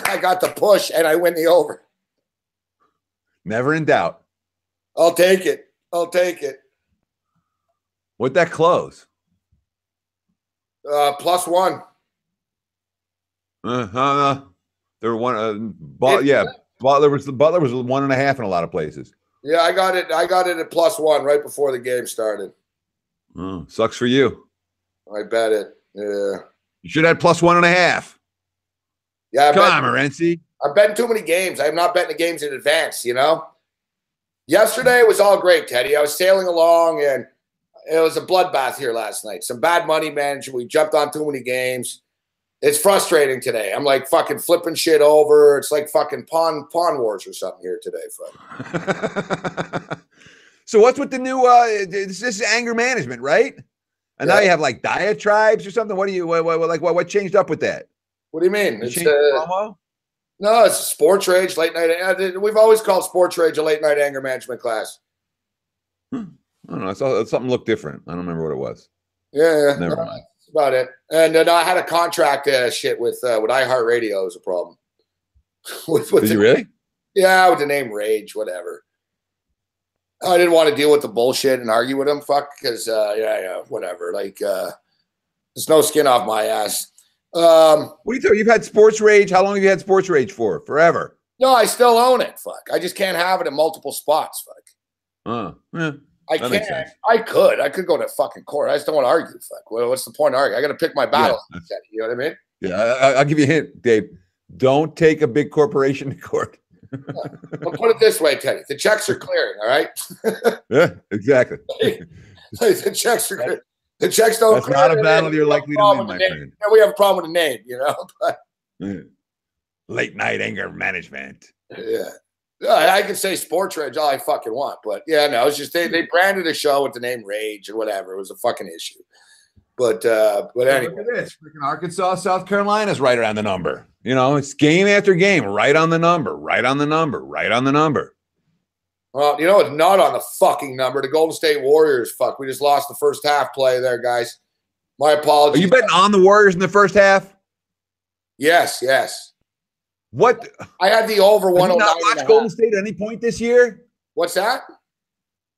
I got the push and I win the over. Never in doubt. I'll take it. What'd that close? +1. There were one. Butler was 1.5 in a lot of places. Yeah, I got it at +1 right before the game started. Oh, sucks for you. I bet it. Yeah. You should have had +1.5. Yeah. Come on, Morency. I'm betting too many games. I'm not betting the games in advance. Yesterday was all great, Teddy. I was sailing along and it was a bloodbath here last night. Some bad money management. We jumped on too many games. It's frustrating today. I'm like fucking flipping shit over. It's like fucking pawn wars or something here today, fuck. So what's with the new this is anger management, right? And now you have like diatribes or something. What changed up with that? What do you mean? It's promo? No, it's sports rage, late night. We've always called sports rage a late night anger management class. I don't know. I saw something looked different. I don't remember what it was. Yeah, never mind. That's about it. And then I had a contract shit with iHeartRadio was a problem. Did you really? Yeah, with the name Rage, whatever. I didn't want to deal with the bullshit and argue with him. Fuck, because whatever. Like, there's no skin off my ass. What are you talking? You've had sports rage. How long have you had sports rage for? Forever. No, I still own it. Fuck, I just can't have it in multiple spots. Fuck. Yeah, I can't. I could go to fucking court. I just don't want to argue. Fuck. Well, what's the point of arguing? I got to pick my battle. Yeah. You know what I mean? Yeah, I'll give you a hint, Dave. Don't take a big corporation to court. Well, put it this way, Teddy. The checks are clearing, all right? Yeah, exactly. The checks are clearing. The checks don't That's not a battle you're likely to win, my friend. Yeah, we have a problem with the name, But, late night anger management. Yeah. I can say sports rage all I fucking want, but yeah, no, it's just they branded a show with the name Rage or whatever. It was a fucking issue. But anyway. Look at this. Freaking Arkansas, South Carolina's right around the number. It's game after game, right on the number, right on the number, right on the number. Well, it's not on the fucking number. The Golden State Warriors, fuck. We just lost the first half play there, guys. My apologies. Are you betting on the Warriors in the first half? Yes. What? I had the over 109. Have you not watched Golden State at any point this year? What's that?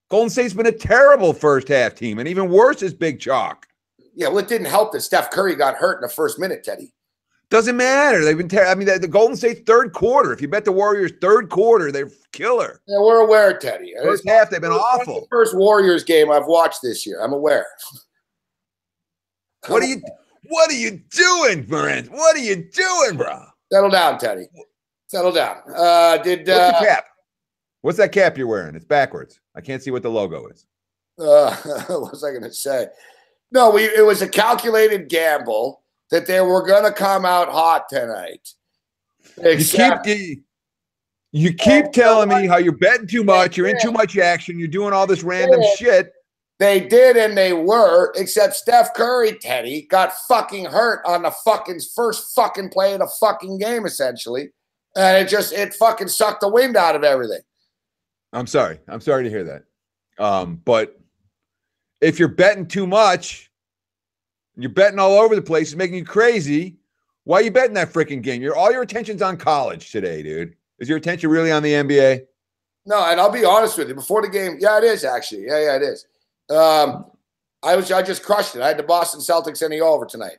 Golden State's been a terrible first half team, and even worse is Big Chalk. Yeah, well, it didn't help that Steph Curry got hurt in the first minute, Teddy. Doesn't matter. They've been the Golden State third quarter. If you bet the Warriors third quarter, they're killer. Yeah, we're aware, Teddy. First half, they've been awful. The first Warriors game I've watched this year. I'm aware. What are you doing, Morency? What are you doing, bro? Settle down, Teddy. Settle down. What's the cap? What's that cap you're wearing? It's backwards. I can't see what the logo is. What was I going to say? No, it was a calculated gamble that they were going to come out hot tonight. You keep telling me how you're betting too much, you're in too much action, you're doing all this random shit. They did, and they were, except Steph Curry, Teddy, got fucking hurt on the fucking first fucking play of the fucking game, essentially. And it fucking sucked the wind out of everything. I'm sorry. I'm sorry to hear that. But if you're betting too much, you're betting all over the place, it's making you crazy. Why are you betting that freaking game? All your attention's on college today, dude. Is your attention really on the NBA? No, and I'll be honest with you. Before the game, yeah, it is actually. Yeah, it is. I just crushed it. I had the Boston Celtics in the over tonight.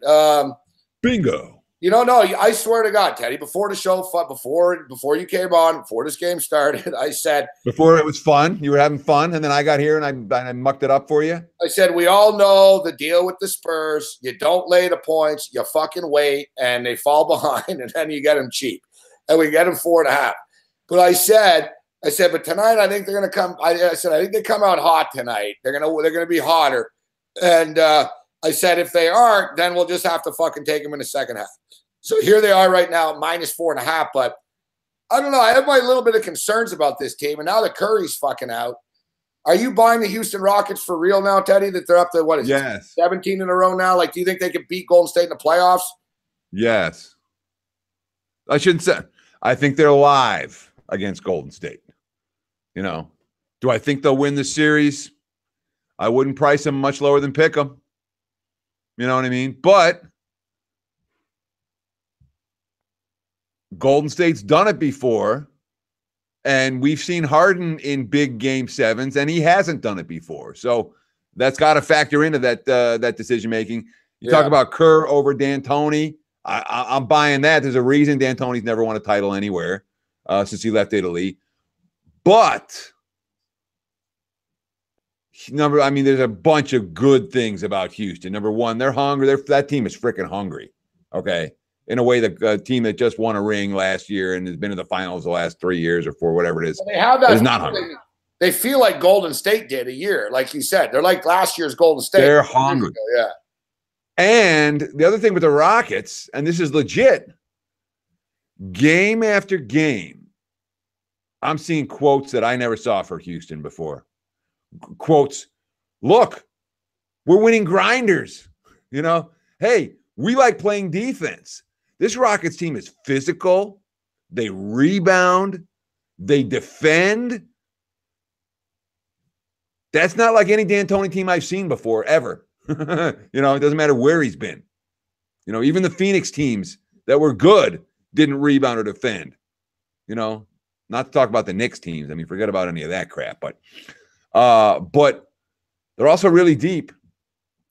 Bingo. No, I swear to God, Teddy, before the show, before you came on, before this game started, I said before it was fun, you were having fun, and then I got here and I mucked it up for you. I said we all know the deal with the Spurs. You don't lay the points, you fucking wait, and they fall behind, and then you get them cheap, and we get them 4.5. But I said, but tonight I think they're gonna come. I think they come out hot tonight. They're gonna be hotter, and I said if they aren't, then we'll just have to fucking take them in the second half. So here they are right now, -4.5. But I don't know. I have my little bit of concerns about this team, and now that Curry's fucking out. Are you buying the Houston Rockets for real now, Teddy? That they're up to what is it, 17 in a row now? Like, do you think they could beat Golden State in the playoffs? Yes. I shouldn't say. I think they're live against Golden State. Do I think they'll win the series? I wouldn't price them much lower than pick them. You know what I mean? But Golden State's done it before, and we've seen Harden in big game sevens, and he hasn't done it before. So that's got to factor into that decision making. You talk about Kerr over D'Antoni. I'm buying that. There's a reason D'Antoni's never won a title anywhere since he left Italy. But there's a bunch of good things about Houston. Number one, they're hungry. That team is freaking hungry. Okay. In a way, the team that just won a ring last year and has been in the finals the last 3 years or 4, whatever it is, they have that. Is not hungry. They feel like Golden State did a year, like you said. They're like last year's Golden State. They're hungry. Yeah. And the other thing with the Rockets, and this is legit, game after game, I'm seeing quotes that I never saw for Houston before. Quotes, look, we're winning grinders. Hey, we like playing defense. This Rockets team is physical. They rebound. They defend. That's not like any D'Antoni team I've seen before, ever. It doesn't matter where he's been. Even the Phoenix teams that were good didn't rebound or defend. Not to talk about the Knicks teams. Forget about any of that crap. But they're also really deep.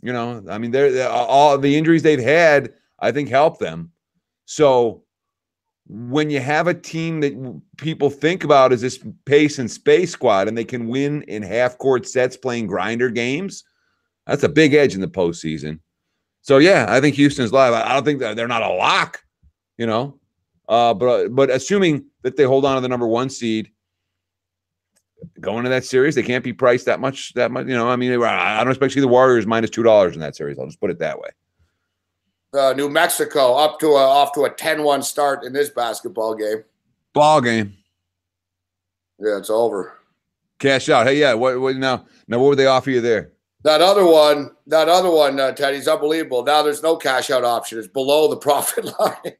They're all the injuries they've had, I think, help them. So when you have a team that people think about as this pace and space squad, and they can win in half-court sets playing grinder games, that's a big edge in the postseason. So yeah, I think Houston's live. I don't think they're not a lock, but assuming that they hold on to the number 1 seed. Going to that series, they can't be priced that much. I don't expect to see the Warriors -$2 in that series. I'll just put it that way. New Mexico off to a 10-1 start in this basketball game. Ball game. Yeah, it's over. Cash out. Hey, yeah. What now? Now, what would they offer you there? That other one, Teddy's unbelievable. Now there's no cash out option. It's below the profit line.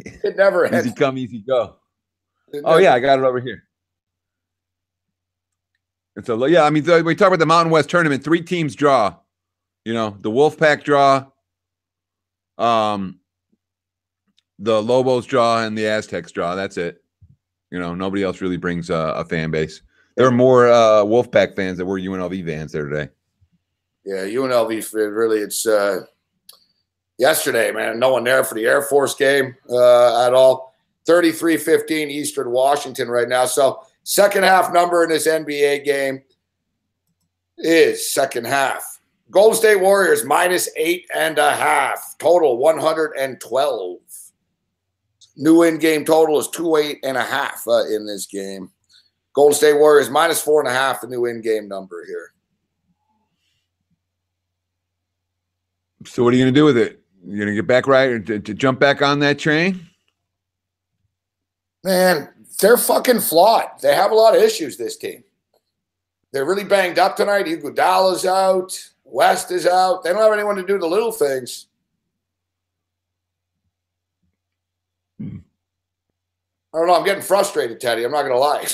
It never ends. Easy come, easy go. Oh, yeah, I got it over here. We talk about the Mountain West tournament. 3 teams draw. The Wolfpack draw, the Lobos draw, and the Aztecs draw. That's it. Nobody else really brings a fan base. There are more Wolfpack fans than were UNLV fans there today. Yeah, UNLV really, it's yesterday, man. No one there for the Air Force game at all. 33-15 Eastern Washington right now. So second half number in this NBA game is second half. Golden State Warriors -8.5. Total 112. New in-game total is 208.5 in this game. Golden State Warriors -4.5. The new in-game number here. So what are you going to do with it? You're going to get back right to jump back on that train? Man, they're fucking flawed. They have a lot of issues, this team. They're really banged up tonight. Iguodala's out. West is out. They don't have anyone to do the little things. I don't know. I'm getting frustrated, Teddy. I'm not going to lie.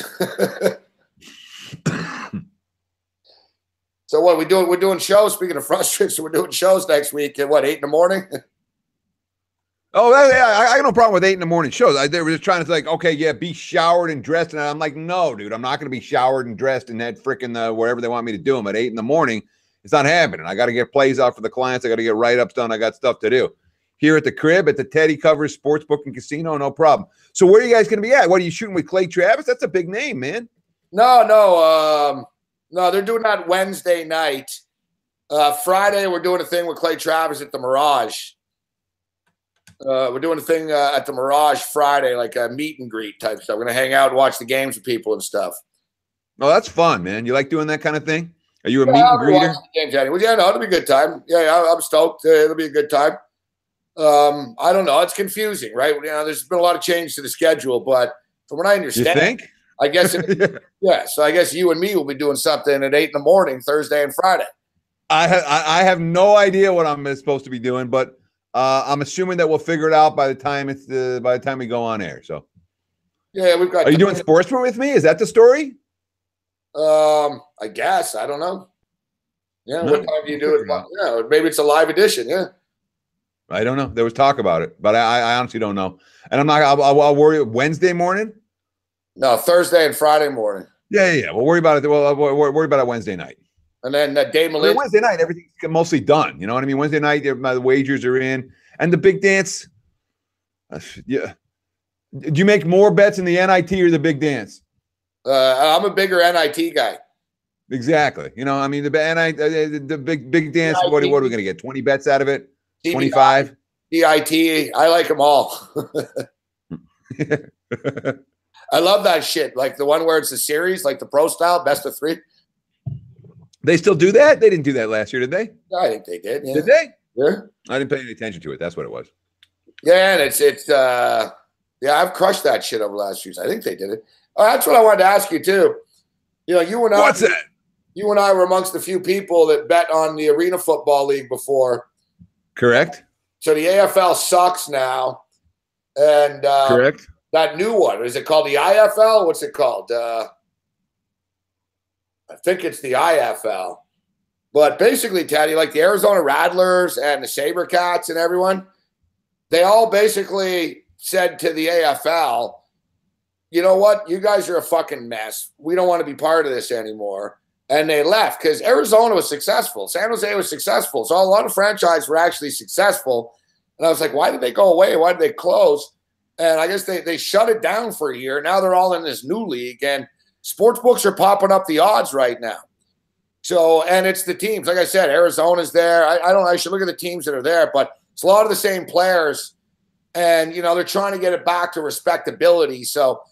So what we doing? We're doing shows. Speaking of frustrated, so we're doing shows next week at what, 8 in the morning? Oh, I got no problem with 8 in the morning shows. They were just trying to like, okay, yeah, be showered and dressed. And I'm like, no, dude, I'm not going to be showered and dressed in that freaking wherever they want me to do them at 8 in the morning. It's not happening. I got to get plays out for the clients. I got to get write-ups done. I got stuff to do. Here at the crib, at the Teddy Covers Sportsbook and Casino, no problem. So where are you guys going to be at? What are you shooting with Clay Travis? That's a big name, man. No, they're doing that Wednesday night. Friday, we're doing a thing with Clay Travis at the Mirage. We're doing a thing at the Mirage Friday, like a meet and greet type stuff. We're going to hang out and watch the games with people and stuff. Oh, that's fun, man. You like doing that kind of thing? Are you a meet and greeter? Games anyway. Yeah, no, it'll be a good time. Yeah, I'm stoked. It'll be a good time. I don't know. It's confusing, right? You know, there's been a lot of change to the schedule, but from what I understand, you think? I guess, yeah. So I guess you and me will be doing something at 8 in the morning, Thursday and Friday. I have no idea what I'm supposed to be doing, but I'm assuming that we'll figure it out by the time we go on air. So, yeah, we've got. Are you doing Sportsbook with me? Is that the story? I guess I don't know. Yeah, what time do you do it? Yeah, maybe it's a live edition. Yeah. I don't know. There was talk about it, but I honestly don't know. And I'm not. I'll worry Wednesday morning. No, Thursday and Friday morning. Yeah. We'll worry about it. We'll worry about it Wednesday night. And then Dave Malin. Wednesday night, everything's mostly done. You know what I mean? Wednesday night, the wagers are in, and the big dance. Yeah. Do you make more bets in the NIT or the big dance? I'm a bigger NIT guy. Exactly. You know, I mean, the big dance. What are we going to get? 20 bets out of it? 25? DIT. I like them all. I love that shit. Like the one where it's a series, like the pro style, best of 3. They still do that? They didn't do that last year, did they? I think they did. Yeah. Did they? Yeah. I didn't pay any attention to it. That's what it was. Yeah, and I've crushed that shit over the last years. I think they did it. Oh, that's what I wanted to ask you too. You know, you and I. What's that? You and I were amongst the few people that bet on the Arena Football League before. Correct. So the AFL sucks now, and correct. That new one, is it called the IFL? What's it called? I think it's the IFL. But basically, Teddy, like the Arizona Rattlers and the Sabercats and everyone, they all basically said to the AFL, you know what? You guys are a fucking mess. We don't want to be part of this anymore. And they left because Arizona was successful. San Jose was successful. So a lot of franchises were actually successful. And I was like, why did they go away? Why did they close? And I guess they shut it down for a year. Now they're all in this new league. And sports books are popping up the odds right now. So, and it's the teams. Like I said, Arizona's there. I should look at the teams that are there. But it's a lot of the same players. And, you know, they're trying to get it back to respectability. So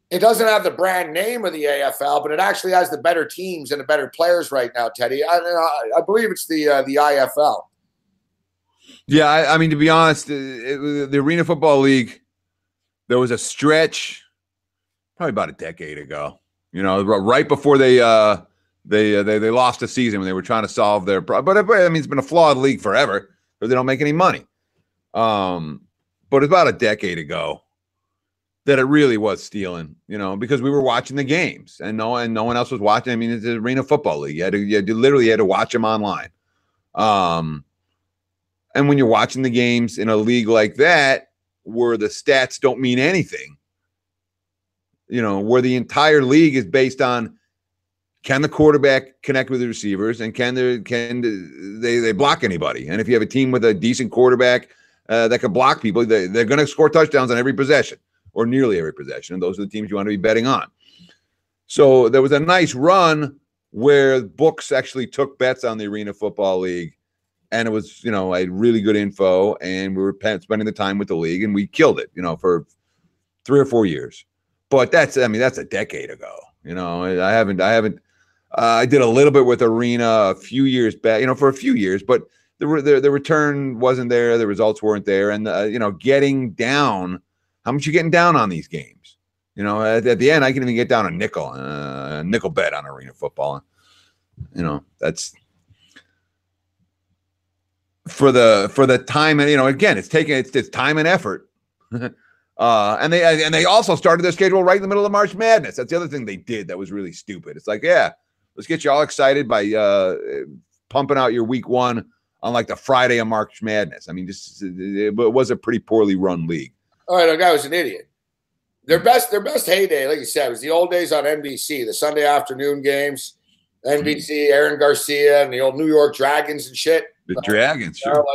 it doesn't have the brand name of the AFL, but it actually has the better teams and the better players right now, Teddy. I believe it's the IFL. Yeah, I mean, to be honest, the Arena Football League, there was a stretch probably about a decade ago, you know, right before they lost a season when they were trying to solve their problem. But I mean, it's been a flawed league forever because they don't make any money. But about a decade ago that it really was stealing, you know, because we were watching the games and no one else was watching. I mean, it's the Arena Football League. You literally had to watch them online. And when you're watching the games in a league like that, where the stats don't mean anything, you know, where the entire league is based on can the quarterback connect with the receivers and can they block anybody? And if you have a team with a decent quarterback that can block people, they're going to score touchdowns on every possession or nearly every possession. And those are the teams you want to be betting on. So there was a nice run where books actually took bets on the Arena Football League. And it was, you know, I had really good info, and we were spending the time with the league, and we killed it, you know, for 3 or 4 years. But that's a decade ago. You know, I did a little bit with Arena a few years back, you know, for a few years, but the return wasn't there. The results weren't there. And, you know, getting down, how much you getting down on these games? You know, at the end, I can even get down a nickel bet on Arena Football. You know, that's for the time. And, you know, again, it's time and effort. And they also started their schedule right in the middle of March Madness. That's the other thing they did that was really stupid. It's like, yeah, let's get you all excited by pumping out your week 1 on like the Friday of March Madness. I mean, it was a pretty poorly run league. All right, that guy was an idiot. Their best heyday, like you said, was the old days on NBC, the Sunday afternoon games, NBC, Aaron Garcia, and the old New York Dragons and shit. The Dragons, sure.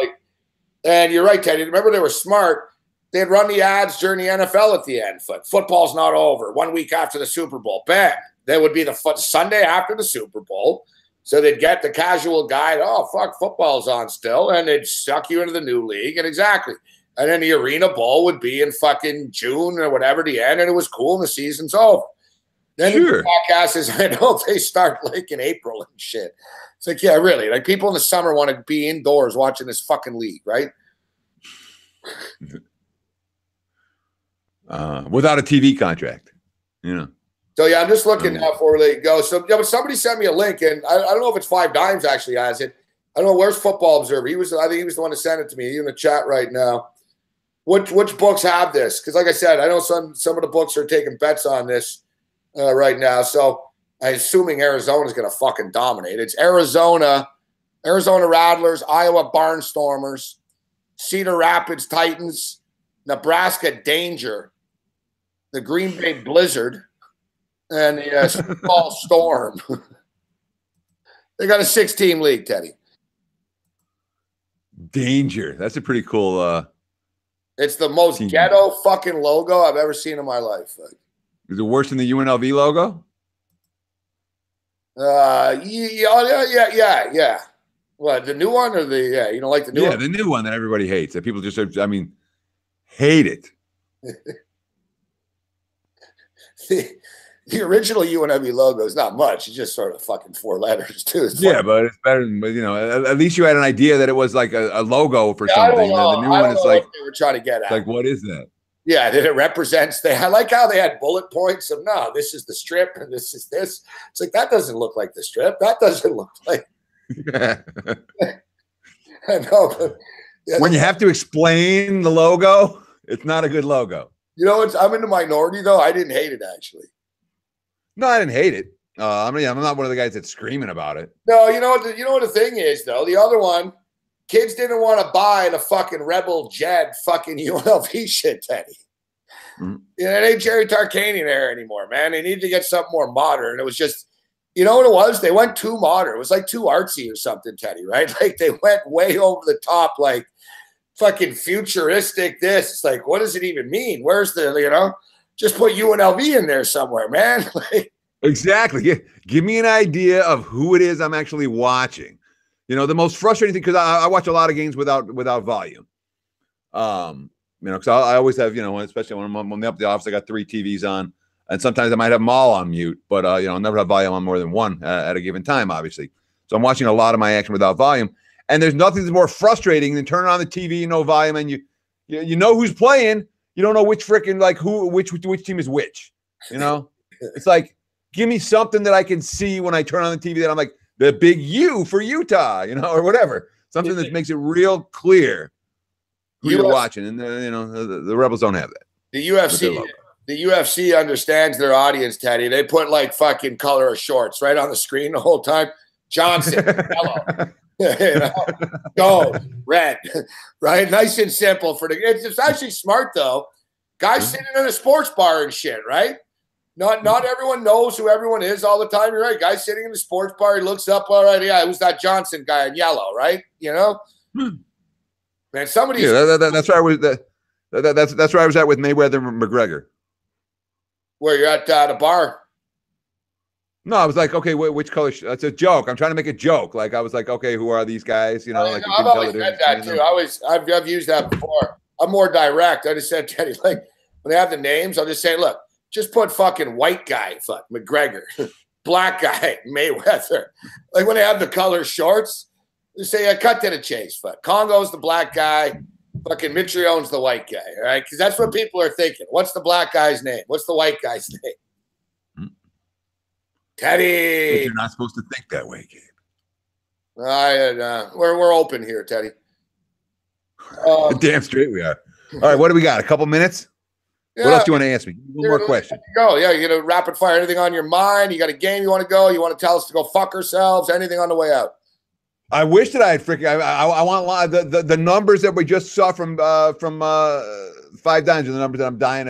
And you're right, Teddy. Remember, they were smart. They'd run the ads during the NFL at the end. Football's not over. 1 week after the Super Bowl. Bam. That would be the Sunday after the Super Bowl. So they'd get the casual guy, oh, fuck, football's on still. And they'd suck you into the new league. And exactly. And then the Arena Bowl would be in fucking June or whatever, the end. And it was cool and the season's over. Then the podcast is, I know they start like in April and shit. It's like, yeah, really. Like people in the summer want to be indoors watching this fucking league, right? Without a TV contract, you know. So yeah, I'm just looking now before they go. So yeah, but somebody sent me a link, and I don't know if it's Five Dimes actually has it. I don't know, where's Football Observer. I think he was the one to send it to me. He's in the chat right now. Which books have this? Because like I said, I know some of the books are taking bets on this right now. So I'm assuming Arizona's going to fucking dominate. It's Arizona Rattlers, Iowa Barnstormers, Cedar Rapids Titans, Nebraska Danger, the Green Bay Blizzard, and the Sioux Falls Storm. They got a 6-team league, Teddy. Danger. That's a pretty cool. It's the most ghetto fucking logo I've ever seen in my life. Is it worse than the UNLV logo? Yeah. What, the new one or you don't like the new one? Yeah, the new one that everybody hates. That people just, I mean, hate it. The original UNLV logo is not much. It's just sort of fucking 4 letters, too. Yeah, but it's better than, you know, at least you had an idea that it was like a logo for something. The new one is like, they were trying to get at. Like, what is that? Yeah, that it represents. I like how they had bullet points of, no, this is the strip and this is this. It's like, that doesn't look like the strip. That doesn't look like. I know, but yeah, when you have to explain the logo, it's not a good logo. You know, I'm in the minority, though. I didn't hate it, actually. No, I didn't hate it. I mean, I'm not one of the guys that's screaming about it. No, you know what the thing is, though? The other one, kids didn't want to buy the fucking Rebel Jed fucking UNLV shit, Teddy. Mm-hmm. You know, it ain't Jerry Tarkanian there anymore, man. They needed to get something more modern. It was just, you know what it was? They went too modern. It was like too artsy or something, Teddy, right? Like they went way over the top, like fucking futuristic this. It's like, what does it even mean? Where's the, you know? Just put UNLV in there somewhere, man. Exactly. Give me an idea of who it is I'm actually watching. You know, the most frustrating thing, because I watch a lot of games without volume. You know, because I always have, you know, especially when I'm up at the office, I got 3 TVs on, and sometimes I might have them all on mute, but you know, I'll never have volume on more than one at a given time, obviously. So I'm watching a lot of my action without volume, and there's nothing that's more frustrating than turning on the TV, no volume, and you know who's playing. You don't know which freaking, like, which team is which, you know? It's like, give me something that I can see when I turn on the TV that I'm like, the big U for Utah, you know, or whatever. Something that makes it real clear who you're watching. And, you know, the Rebels don't have that. The UFC understands their audience, Teddy. They put, like, fucking color of shorts right on the screen the whole time. Johnson, yellow. You know, gold, red, right? Nice and simple for it's actually smart though. Guys sitting in a sports bar and shit, right? Not everyone knows who everyone is all the time. You're right. Guys sitting in a sports bar, he looks up, all right, yeah, who's that Johnson guy in yellow, right? You know? Man, somebody that's where I was that's where I was at with Mayweather and McGregor. Where you're at the bar. No, I was like, okay, which color? It's a joke. I'm trying to make a joke. Like I was like, okay, who are these guys? You know, like you I've couldn't tell always the said difference that between too. them. I've used that before. I'm more direct. I just said, Teddy, like when they have the names, I'll just say, look, just put fucking white guy, fuck McGregor, black guy, Mayweather. Like when they have the color shorts, just say, cut to the chase. Fuck, Congo's the black guy. Fucking Mitrione's the white guy, all right? Because that's what people are thinking. What's the black guy's name? What's the white guy's name? Teddy. But you're not supposed to think that way, Gabe. We're open here, Teddy. Damn straight we are. All right, what do we got? A couple minutes? Yeah, what else do you want to ask me? One more question. Go. Yeah, you got to rapid fire. Anything on your mind? You got a game you want to go? You want to tell us to go fuck ourselves? Anything on the way out? I wish that I had freaking. I want the numbers that we just saw from 5 Dimes are the numbers that I'm dying.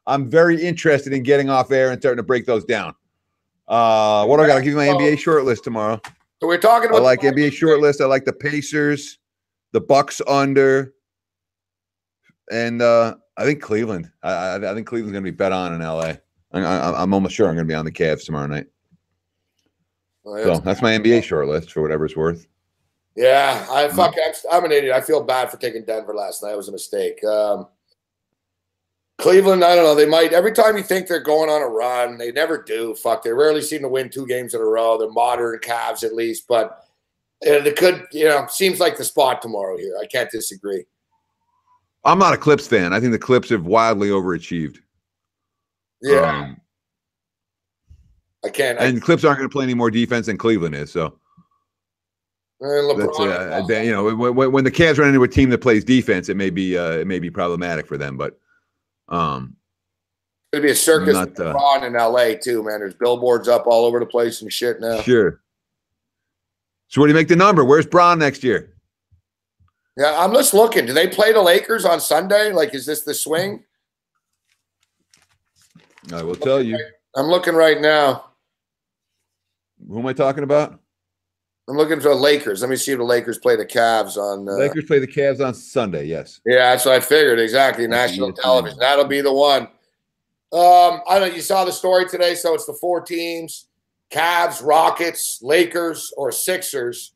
I'm very interested in getting off air and starting to break those down. What do I got? I'll give you my NBA short list tomorrow. So we're talking about. I like NBA short list. I like the Pacers, the Bucks under, and I think Cleveland. I think Cleveland's going to be bet on in LA. I'm almost sure I'm going to be on the Cavs tomorrow night. So that's my NBA short list for whatever it's worth. Yeah, I'm an idiot. I feel bad for taking Denver last night. It was a mistake. Cleveland, I don't know. They might. Every time you think they're going on a run, they never do. Fuck, they rarely seem to win 2 games in a row. They're modern Cavs at least, but they could, seems like the spot tomorrow here. I can't disagree. I'm not a Clips fan. I think the Clips have wildly overachieved. Yeah. I can't. And Clips aren't going to play any more defense than Cleveland is. So, LeBron, when the Cavs run into a team that plays defense, it may be problematic for them. But it'll be a circus with LeBron in LA too, man. There's billboards up all over the place and shit now. Sure. So, what do you make the number? Where's Bron next year? Yeah, I'm just looking. Do they play the Lakers on Sunday? Like, is this the swing? I will tell you. I'm looking right now. Who am I talking about? I'm looking for the Lakers. Let me see if the Lakers play the Cavs on. Lakers play the Cavs on Sunday. Yes. Yeah, that's what I figured. Exactly. National television. That'll be the one. I don't know. You saw the story today. So it's the 4 teams: Cavs, Rockets, Lakers, or Sixers.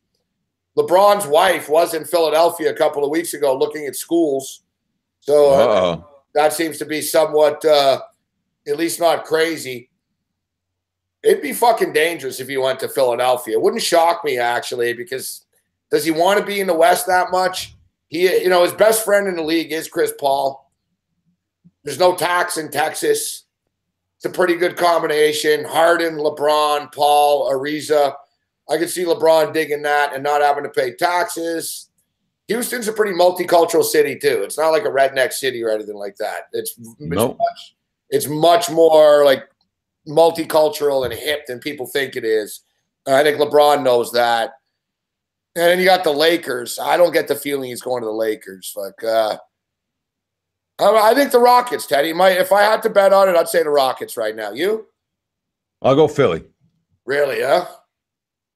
LeBron's wife was in Philadelphia a couple of weeks ago looking at schools. So that seems to be somewhat, at least not crazy. It'd be fucking dangerous if he went to Philadelphia. It wouldn't shock me, actually, because does he want to be in the West that much? His best friend in the league is Chris Paul. There's no tax in Texas. It's a pretty good combination. Harden, LeBron, Paul, Ariza. I could see LeBron digging that and not having to pay taxes. Houston's a pretty multicultural city, too. It's not like a redneck city or anything like that. It's much more like multicultural and hip than people think it is. I think LeBron knows that. And then you got the Lakers. I don't get the feeling he's going to the Lakers. I think the Rockets, Teddy. If I had to bet on it, I'd say the Rockets right now. You? I'll go Philly. Really, huh?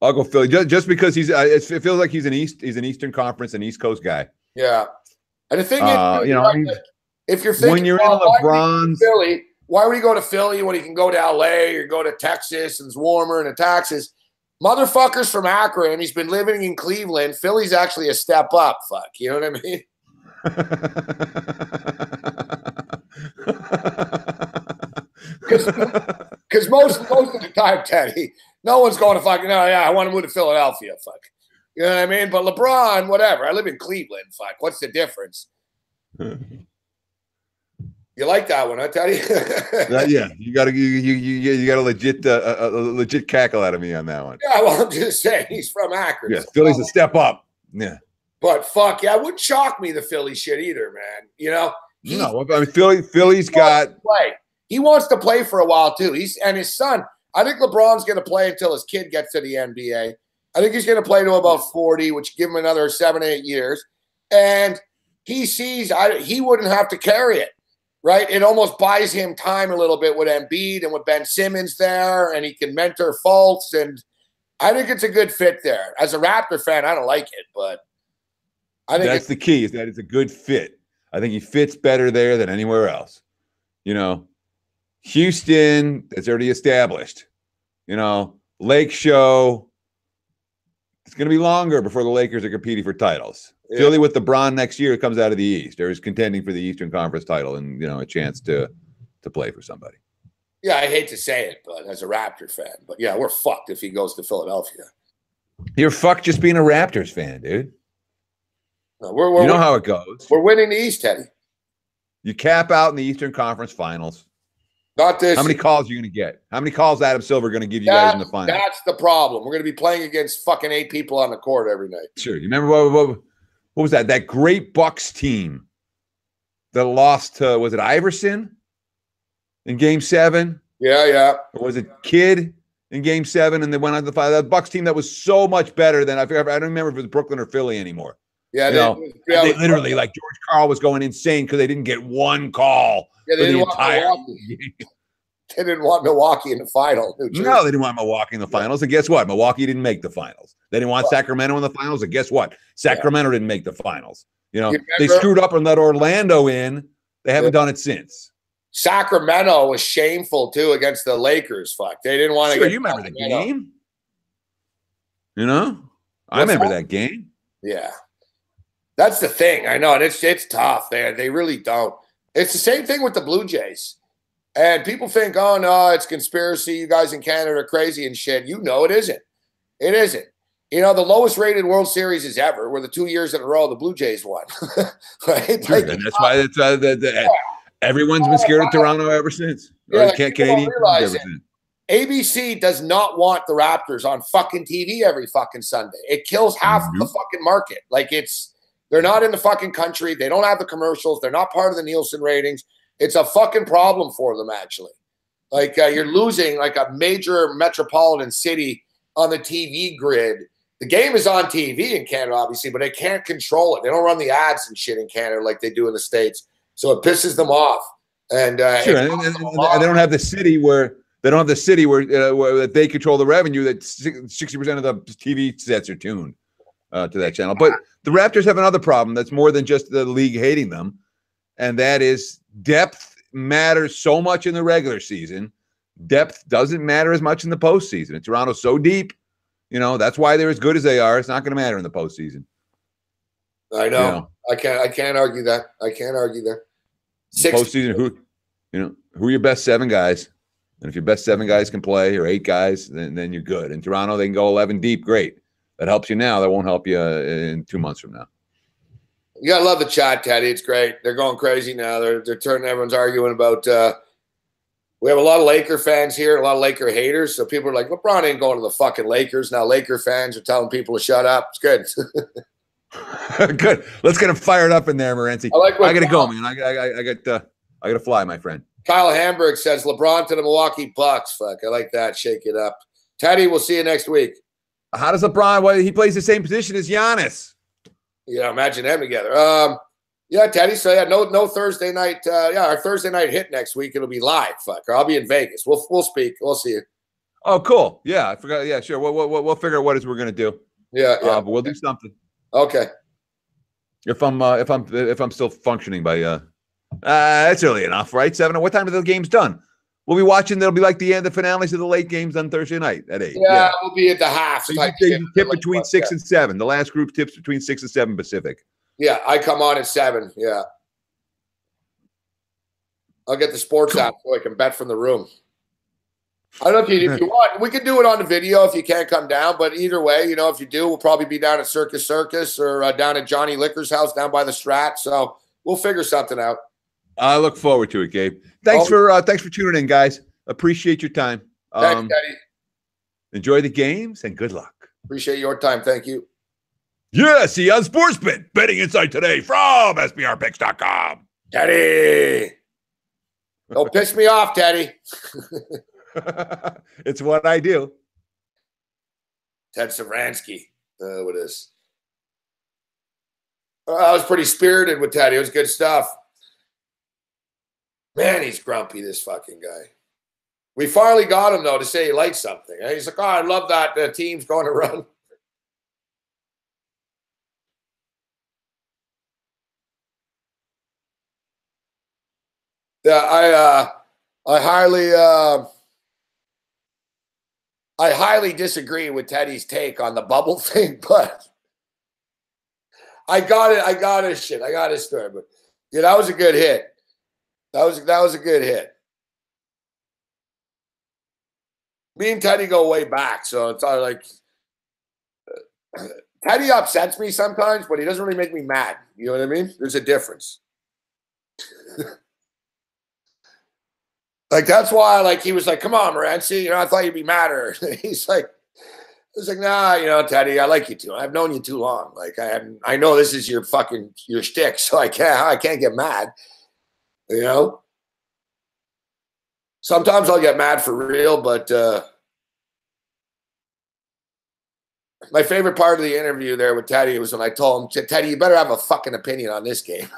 I'll go Philly just because it feels like he's an Eastern Conference, an East Coast guy. Yeah. And the thing is, if you're thinking, when you're in LeBron's Philly, why would he go to Philly when he can go to LA or go to Texas and it's warmer and the taxes? Motherfuckers from Akron, he's been living in Cleveland. Philly's actually a step up. Fuck. You know what I mean? Because most of the time, Teddy, no one's going to fucking, I want to move to Philadelphia. Fuck. You know what I mean? But LeBron, whatever. I live in Cleveland. Fuck. What's the difference? You like that one, huh, Teddy? Yeah, you got a legit cackle out of me on that one. Yeah, well, I'm just saying he's from Akron. Yeah, Philly's a step up. Yeah, but fuck yeah, it wouldn't shock me the Philly shit either, man. I mean, Philly's got play. He wants to play for a while too. And his son. I think LeBron's going to play until his kid gets to the NBA. I think he's going to play to about 40, which give him another 7-8 years. And he sees he wouldn't have to carry it. Right? It almost buys him time a little bit with Embiid and with Ben Simmons there, and he can mentor Fultz, and I think it's a good fit there. As a Raptor fan, I don't like it, but I think that's the key, is that it's a good fit. I think he fits better there than anywhere else. Houston, it's already established. Lake Show. It's going to be longer before the Lakers are competing for titles. Yeah. Philly with LeBron next year comes out of the East. Or is contending for the Eastern Conference title and, a chance to play for somebody. Yeah, I hate to say it, but as a Raptor fan. But, yeah, we're fucked if he goes to Philadelphia. You're fucked just being a Raptors fan, dude. No, you know how it goes. We're winning the East, Teddy. You cap out in the Eastern Conference Finals. Not this. How many calls are you going to get? How many calls Adam Silver going to give you guys in the final? That's the problem. We're going to be playing against fucking 8 people on the court every night. Sure. You remember what was that? That great Bucks team that lost to, was it Iverson in Game 7? Yeah. Or was it Kidd in Game 7 and they went on to the final? That Bucks team that was so much better than I don't remember if it was Brooklyn or Philly anymore. Yeah, they literally, like George Karl was going insane because they didn't get one call. Yeah, they didn't want Milwaukee. They didn't want Milwaukee in the final. No, they didn't want Milwaukee in the finals. And guess what? Milwaukee didn't make the finals. They didn't want Sacramento in the finals. And guess what? Sacramento didn't make the finals. They screwed up and let Orlando in. They haven't done it since. Sacramento was shameful too against the Lakers. Fuck, they didn't want to. Sure, you remember the game? I remember that game. Yeah, that's the thing. I know, and it's tough. They really don't. It's the same thing with the Blue Jays. And people think, oh, no, it's conspiracy. You guys in Canada are crazy and shit. It isn't. It isn't. The lowest rated World Series is ever were the 2 years in a row the Blue Jays won. Right? Sure, and that's why everyone's been scared of Toronto ever since. Yeah, Canadian ever since. ABC does not want the Raptors on fucking TV every fucking Sunday. It kills half the fucking market. They're not in the fucking country. They don't have the commercials. They're not part of the Nielsen ratings. It's a fucking problem for them, actually. You're losing a major metropolitan city on the TV grid. The game is on TV in Canada, obviously, but they can't control it. They don't run the ads and shit in Canada like they do in the States. So it pisses them off. And sure, and they don't have the city where where they control the revenue. That 60% of the TV sets are tuned to that channel. But the Raptors have another problem that's more than just the league hating them, and that is depth matters so much in the regular season. Depth doesn't matter as much in the postseason. Toronto's so deep, that's why they're as good as they are. It's not going to matter in the postseason. I know. I can't argue that. Postseason, who are your best 7 guys? And if your best 7 guys can play, or 8 guys, then you're good. In Toronto, they can go 11 deep. Great. That helps you now. That won't help you in 2 months from now. You gotta love the chat, Teddy. It's great. They're going crazy now. They're turning. Everyone's arguing about. We have a lot of Laker fans here, a lot of Laker haters. So people are like, LeBron ain't going to the fucking Lakers now. Laker fans are telling people to shut up. It's good. Good. Let's get them fired up in there, Morency. I gotta go, man. I gotta fly, my friend. Kyle Hamburg says LeBron to the Milwaukee Bucks. Fuck, I like that. Shake it up, Teddy. We'll see you next week. How does LeBron? Well, he plays the same position as Giannis. Yeah, imagine them together. Yeah, Teddy. So yeah, no Thursday night. Our Thursday night hit next week. It'll be live. Fuck, I'll be in Vegas. We'll speak. We'll see you. Oh, cool. Yeah, I forgot. Yeah, sure. We'll figure out what it is we're gonna do. Yeah. But we'll do something. Okay. If I'm still functioning by it's early enough, right? 7. What time are the games done? We'll be watching. That'll be like the finales of the late games on Thursday night at 8. Yeah, we'll be at the half. So you tip between 6 and 7. The last group tips between 6 and 7 Pacific. Yeah, I come on at 7. Yeah. I'll get the sports app so I can bet from the room. I don't know if you want. We can do it on the video if you can't come down. But either way, if you do, we'll probably be down at Circus or down at Johnny Liquor's house down by the Strat. So we'll figure something out. I look forward to it, Gabe. Thanks for tuning in, guys. Appreciate your time. Thanks, Teddy. Enjoy the games and good luck. Appreciate your time. Thank you. Yeah, see you on Sportsbook. Betting insight today from SBRpicks.com. Teddy. Don't piss me off, Teddy. It's what I do. Ted Savransky. What is? I was pretty spirited with Teddy. It was good stuff. Man, he's grumpy, this fucking guy. We finally got him, though, to say he likes something. He's like, oh, I love that the team's going to run. Yeah, I highly I highly disagree with Teddy's take on the bubble thing, but I got it. I got his shit. I got his story. But yeah, that was a good hit. That was a good hit. Me and Teddy go way back, so it's all like Teddy upsets me sometimes, but he doesn't really make me mad. You know what I mean? There's a difference. Like that's why, like he was like, "Come on, Morency, I thought you'd be madder." He's like, "I was like, nah, Teddy, I like you too. I've known you too long. Like I know this is your shtick, so I can't get mad. Sometimes I'll get mad for real, but my favorite part of the interview there with Teddy was when I told him, Teddy, you better have a fucking opinion on this game.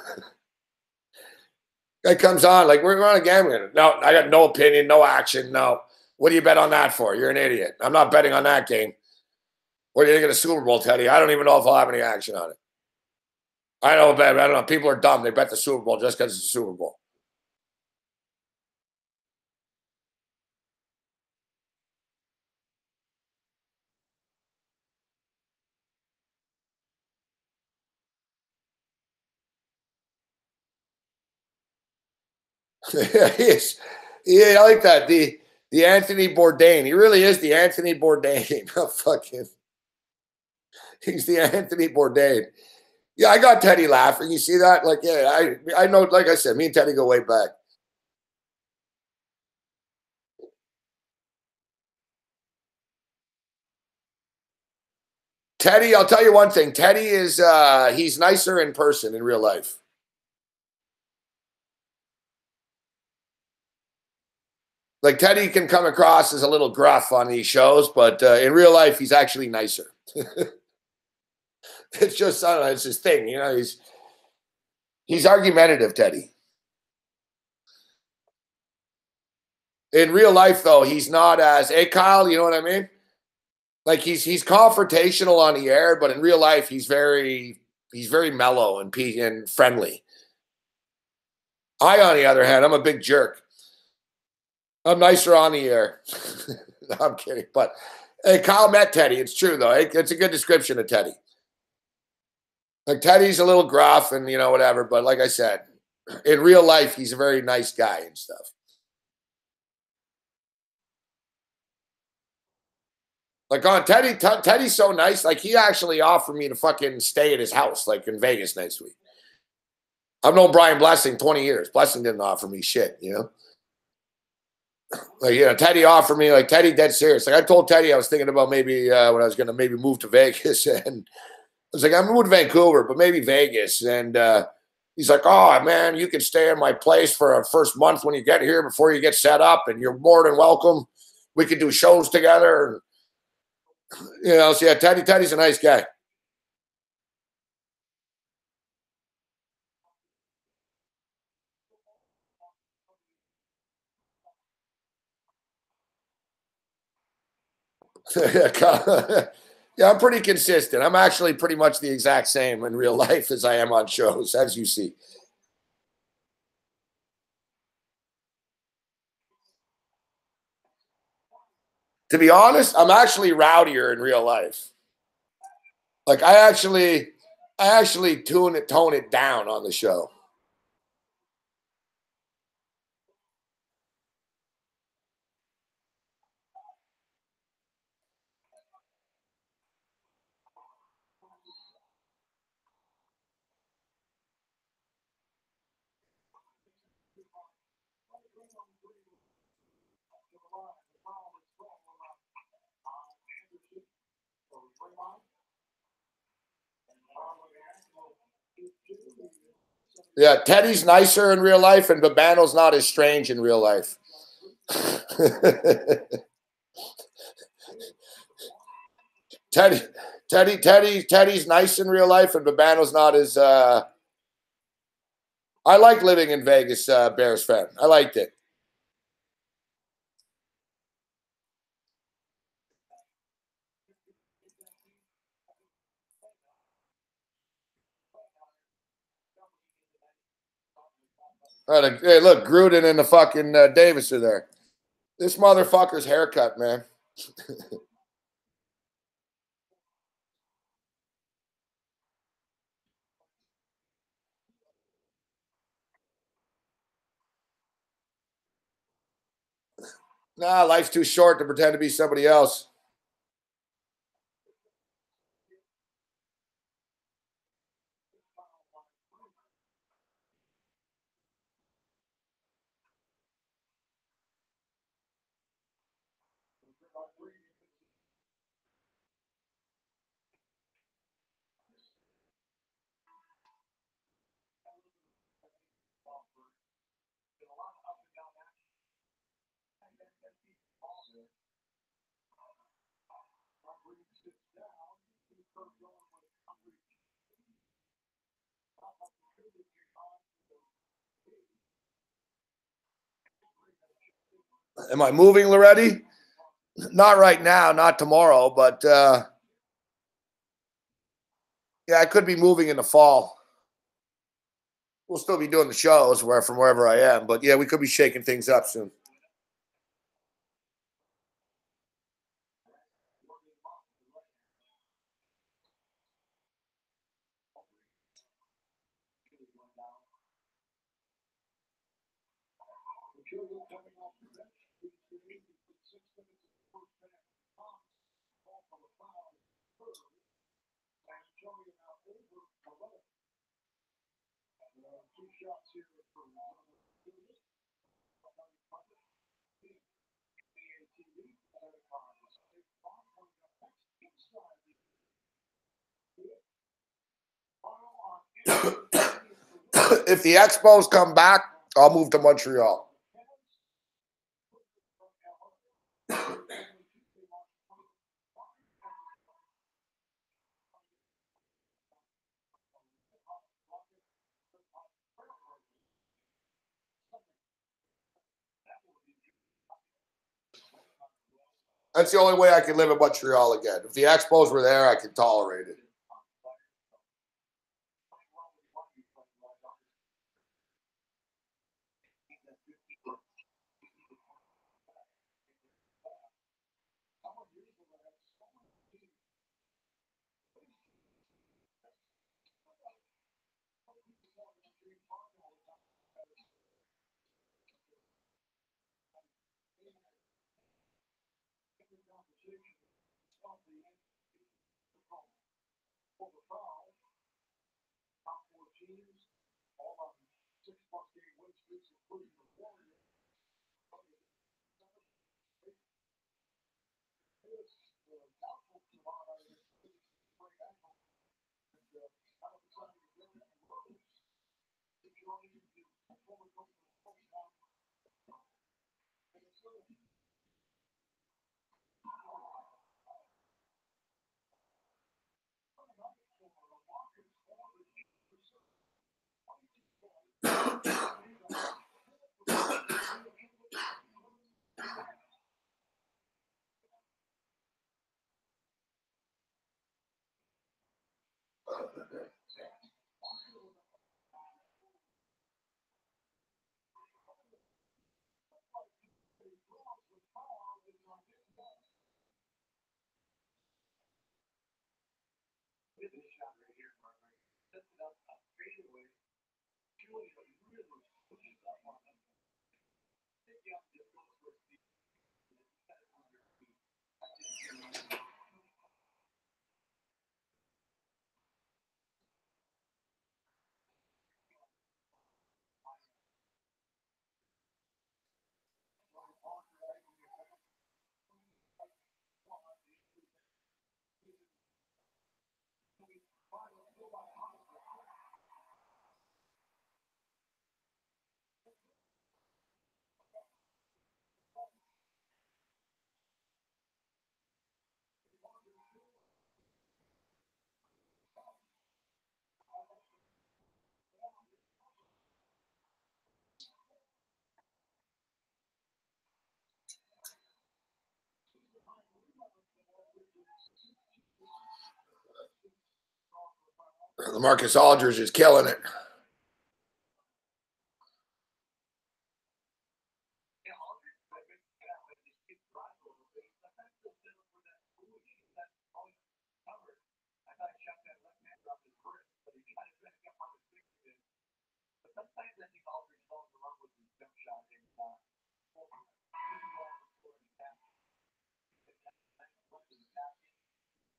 Guy comes on, like, we're on a game. No, I got no opinion, no action, no. What do you bet on that for? You're an idiot. I'm not betting on that game. What do you think of the Super Bowl, Teddy? I don't even know if I'll have any action on it. I don't know. People are dumb. They bet the Super Bowl just because it's a Super Bowl. Yeah, I like that. The Anthony Bourdain. He really is the Anthony Bourdain. Fucking, he's the Anthony Bourdain. Yeah, I got Teddy laughing. You see that? Like, yeah, I know. Like I said, me and Teddy go way back. Teddy, I'll tell you one thing. Teddy is he's nicer in person in real life. Like Teddy can come across as a little gruff on these shows, but in real life, he's actually nicer. It's just, I don't know, it's his thing. He's argumentative, Teddy. In real life, though, he's not as, hey, Kyle, you know what I mean? Like he's confrontational on the air, but in real life, he's very mellow and friendly. I, on the other hand, I'm a big jerk. I'm nicer on the air. No, I'm kidding. But hey, Kyle met Teddy. It's true, though. It's a good description of Teddy. Like Teddy's a little gruff and, whatever. But like I said, in real life, he's a very nice guy and stuff. Like on Teddy's so nice. Like he actually offered me to fucking stay at his house, like in Vegas next week. I've known Brian Blessing 20 years. Blessing didn't offer me shit, Like, Teddy offered me, like, Teddy dead serious. Like, I told Teddy I was thinking about maybe when I was going to maybe move to Vegas. And I was like, I'm moving to Vancouver, but maybe Vegas. And he's like, oh, man, you can stay in my place for a first month when you get here before you get set up. And you're more than welcome. We could do shows together. And, so yeah, Teddy's a nice guy. Yeah, I'm pretty consistent. I'm actually pretty much the exact same in real life as I am on shows, as you see. To be honest, I'm actually rowdier in real life. Like I actually tone it down on the show. Yeah, Teddy's nicer in real life, and Babano's not as strange in real life. Teddy's nice in real life, and Babano's not as. I like living in Vegas, Bears fan. I liked it. Hey, look, Gruden and the fucking Davis are there. This motherfucker's haircut, man. Nah, life's too short to pretend to be somebody else. Am I moving, Loretti? Not right now, not tomorrow, but yeah, I could be moving in the fall. We'll still be doing the shows from wherever I am, but yeah, we could be shaking things up soon. If the Expos come back, I'll move to Montreal. That's the only way I can live in Montreal again. If the Expos were there, I could tolerate it. LaMarcus Aldridge is killing it.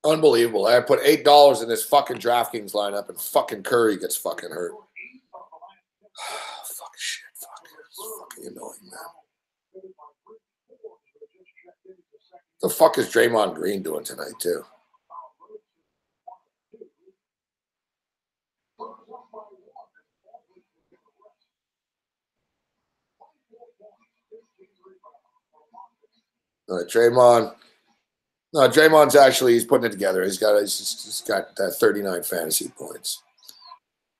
Unbelievable. I put $8 in this fucking DraftKings lineup and fucking Curry gets fucking hurt. Fuck shit. Fuck. It's fucking annoying, man. What the fuck is Draymond Green doing tonight, too? Draymond. No, Draymond's actually, he's putting it together. He's got 39 fantasy points.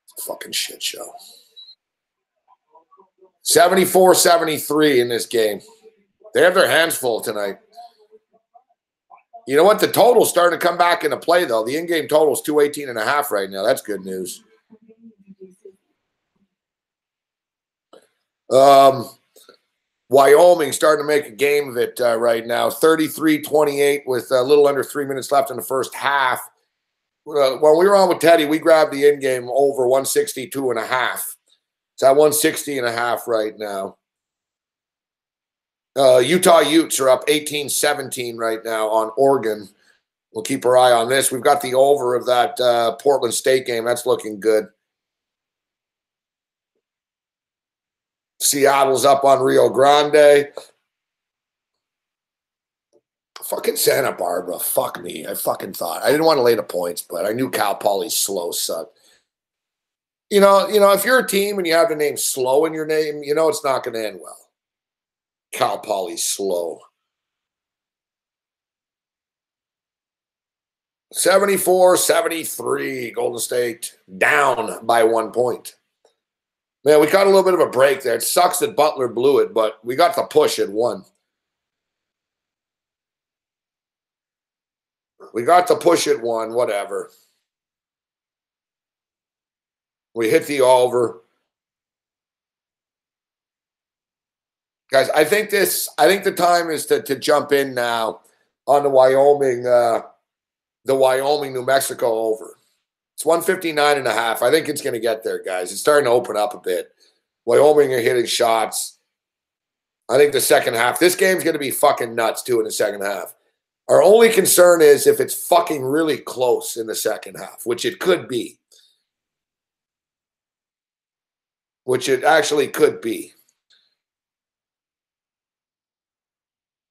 It's a fucking shit show. 74-73 in this game. They have their hands full tonight. You know what? The total's starting to come back into play, though. The in-game total's 218.5 right now. That's good news. Wyoming starting to make a game of it right now. 33-28 with a little under 3 minutes left in the first half. When we were on with Teddy, we grabbed the in-game over 162.5. It's at 160.5 right now. Utah Utes are up 18-17 right now on Oregon. We'll keep our eye on this. We've got the over of that Portland State game. That's looking good. Seattle's up on Rio Grande. Fucking Santa Barbara. Fuck me. I fucking thought. I didn't want to lay the points, but I knew Cal Poly's slow sucked. You know, if you're a team and you have the name slow in your name, you know it's not going to end well. Cal Poly's slow. 74-73. Golden State down by 1 point. Man, we got a little bit of a break there. It sucks that Butler blew it, but we got the push at 1. We got the push at 1, whatever. We hit the over. Guys, I think the time is to jump in now on the Wyoming, New Mexico over. It's 159.5. I think it's going to get there, guys. It's starting to open up a bit. Wyoming are hitting shots. I think the second half, this game's going to be fucking nuts, too, in the second half. Our only concern is if it's fucking really close in the second half, which it could be. Which it actually could be.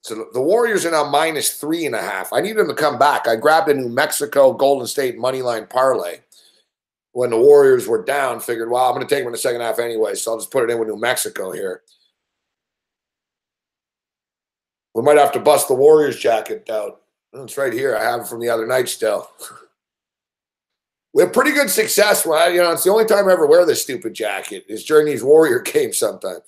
So the Warriors are now -3.5. I need them to come back. I grabbed a New Mexico Golden State moneyline parlay when the Warriors were down. Figured, well, I'm going to take them in the second half anyway, so I'll just put it in with New Mexico here. We might have to bust the Warriors jacket out. It's right here. I have it from the other night still. We have pretty good success. Right? It's the only time I ever wear this stupid jacket is during these Warrior games sometimes.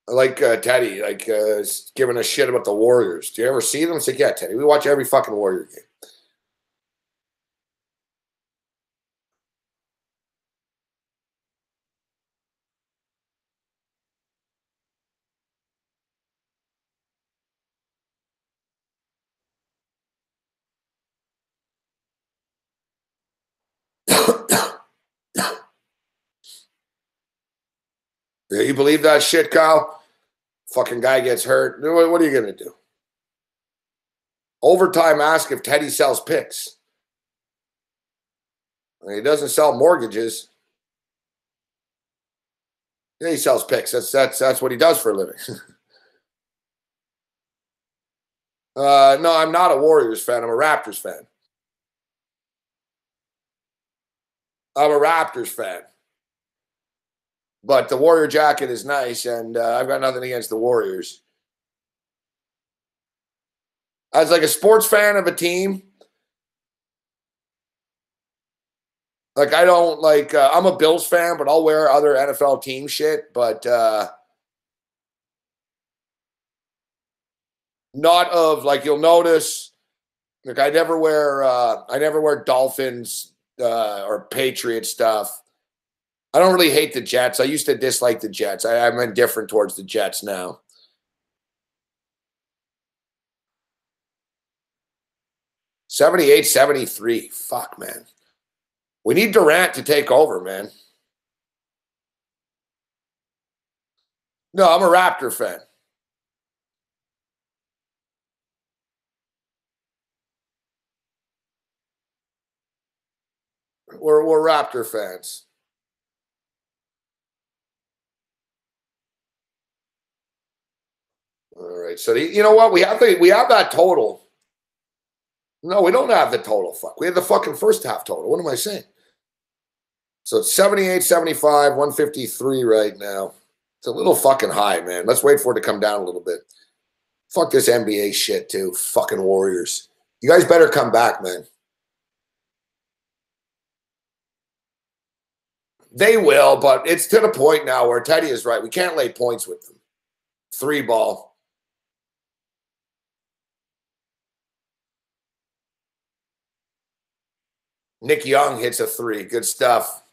I like Teddy, giving a shit about the Warriors. Do you ever see them? It's like, yeah, Teddy, we watch every fucking Warrior game. You believe that shit, Kyle? Fucking guy gets hurt. What are you going to do? Overtime ask if Teddy sells picks. He doesn't sell mortgages. Yeah, he sells picks. That's what he does for a living. No, I'm not a Warriors fan. I'm a Raptors fan. I'm a Raptors fan. But the Warrior jacket is nice, and I've got nothing against the Warriors. As like a sports fan of a team, I don't I'm a Bills fan, but I'll wear other NFL team shit, but not of you'll notice I never wear Dolphins or Patriot stuff. I don't really hate the Jets. I used to dislike the Jets. I'm indifferent towards the Jets now. 78-73. Fuck, man. We need Durant to take over, man. No, I'm a Raptor fan. We're Raptor fans. All right. So you know what? We have that total. No, we don't have the total. Fuck. We have the fucking first half total. What am I saying? So it's 78-75, 153 right now. It's a little fucking high, man. Let's wait for it to come down a little bit. Fuck this NBA shit, too. Fucking Warriors. You guys better come back, man. They will, but it's to the point now where Teddy is right. We can't lay points with them. 3 ball. Nick Young hits a 3. Good stuff.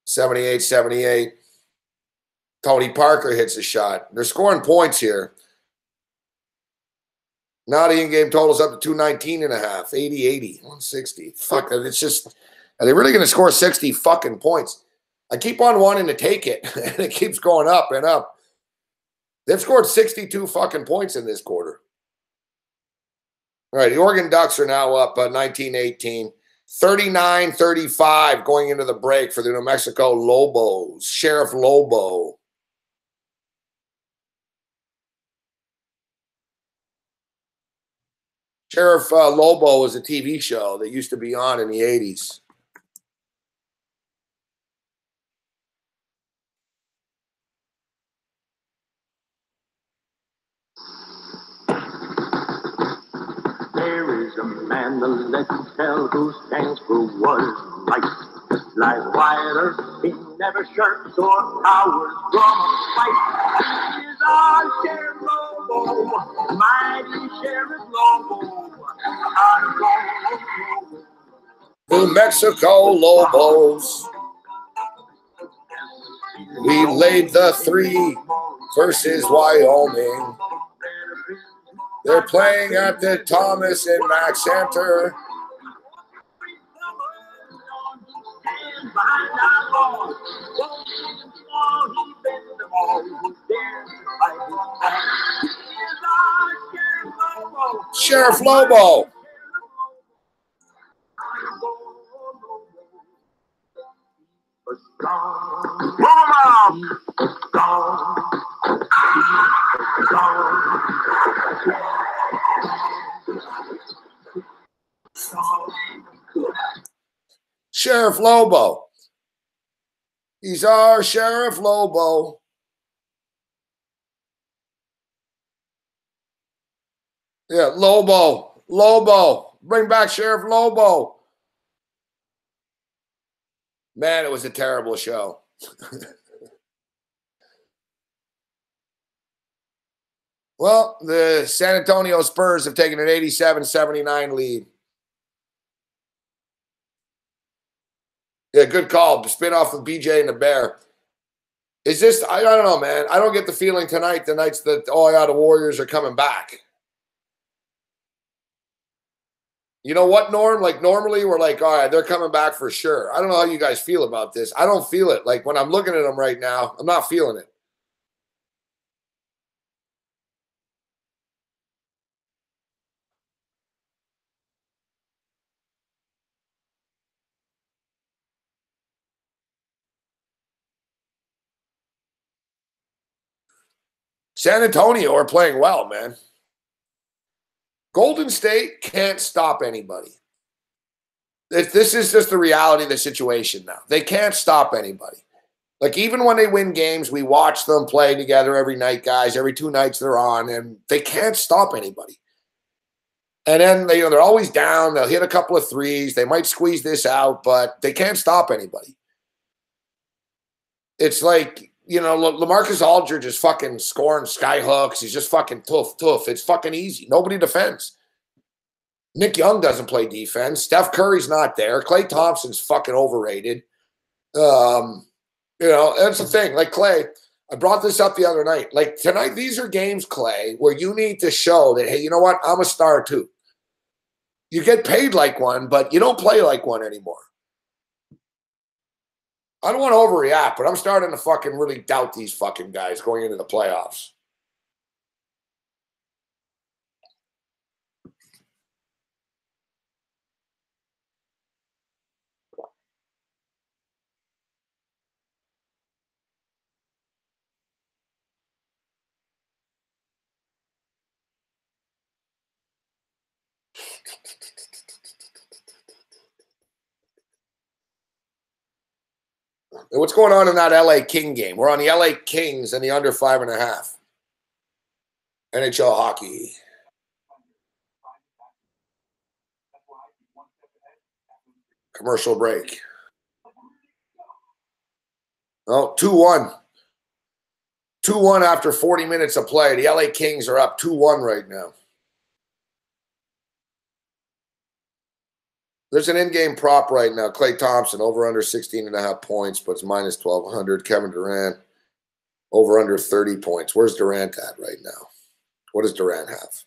78-78. Tony Parker hits a shot. They're scoring points here. Now the in-game total's up to 219.5. 80-80. 160. Fuck, it's just... Are they really going to score 60 fucking points? I keep on wanting to take it, and it keeps going up and up. They've scored 62 fucking points in this quarter. All right, the Oregon Ducks are now up 19-18. 39-35 going into the break for the New Mexico Lobos. Sheriff Lobo. Sheriff Lobo was a TV show that used to be on in the 80s. There is a man, the legend tell, who stands for what is right. Like Wyatt Earp, he never shirks or cowers from a fight. He is our Sheriff Lobo, mighty Sheriff Lobo. New Mexico Lobos. We laid the 3 versus Wyoming. They're playing at the Thomas and Mack Center. Sheriff Lobo. Sheriff Lobo. He's our Sheriff Lobo. Yeah, Lobo. Lobo. Bring back Sheriff Lobo. Man, it was a terrible show. Well, the San Antonio Spurs have taken an 87-79 lead. Yeah, good call. Spin off of BJ and the Bear. Is this, I don't know, man. I don't get the feeling tonight, the nights that, oh, yeah, the Warriors are coming back. You know what, Norm? Like, normally we're like, all right, they're coming back for sure. I don't know how you guys feel about this. I don't feel it. Like, when I'm looking at them right now, I'm not feeling it. San Antonio are playing well, man. Golden State can't stop anybody. This is just the reality of the situation now. They can't stop anybody. Like, even when they win games, we watch them play together every night, guys. Every 2 nights they're on, and they can't stop anybody. And then they're always down. They'll hit a couple of threes. They might squeeze this out, but they can't stop anybody. It's like, LaMarcus Aldridge is fucking scoring sky hooks. He's just fucking tough. It's fucking easy. Nobody defends. Nick Young doesn't play defense. Steph Curry's not there. Klay Thompson's fucking overrated. That's the thing. Like, Klay, I brought this up the other night. Like, tonight, these are games, Klay, where you need to show that, hey, you know what? I'm a star too. You get paid like one, but you don't play like one anymore. I don't want to overreact, but I'm starting to fucking really doubt these fucking guys going into the playoffs. What's going on in that LA King game? We're on the LA Kings and the under 5.5. NHL hockey. Commercial break. Oh, 2-1. 2-1 after 40 minutes of play. The LA Kings are up 2-1 right now. There's an in-game prop right now. Klay Thompson, over under 16.5 points, but it's minus 1,200. Kevin Durant, over under 30 points. Where's Durant at right now? What does Durant have?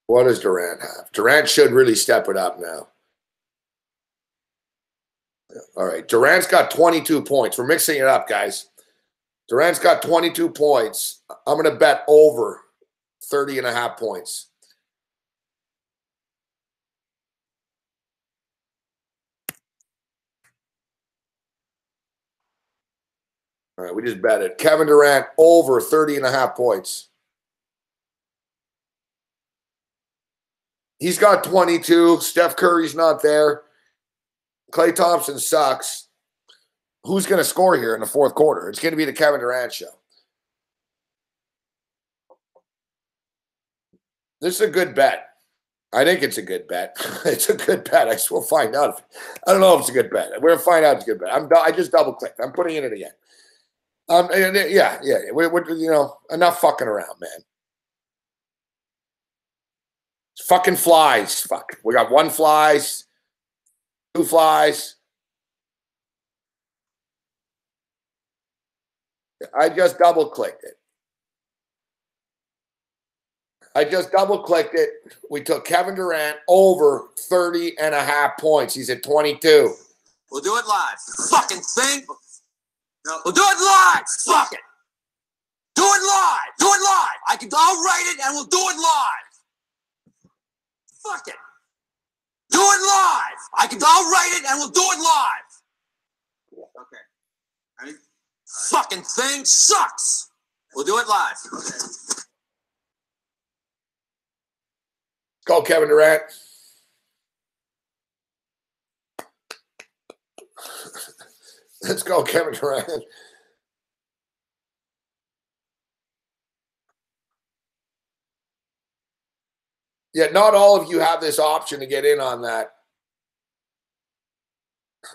What does Durant have? Durant should really step it up now. All right. Durant's got 22 points. We're mixing it up, guys. Durant's got 22 points. I'm going to bet over 30.5 points. All right, we just bet it. Kevin Durant over 30.5 points. He's got 22. Steph Curry's not there. Klay Thompson sucks. Who's going to score here in the fourth quarter? It's going to be the Kevin Durant show. This is a good bet. I think it's a good bet. It's a good bet. We'll find out. I don't know if it's a good bet. We're going to find out if it's a good bet. I just double-clicked. I'm putting it in again. Yeah. We're, you know, enough fucking around, man. It's fucking flies. Fuck. We got 1 flies, 2 flies. I just double-clicked it. We took Kevin Durant over 30.5 points. He's at 22. We'll do it live. Fucking thing. No. We'll do it live. Fuck it. Do it live. Do it live. I'll write it and we'll do it live. Fuck it. Do it live. I'll write it and we'll do it live. Okay. Ready? Fucking thing sucks. We'll do it live. Okay. Go, Kevin Durant. Let's go, Kevin Durant. Yeah, not all of you have this option to get in on that.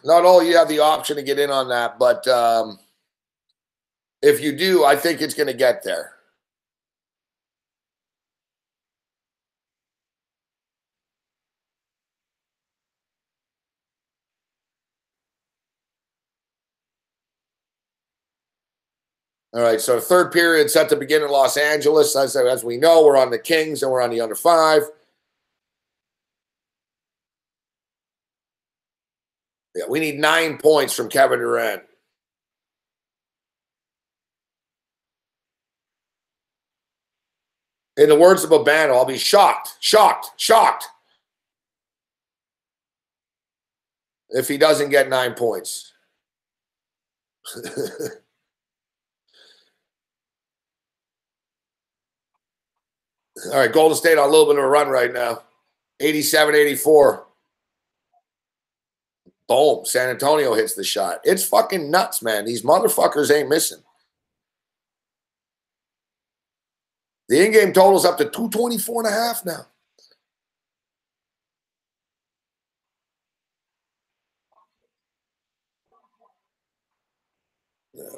Not all of you have the option to get in on that, but if you do, I think it's going to get there. All right, so third period set to begin in Los Angeles. As we know, we're on the Kings and we're on the under 5. Yeah, we need 9 points from Kevin Durant. In the words of Babano, I'll be shocked if he doesn't get 9 points. All right, Golden State on a little bit of a run right now. 87-84. Boom. San Antonio hits the shot. It's fucking nuts, man. These motherfuckers ain't missing. The in-game total's up to 224.5 now.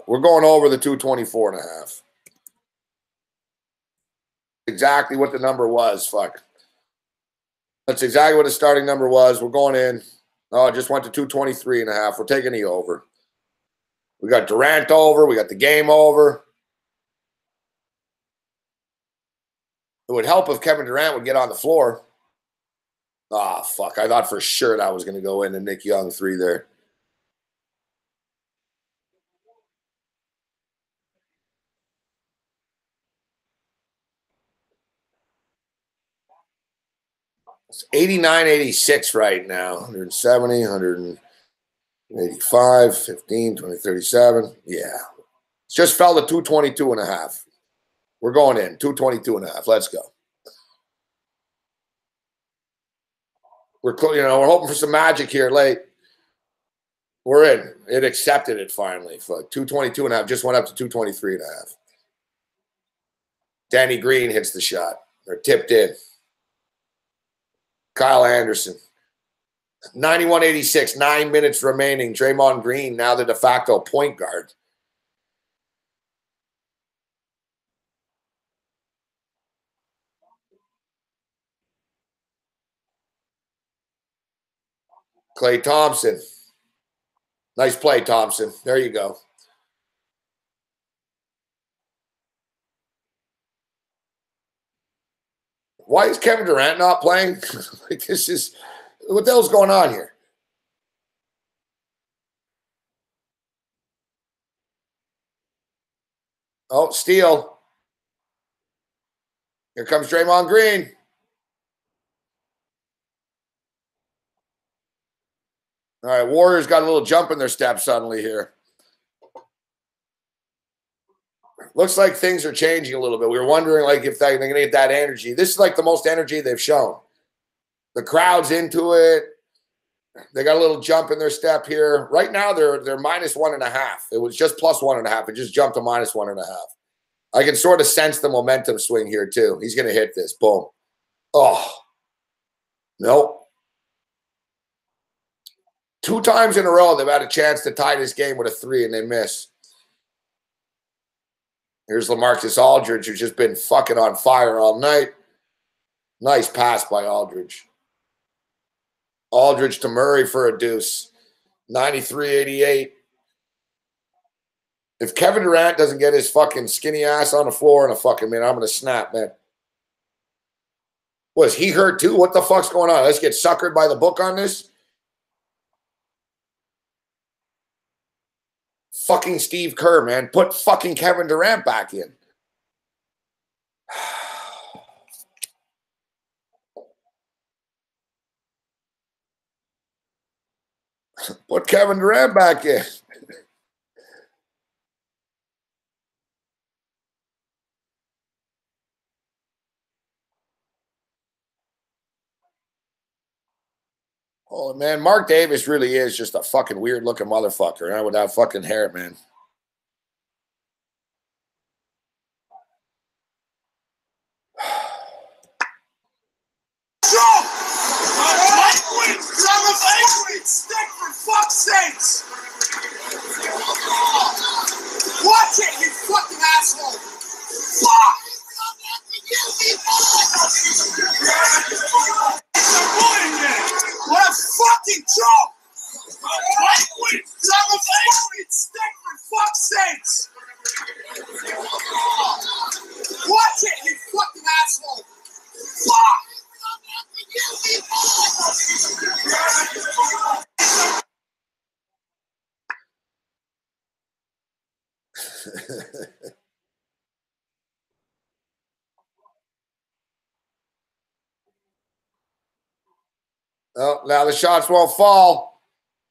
We're going over the 224.5. Exactly what the number was. Fuck. That's exactly what the starting number was. We're going in. Oh, it just went to 223.5. We're taking the over. We got Durant over. We got the game over. It would help if Kevin Durant would get on the floor. Ah, fuck. I thought for sure that was going to go in, the Nick Young 3 there. It's 89-86 right now. 170, 185, 15, 20, 37. Yeah. It's just fell to 222.5. We're going in. 222.5. Let's go. We're hoping for some magic here late. We're in. It accepted it finally. For 222.5. Just went up to 223.5. Danny Green hits the shot. Or tipped in. Kyle Anderson. 91-86. 9 minutes remaining. Draymond Green now the de facto point guard. Klay Thompson. Nice play, Thompson. There you go. Why is Kevin Durant not playing? Like, this is, what the hell's going on here? Oh, steal. Here comes Draymond Green. All right, Warriors got a little jump in their step suddenly here. Looks like things are changing a little bit. We were wondering, like, if they're going to get that energy. This is like the most energy they've shown. The crowd's into it. They got a little jump in their step here. Right now, they're -1.5. It was just +1.5. It just jumped to -1.5. I can sort of sense the momentum swing here, too. He's going to hit this. Boom. Oh. Nope. 2 times in a row, they've had a chance to tie this game with a 3, and they miss. Here's LaMarcus Aldridge, who's just been fucking on fire all night. Nice pass by Aldridge. Aldridge to Murray for a deuce. 93-88. If Kevin Durant doesn't get his fucking skinny ass on the floor in a fucking minute, I'm going to snap, man. Was he hurt too? What the fuck's going on? Let's get suckered by the book on this. Fucking Steve Kerr, man. Put fucking Kevin Durant back in. Put Kevin Durant back in. Oh, man, Mark Davis really is just a fucking weird-looking motherfucker, huh, with that fucking hair, man. Stick for fuck's sakes! Watch it, you fucking asshole! Fuck! What a fucking joke! Stick for fuck's sakes! Watch it, you fucking asshole! Fuck! Oh, now the shots won't fall.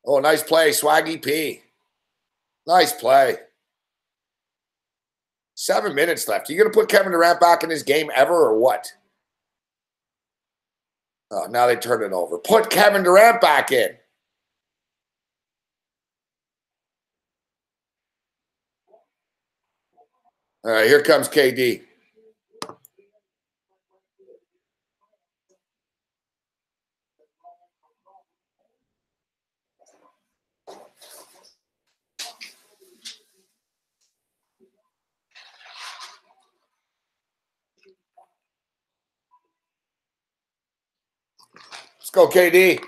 Oh, nice play, Swaggy P. Nice play. 7 minutes left. Are you going to put Kevin Durant back in this game ever or what? Oh, now they turn it over. Put Kevin Durant back in. All right, here comes KD. Let's go, KD.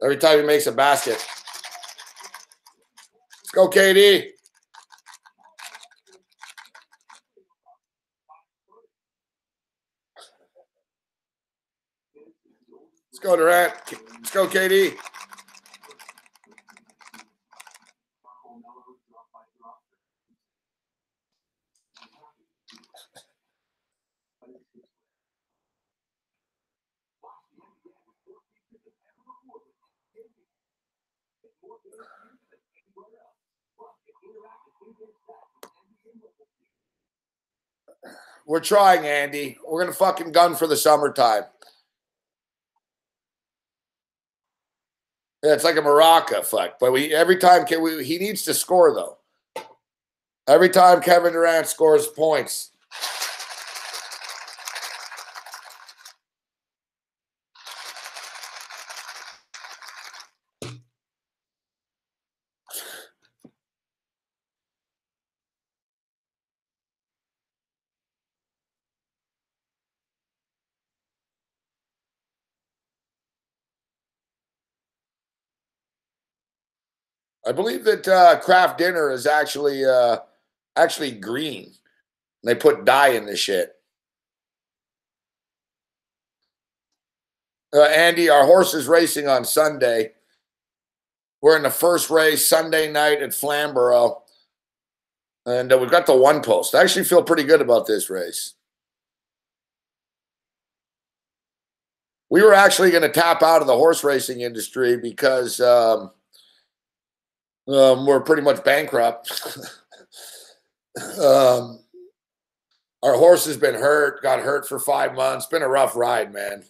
Every time he makes a basket. Let's go, KD. Let's go, Durant. Let's go, KD. We're trying, Andy. We're going to fucking gun for the summertime. Yeah, it's like a maraca, fuck. But every time he needs to score, though. Every time Kevin Durant scores points. I believe that Kraft Dinner is actually green. They put dye in this shit. Andy, our horse is racing on Sunday. We're in the first race Sunday night at Flamborough. And we've got the one post. I actually feel pretty good about this race. We were actually going to tap out of the horse racing industry because we're pretty much bankrupt. Our horse has been hurt, got hurt for 5 months. Been a rough ride, man.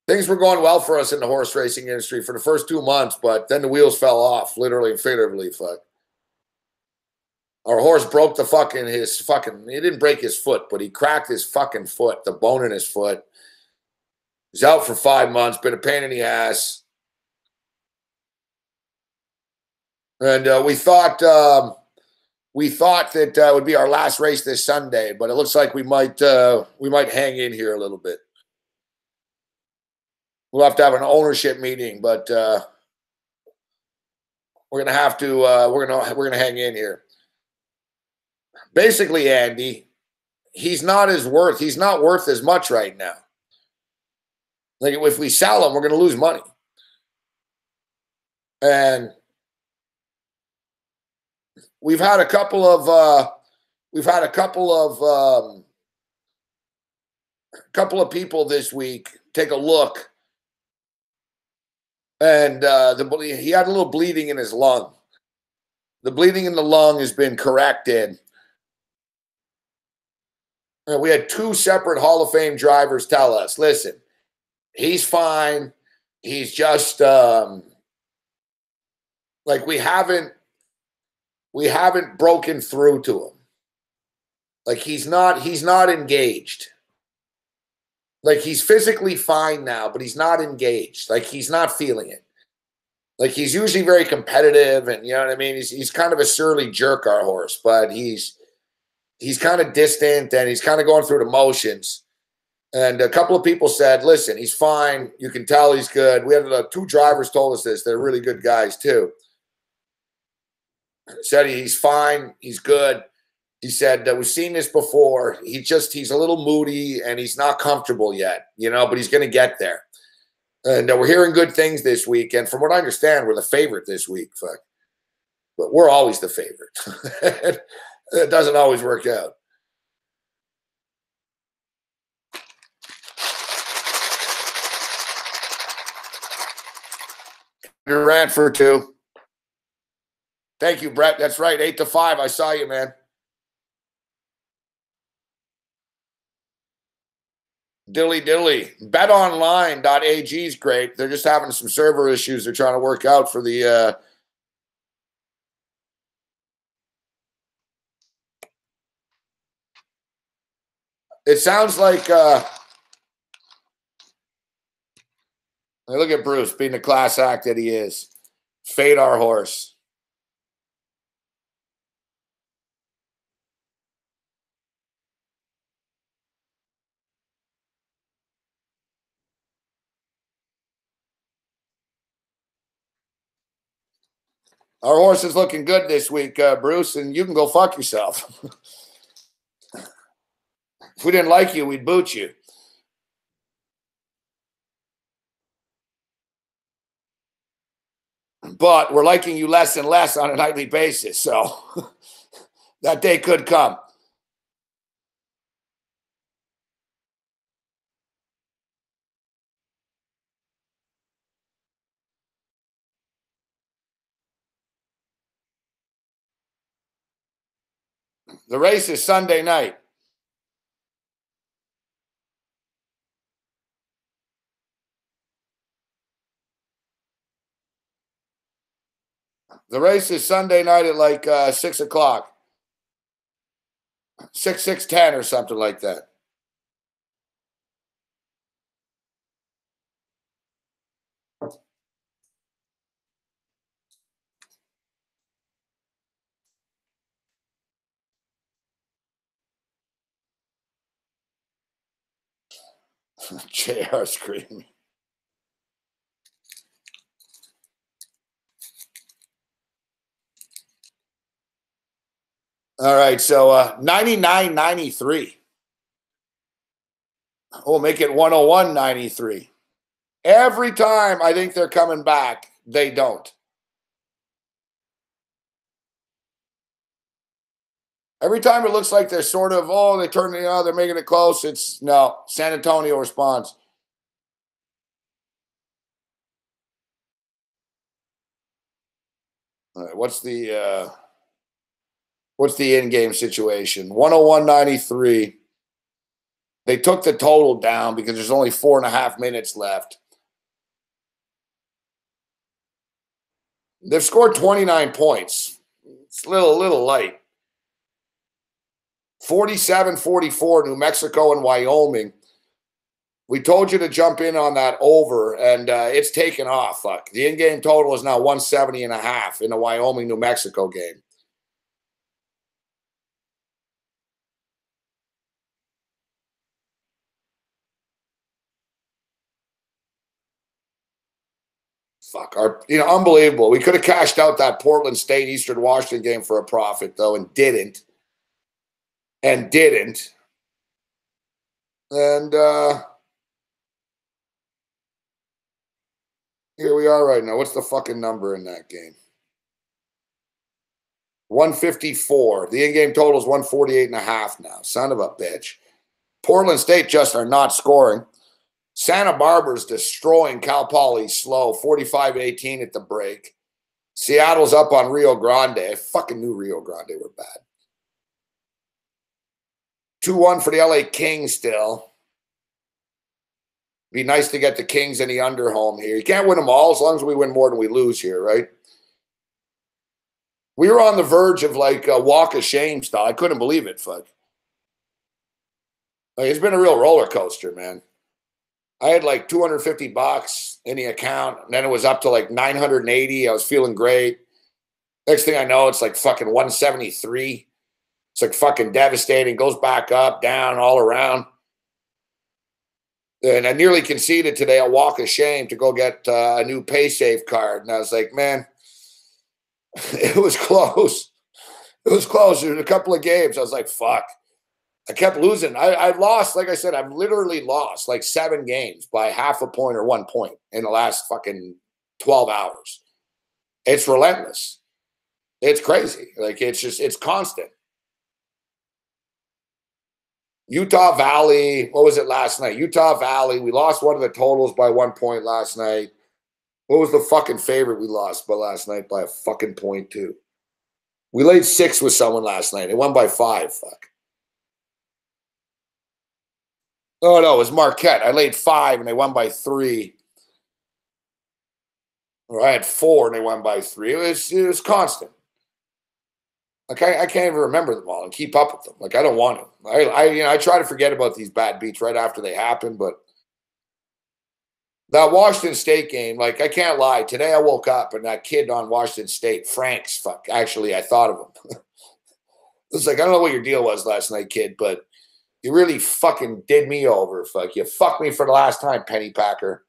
Things were going well for us in the horse racing industry for the first 2 months, but then the wheels fell off, literally and figuratively. Fuck. Our horse broke he didn't break his foot, but he cracked his fucking foot, the bone in his foot. He's out for 5 months, been a pain in the ass. And we thought that would be our last race this Sunday, but it looks like we might hang in here a little bit. We'll have to have an ownership meeting, but we're gonna have to. We're gonna hang in here. Basically, Andy, he's not worth as much right now. Like if we sell him, we're gonna lose money, and we've had a couple of people this week take a look. And he had a little bleeding in his lung. The bleeding in the lung has been corrected. And we had 2 separate Hall of Fame drivers tell us, listen, he's fine. He's just like we haven't broken through to him. Like he's not engaged. Like he's physically fine now, but he's not engaged. Like he's not feeling it. Like he's usually very competitive, and you know what I mean. He's kind of a surly jerk, our horse, but he's kind of distant and he's kind of going through the motions. And a couple of people said, "Listen, he's fine. You can tell he's good." We had 2 drivers told us this. They're really good guys too. Said he's fine. He's good. He said that we've seen this before. He's a little moody and he's not comfortable yet, but he's going to get there. And we're hearing good things this week. And from what I understand, we're the favorite this week. Fuck. But we're always the favorite. It doesn't always work out. Rant for 2. Thank you, Brett. That's right. 8 to 5. I saw you, man. Dilly. BetOnline.ag is great. They're just having some server issues they're trying to work out for the it sounds like look at Bruce being the class act that he is. Fade our horse. Our horse is looking good this week, Bruce, and you can go fuck yourself. If we didn't like you, we'd boot you. but we're liking you less and less on a nightly basis. So that day could come. The race is Sunday night. The race is Sunday night at like 6 o'clock. 6:10 or something like that. JR screaming. All right, so 99.93. We'll make it 101.93. Every time I think they're coming back, they don't. Every time it looks like they're sort of, they're making it close. It's no, San Antonio responds. All right, what's the in-game situation? 101.93. They took the total down because there's only 4.5 minutes left. They've scored 29 points. It's a little light. 47-44, New Mexico and Wyoming. We told you to jump in on that over, and it's taken off. Fuck. The in-game total is now 170.5 in the Wyoming-New Mexico game. Fuck. Unbelievable. We could have cashed out that Portland State Eastern Washington game for a profit, though, and didn't. And here we are right now. What's the fucking number in that game? 154. The in-game total is 148.5 now. Son of a bitch. Portland State just are not scoring. Santa Barbara's destroying Cal Poly slow. 45-18 at the break. Seattle's up on Rio Grande. I fucking knew Rio Grande were bad. 2-1 for the LA Kings still. Be nice to get the Kings in the under home here. You can't win them all as long as we win more than we lose here, right? We were on the verge of like a walk of shame style. I couldn't believe it, fuck. Like, it's been a real roller coaster, man. I had like $250 in the account, and then it was up to like 980. I was feeling great. Next thing I know, it's like fucking 173. It's like fucking devastating. Goes back up, down, all around. And I nearly conceded today a walk of shame to go get a new PaySafe card. And I was like, man, it was close. It was close. There was a couple of games. I was like, fuck. I kept losing. I've lost, like I said, I've literally lost like 7 games by half a point or 1 point in the last fucking 12 hours. It's relentless. It's crazy. Like, it's constant. Utah Valley, what was it last night? Utah Valley, we lost one of the totals by 1 point last night. What was the fucking favorite we lost by last night by a fucking point too? We laid 6 with someone last night. They won by 5, fuck. Oh, no, it was Marquette. I laid 5 and they won by 3. Or I had 4 and they won by 3. It was constant. Like, I can't even remember them all and keep up with them. Like, I don't want to. I try to forget about these bad beats right after they happen, but that Washington State game, like, I can't lie. Today I woke up and that kid on Washington State, Franks, fuck, actually, I thought of him. It was like, I don't know what your deal was last night, kid, but you really fucking did me over, fuck. You fucked me for the last time, Penny Packer.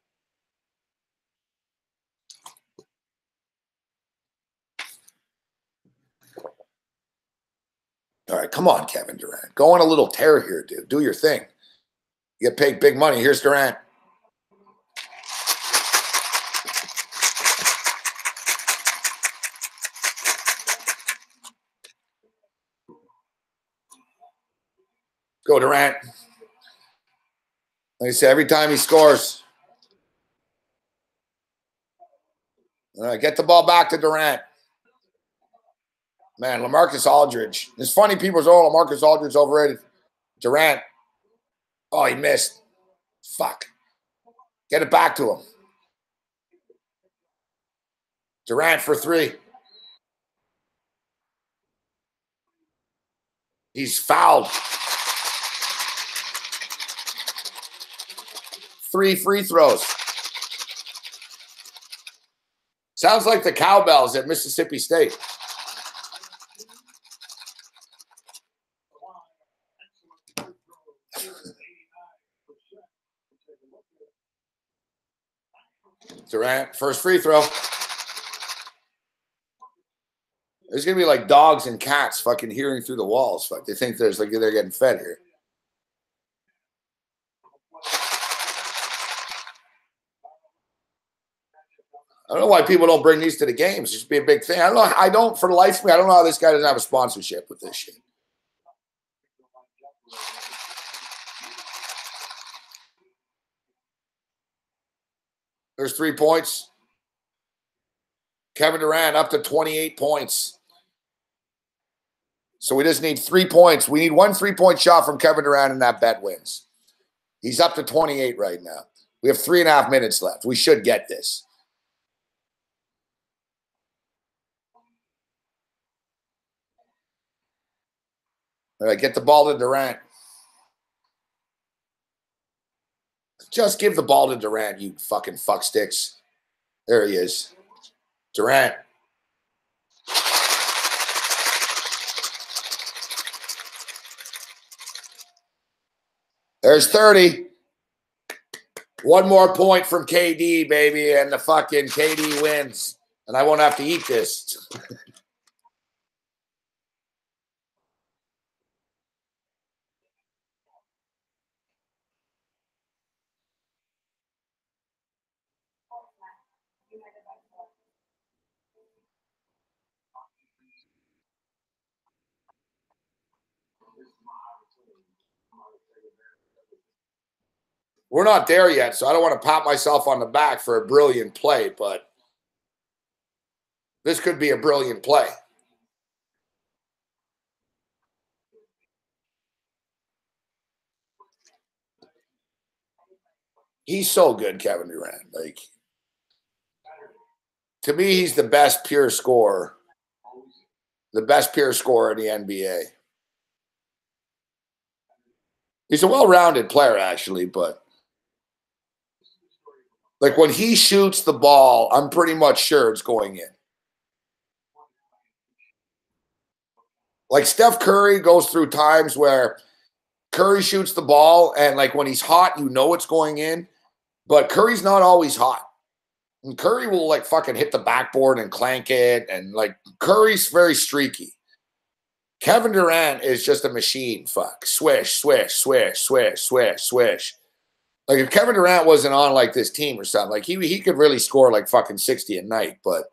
All right, come on, Kevin Durant. Go on a little tear here, dude. Do your thing. You get paid big money. Here's Durant. Go Durant. Like I said, every time he scores. All right, get the ball back to Durant. Man, LaMarcus Aldridge. It's funny people say, oh, LaMarcus Aldridge overrated. Durant. Oh, he missed. Fuck. Get it back to him. Durant for 3. He's fouled. 3 free throws. Sounds like the cowbells at Mississippi State. Durant, first free throw. There's going to be like dogs and cats fucking hearing through the walls. Fuck, they think there's like they're getting fed here. I don't know why people don't bring these to the games. It should be a big thing. I don't know. I don't, for the life of me, I don't know how this guy doesn't have a sponsorship with this shit. There's 3 points. Kevin Durant up to 28 points. So we just need 3 points. We need 1 3-point shot from Kevin Durant and that bet wins. He's up to 28 right now. We have 3.5 minutes left. We should get this. All right, get the ball to Durant. Just give the ball to Durant, you fucking fucksticks. There he is. Durant. There's 30. 1 more point from KD, baby, and the fucking KD wins. And I won't have to eat this. We're not there yet, so I don't want to pat myself on the back for a brilliant play, but this could be a brilliant play. He's so good, Kevin Durant. Like, to me, he's the best pure scorer. The best pure scorer in the NBA. He's a well-rounded player, actually, but like when he shoots the ball, I'm pretty much sure it's going in. Like Steph Curry goes through times where Curry shoots the ball, and like when he's hot, you know it's going in, but Curry's not always hot. And Curry will like fucking hit the backboard and clank it, and like Curry's very streaky. Kevin Durant is just a machine. Fuck. Swish, swish, swish, swish, swish, swish. Like if Kevin Durant wasn't on like this team or something, like he could really score like fucking 60 a night, but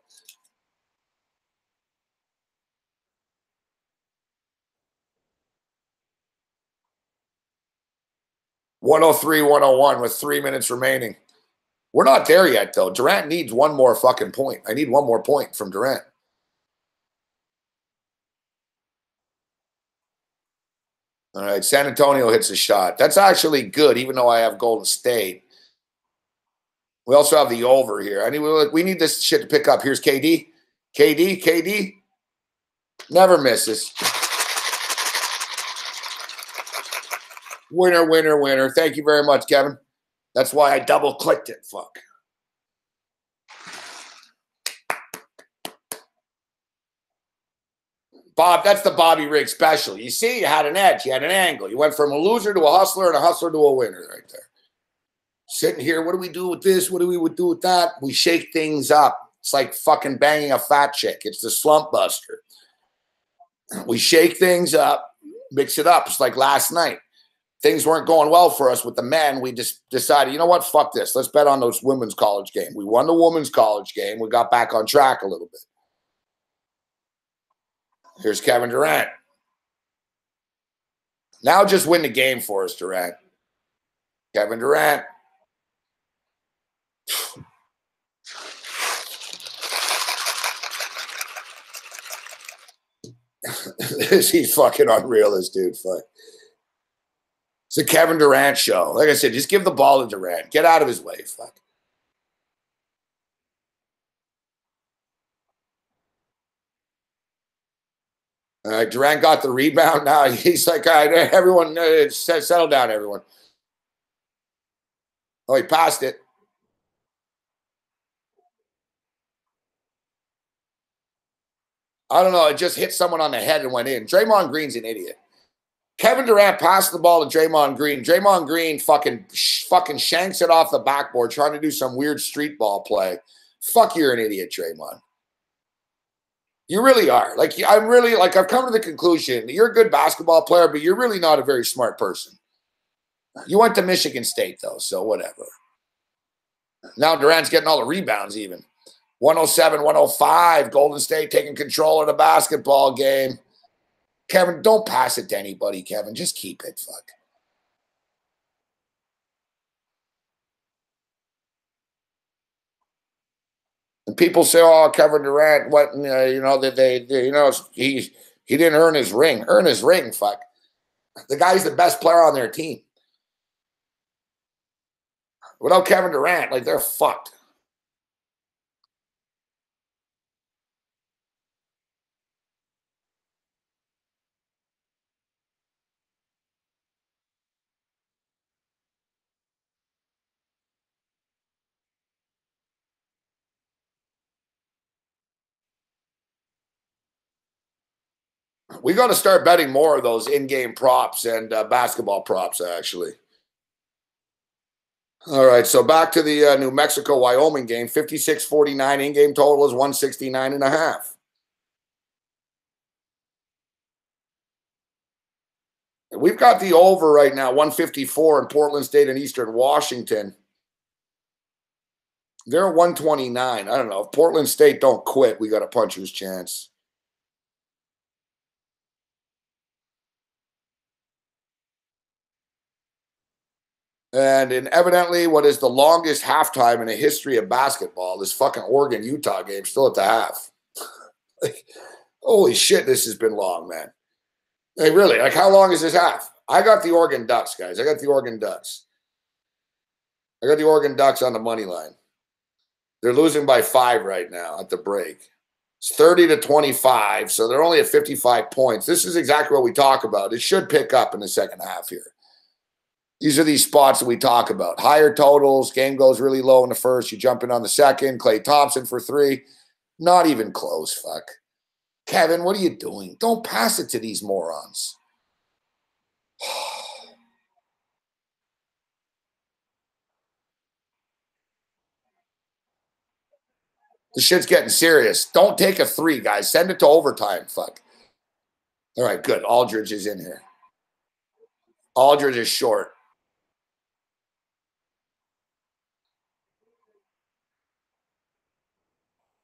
.103, 101 with 3 minutes remaining. We're not there yet, though. Durant needs 1 more fucking point. I need 1 more point from Durant. All right, San Antonio hits a shot. That's actually good, even though I have Golden State. We also have the over here. We need this shit to pick up. Here's KD. KD. Never misses. Winner, winner, winner. Thank you very much, Kevin. That's why I double-clicked it. Fuck. Bob, that's the Bobby Riggs special. You see, you had an edge. You had an angle. You went from a loser to a hustler and a hustler to a winner right there. Sitting here, what do we do with this? What do we do with that? We shake things up. It's like fucking banging a fat chick. It's the slump buster. We shake things up, mix it up. It's like last night. Things weren't going well for us with the men. We just decided, you know what? Fuck this. Let's bet on those women's college game. We won the women's college game. We got back on track a little bit. Here's Kevin Durant. Now just win the game for us, Durant. Kevin Durant. He's fucking unreal, this dude. Fuck. It's a Kevin Durant show. Like I said, just give the ball to Durant. Get out of his way. Fuck. All right, Durant got the rebound. Now he's like, all right, everyone, settle down, everyone. Oh, he passed it. I don't know. It just hit someone on the head and went in. Draymond Green's an idiot. Kevin Durant passed the ball to Draymond Green. Draymond Green fucking shanks it off the backboard trying to do some weird street ball play. Fuck, you're an idiot, Draymond. You really are. Like, I'm really, like, I've come to the conclusion that you're a good basketball player, but you're really not a very smart person. You went to Michigan State, though, so whatever. Now Durant's getting all the rebounds even. 107-105. Golden State taking control of the basketball game. Kevin, don't pass it to anybody, Kevin. Just keep it. Fuck. And people say, "Oh, Kevin Durant, what? You know that he didn't earn his ring. Earn his ring, fuck. The guy's the best player on their team. Without Kevin Durant, like, they're fucked." We got to start betting more of those in-game props and basketball props, actually. All right, so back to the New Mexico-Wyoming game. 56-49 in-game total is 169.5. We've got the over right now, 154 in Portland State and Eastern Washington. They're at 129. I don't know. If Portland State don't quit, we got a puncher's chance. And evidently, what is the longest halftime in the history of basketball, this fucking Oregon-Utah game, still at the half. Like, holy shit, this has been long, man. Like, really, like, how long is this half? I got the Oregon Ducks, guys. I got the Oregon Ducks. I got the Oregon Ducks on the money line. They're losing by 5 right now at the break. It's 30-25, so they're only at 55 points. This is exactly what we talk about. It should pick up in the second half here. These are these spots that we talk about. Higher totals, game goes really low in the first. You jump in on the second. Klay Thompson for 3. Not even close, fuck. Kevin, what are you doing? Don't pass it to these morons. The shit's getting serious. Don't take a 3, guys. Send it to overtime, fuck. All right, good. Aldridge is in here. Aldridge is short.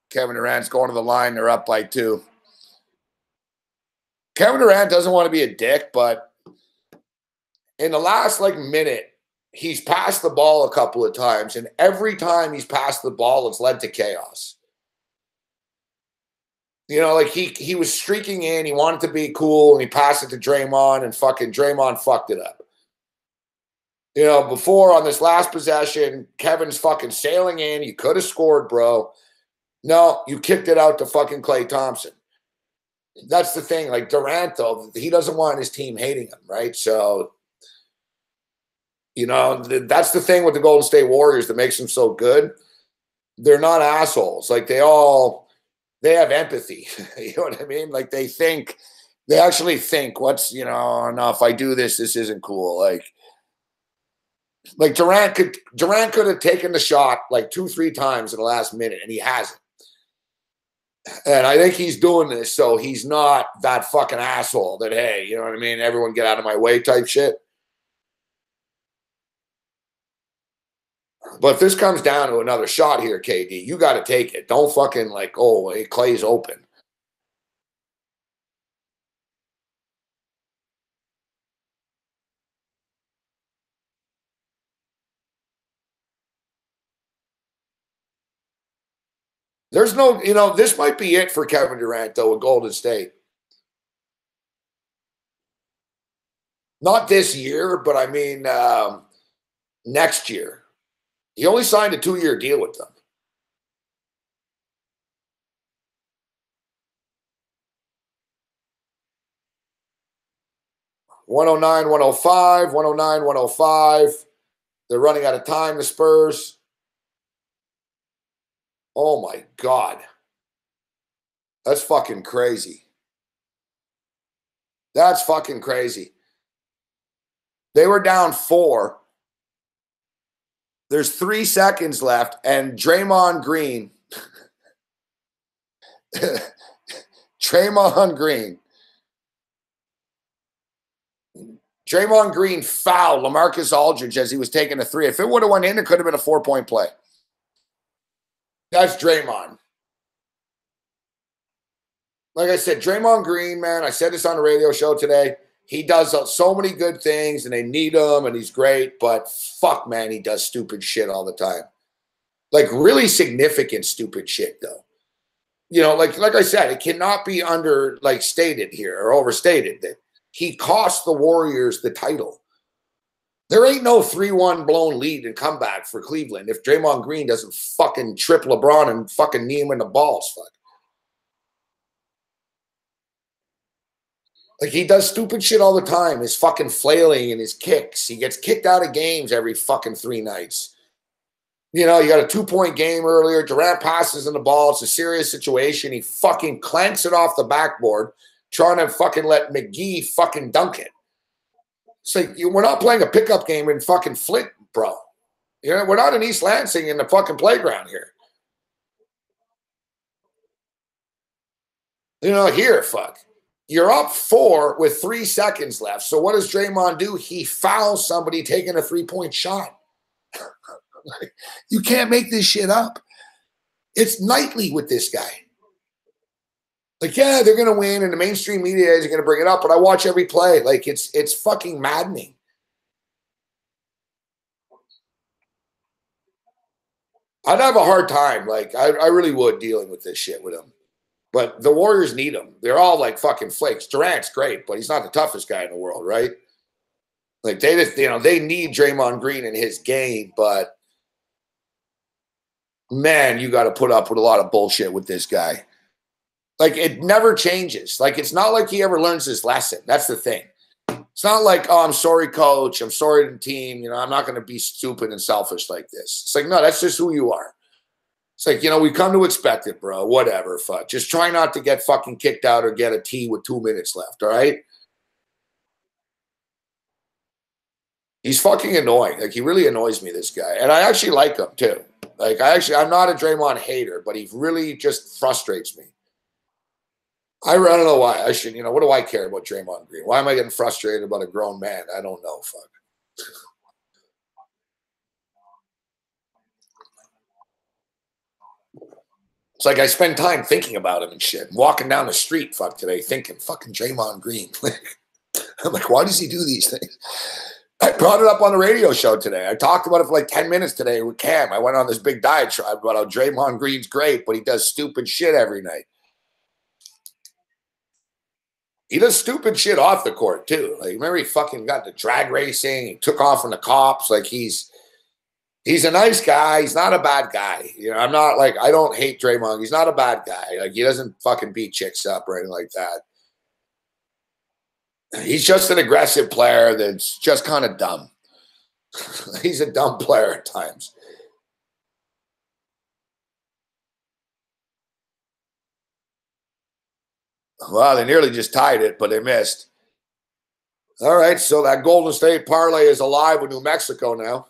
Kevin Durant's going to the line. They're up by 2. Kevin Durant doesn't want to be a dick, but in the last, like, minute, he's passed the ball a couple of times, and every time he's passed the ball, it's led to chaos. You know, like, he was streaking in. He wanted to be cool, and he passed it to Draymond, and fucking Draymond fucked it up. You know, before on this last possession, Kevin's fucking sailing in. You could have scored, bro. No, you kicked it out to fucking Klay Thompson. That's the thing. Like, Durant, though, he doesn't want his team hating him, right? So, you know, that's the thing with the Golden State Warriors that makes them so good. They're not assholes. Like, they have empathy. You know what I mean? Like, they actually think, no, if I do this, this isn't cool. Like Durant could have taken the shot like 2-3 times in the last minute, and he hasn't. And I think he's doing this so he's not that fucking asshole that, hey, you know what I mean? Everyone get out of my way type shit. But if this comes down to another shot here, KD, you got to take it. Don't fucking like, oh, hey, Clay's open. There's no, this might be it for Kevin Durant, though, with Golden State. Not this year, but I mean next year. He only signed a 2-year deal with them. $109, $105, $109, $105. They're running out of time, the Spurs. Oh, my God. That's fucking crazy. That's fucking crazy. They were down 4. There's 3 seconds left, and Draymond Green, Draymond Green fouled LaMarcus Aldridge as he was taking a 3. If it would have went in, it could have been a 4-point play. That's Draymond. Like I said, Draymond Green, man, I said this on the radio show today. He does so many good things, and they need him, and he's great. But fuck, man, he does stupid shit all the time. Like really significant stupid shit, though. Like I said, it cannot be stated here or overstated that he cost the Warriors the title. There ain't no 3-1 blown lead and comeback for Cleveland if Draymond Green doesn't fucking trip LeBron and fucking knee him in the balls. Fuck. Like, he does stupid shit all the time. His fucking flailing and his kicks. He gets kicked out of games every fucking 3 nights. You got a 2-point game earlier. Durant passes in the ball. It's a serious situation. He fucking clanks it off the backboard, trying to fucking let McGee fucking dunk it. It's like, we're not playing a pickup game in fucking Flint, bro. We're not in East Lansing in the fucking playground here. Here, fuck. You're up 4 with 3 seconds left. So what does Draymond do? He fouls somebody taking a 3-point shot. You can't make this shit up. It's nightly with this guy. Like, yeah, they're going to win, and the mainstream media is going to bring it up, but I watch every play. Like, it's fucking maddening. I'd have a hard time. Like, I really would dealing with this shit with him. But the Warriors need him. They're all like fucking flakes. Durant's great, but he's not the toughest guy in the world, right? Like, they just, they need Draymond Green in his game, but man, you got to put up with a lot of bullshit with this guy. Like, it never changes. Like, it's not like he ever learns his lesson. That's the thing. It's not like, oh, I'm sorry, coach. I'm sorry to the team. I'm not going to be stupid and selfish like this. It's like, no, that's just who you are. It's like, we come to expect it, bro. Whatever, fuck. Just try not to get fucking kicked out or get a tee with 2 minutes left, all right? He's fucking annoying. Like, he really annoys me, this guy. And I actually like him, too. Like, I'm not a Draymond hater, but he really just frustrates me. I don't know why. I should, what do I care about Draymond Green? Why am I getting frustrated about a grown man? I don't know, fuck. It's like I spend time thinking about him and shit. I'm walking down the street, fuck, today, thinking, fucking Draymond Green. I'm like, why does he do these things? I brought it up on the radio show today. I talked about it for like 10 minutes today with Cam. I went on this big diatribe about how Draymond Green's great, but he does stupid shit every night. He does stupid shit off the court, too. Like, remember he fucking got the drag racing. He took off from the cops. Like, he's a nice guy. He's not a bad guy. I'm not like, I don't hate Draymond. He's not a bad guy. Like, he doesn't fucking beat chicks up or anything like that. He's just an aggressive player that's just kind of dumb. He's a dumb player at times. Well, they nearly just tied it, but they missed. All right, so that Golden State parlay is alive with New Mexico now.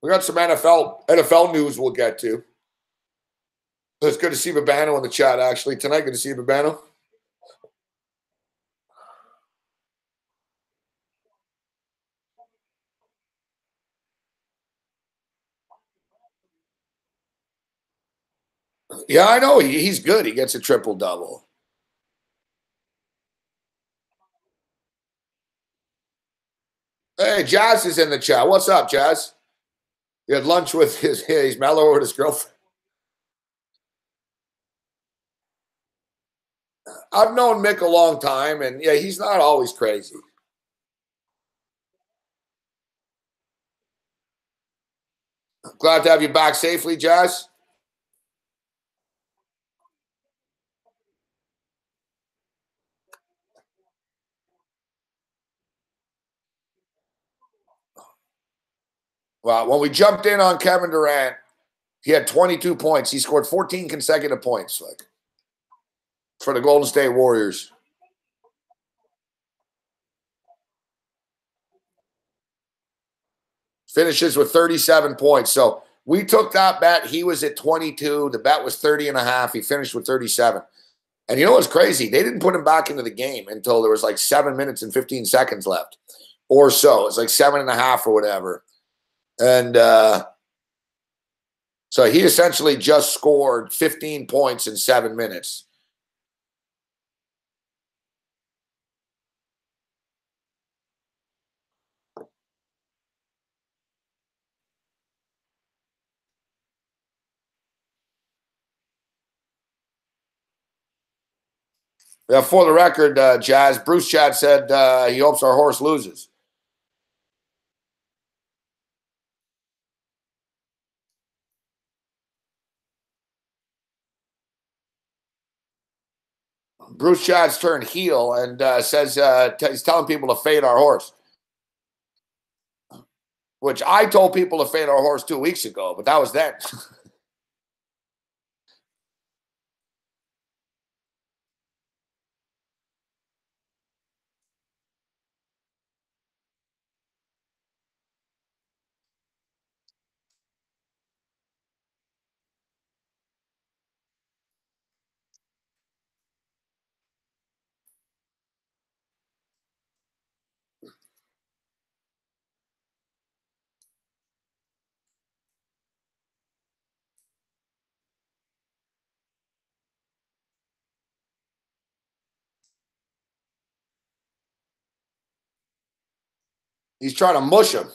We got some NFL news we'll get to. It's good to see Babano in the chat, actually. Tonight, good to see you, Babano. Yeah, I know. He's good. He gets a triple-double. Hey, Jazz is in the chat. What's up, Jazz? He had lunch with he's mellow with his girlfriend. I've known Mick a long time, and yeah, he's not always crazy. Glad to have you back safely, Jazz. Well, when we jumped in on Kevin Durant, he had 22 points. He scored 14 consecutive points, like, for the Golden State Warriors. Finishes with 37 points. So we took that bet. He was at 22. The bet was 30.5. He finished with 37. And you know what's crazy? They didn't put him back into the game until there was like 7 minutes and 15 seconds left or so. It's like 7.5 or whatever. And so he essentially just scored 15 points in 7 minutes. Yeah, for the record, Jazz, Bruce Chad said he hopes our horse loses. Bruce Chad's turned heel and says he's telling people to fade our horse, which I told people to fade our horse 2 weeks ago, but that was then. He's trying to mush him.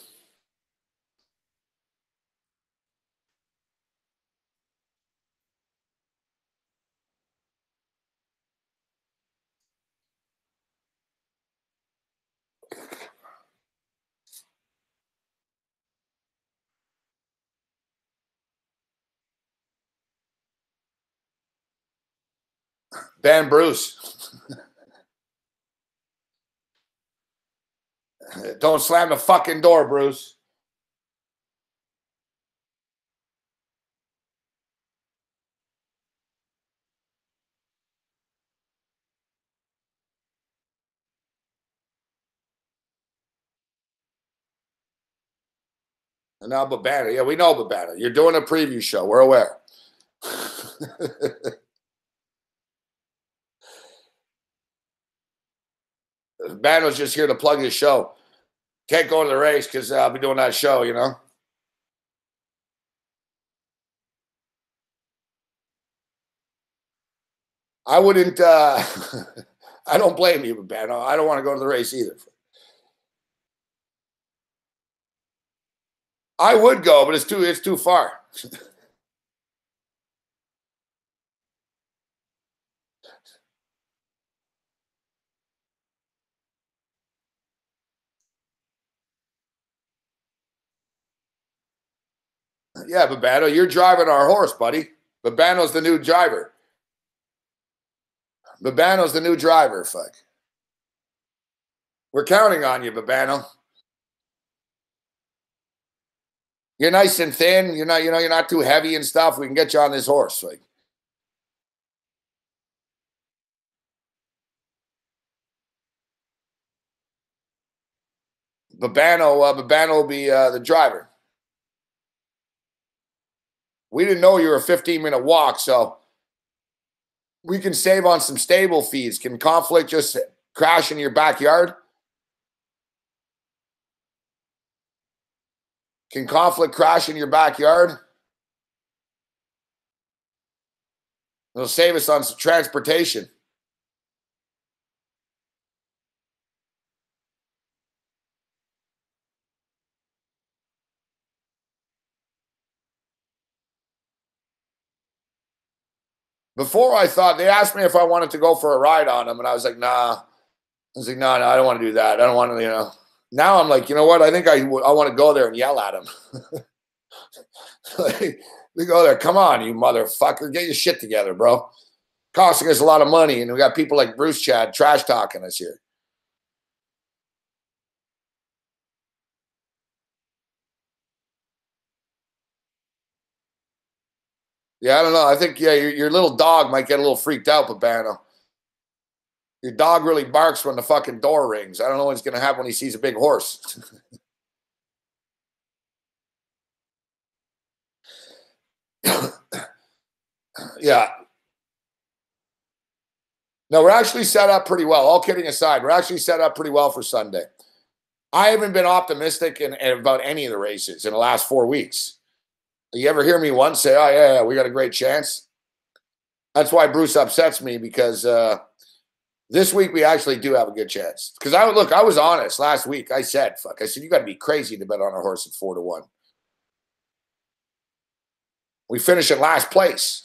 Ban Bruce. Don't slam the fucking door, Bruce. And now Babana. Yeah, we know Babana. You're doing a preview show. We're aware. Babana's just here to plug his show. Can't go to the race because I'll be doing that show, you know. I wouldn't. I don't blame you, Babana. I don't want to go to the race either. I would go, but it's too far. Yeah, Babano, you're driving our horse, buddy. Babano's the new driver. Babano's the new driver, fuck. We're counting on you, Babano. You're nice and thin. You're not, you're not too heavy and stuff. We can get you on this horse. Like, Babano will be the driver. We didn't know you were a 15-minute walk, so we can save on some stable fees. Can Conflict just crash in your backyard? Can Conflict crash in your backyard? It'll save us on some transportation. Before I thought, they asked me if I wanted to go for a ride on them, and I was like, nah. I was like, no, I don't want to do that. I don't want to, Now I'm like, you know what? I think I want to go there and yell at them. Like, we go there. Come on, you motherfucker. Get your shit together, bro. Costing us a lot of money, and we got people like Bruce Chad trash talking us here. Yeah, I don't know. I think, your little dog might get a little freaked out, Babano. Your dog really barks when the fucking door rings. I don't know what he's going to have when he sees a big horse. Yeah. No, we're actually set up pretty well. All kidding aside, we're actually set up pretty well for Sunday. I haven't been optimistic in about any of the races in the last 4 weeks. You ever hear me once say, oh, yeah, we got a great chance? That's why Bruce upsets me, because this week we actually do have a good chance. Because I was honest last week. I said, you got to be crazy to bet on a horse at 4-1. We finish in last place.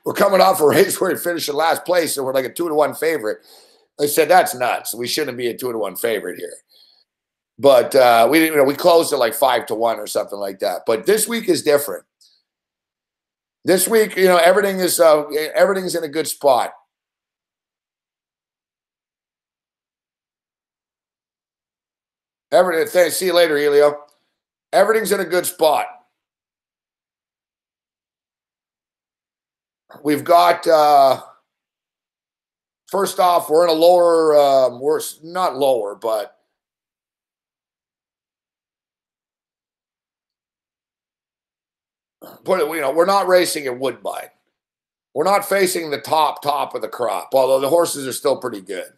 We're coming off a race where we finish in last place, and we're like a 2-1 favorite. I said, that's nuts. We shouldn't be a 2-1 favorite here. But we closed at like 5-1 or something like that. But this week is different. This week, everything's in a good spot. See you later, Helio. Everything's in a good spot. We've got, first off, we're in a lower, we're not lower, but we're not racing at Woodbine. We're not facing the top of the crop, although the horses are still pretty good.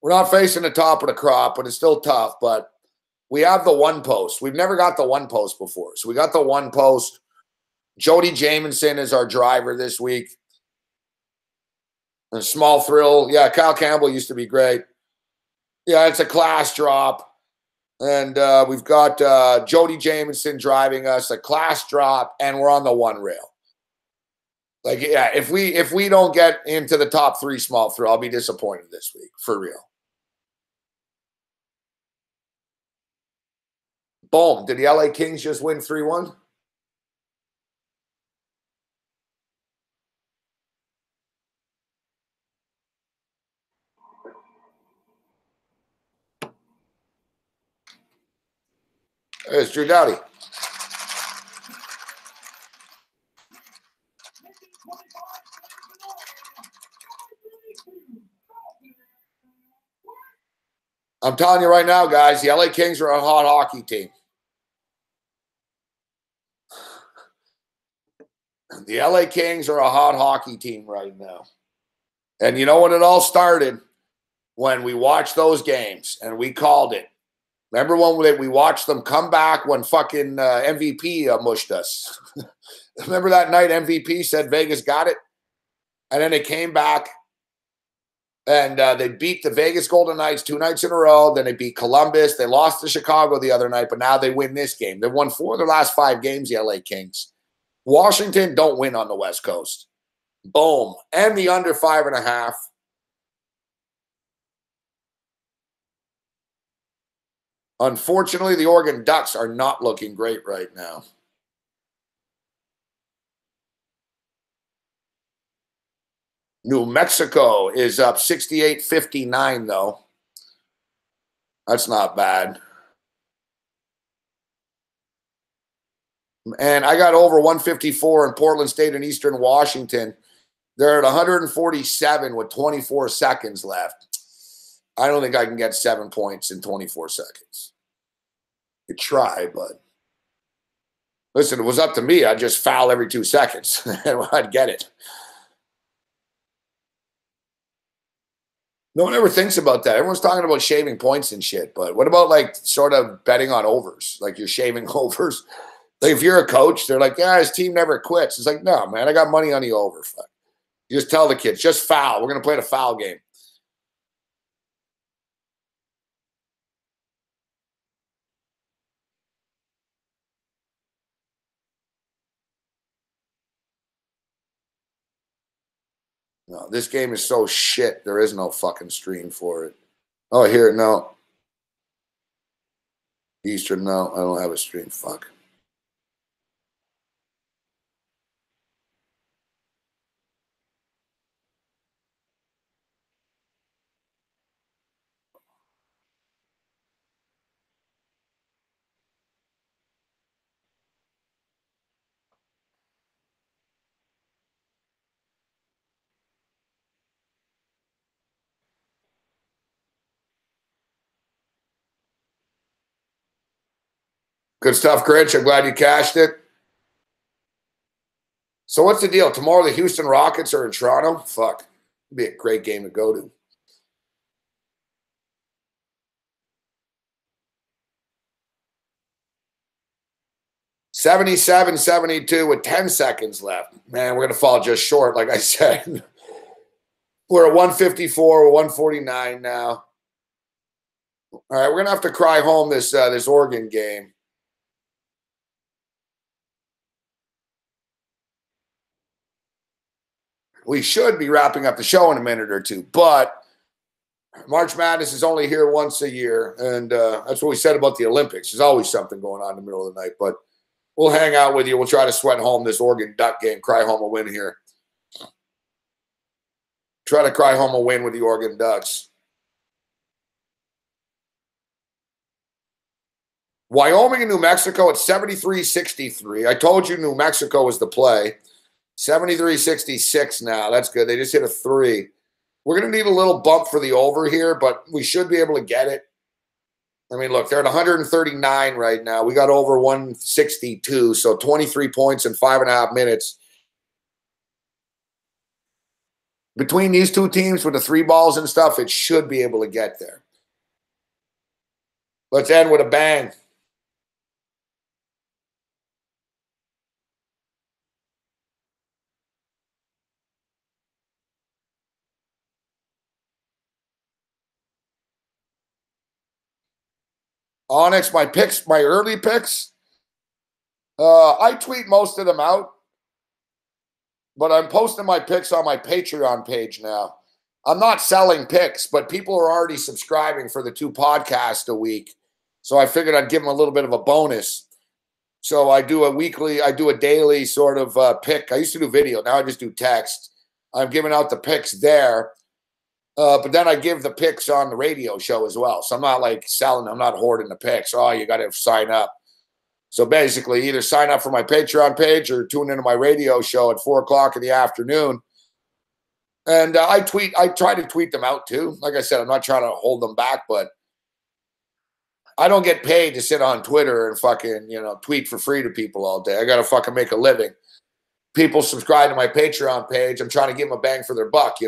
We're not facing the top of the crop, but it's still tough. But we have the one post. We've never got the one post before. So we got the one post. Jody Jamieson is our driver this week. A small thrill. Yeah, Kyle Campbell used to be great. Yeah, it's a class drop. And we've got Jody Jamieson driving us, a class drop, and we're on the one rail. Like, yeah, if we don't get into the top 3 small thrill, I'll be disappointed this week, for real. Boom. Did the LA Kings just win 3-1? It's Drew Doughty. I'm telling you right now, guys, the LA Kings are a hot hockey team. The LA Kings are a hot hockey team right now. And you know when it all started? When we watched those games and we called it. Remember when we watched them come back when fucking MVP mushed us? Remember that night MVP said Vegas got it? And then they came back and they beat the Vegas Golden Knights 2 nights in a row. Then they beat Columbus. They lost to Chicago the other night, but now they win this game. They've won 4 of their last 5 games, the LA Kings. Washington don't win on the West Coast. Boom. And the under 5.5. Unfortunately, the Oregon Ducks are not looking great right now. New Mexico is up 68-59, though. That's not bad. And I got over 154 in Portland State and Eastern Washington. They're at 147 with 24 seconds left. I don't think I can get 7 points in 24 seconds. You try, but listen, it was up to me. I'd just foul every 2 seconds and I'd get it. No one ever thinks about that. Everyone's talking about shaving points and shit, but what about like sort of betting on overs? Like you're shaving overs. Like if you're a coach, they're like, yeah, his team never quits. It's like, no, man, I got money on the over. Fuck. You just tell the kids, just foul. We're going to play the foul game. No, this game is so shit. There is no fucking stream for it. Oh, here, no. Eastern, no. I don't have a stream. Fuck. Good stuff, Grinch. I'm glad you cashed it. So what's the deal? Tomorrow the Houston Rockets are in Toronto? Fuck. It'd be a great game to go to. $77-72 with 10 seconds left. Man, we're going to fall just short, like I said. We're at 154, 149 now. All right, we're going to have to cry home this Oregon game. We should be wrapping up the show in a minute or two, but March Madness is only here once a year, and that's what we said about the Olympics. There's always something going on in the middle of the night, but we'll hang out with you. We'll try to sweat home this Oregon Duck game, cry home a win here. Try to cry home a win with the Oregon Ducks. Wyoming and New Mexico at 73-63. I told you New Mexico was the play. 73-66 now. That's good. They just hit a 3. We're going to need a little bump for the over here, but we should be able to get it. I mean, look, they're at 139 right now. We got over 162, so 23 points in 5.5 minutes. Between these two teams with the 3 balls and stuff, it should be able to get there. Let's end with a bang. Onyx, my picks, my early picks, I tweet most of them out, but I'm posting my picks on my Patreon page now. I'm not selling picks, but people are already subscribing for the 2 podcasts a week, so I figured I'd give them a little bit of a bonus. So I do a daily sort of pick. I used to do video. Now I just do text. I'm giving out the picks there. But then I give the picks on the radio show as well. So I'm not like selling. I'm not hoarding the picks. Oh, you got to sign up. So basically either sign up for my Patreon page or tune into my radio show at 4 o'clock in the afternoon. And I try to tweet them out too. Like I said, I'm not trying to hold them back, but I don't get paid to sit on Twitter and fucking, tweet for free to people all day. I got to fucking make a living. People subscribe to my Patreon page. I'm trying to give them a bang for their buck,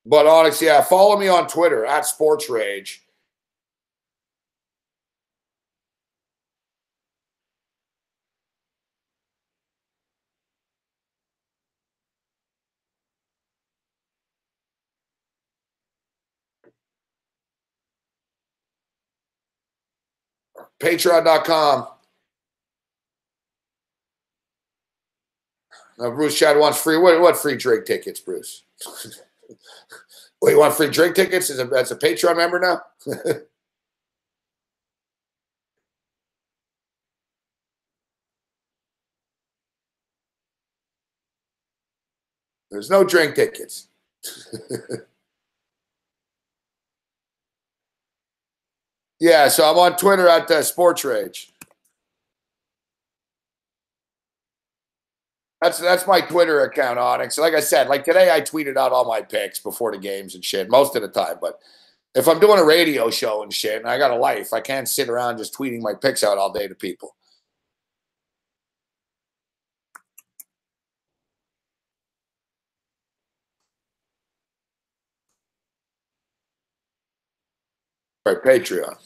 But honestly, yeah, follow me on Twitter at Sports Rage. Patreon.com. Bruce Chad wants free. What free drink tickets, Bruce? Wait, you want free drink tickets? That's a Patreon member now? There's no drink tickets. Yeah, so I'm on Twitter at Sports Rage. That's my Twitter account, Onyx. Like I said, like today I tweeted out all my picks before the games and shit most of the time. But if I'm doing a radio show and shit and I got a life, I can't sit around just tweeting my picks out all day to people. Right, Patreon.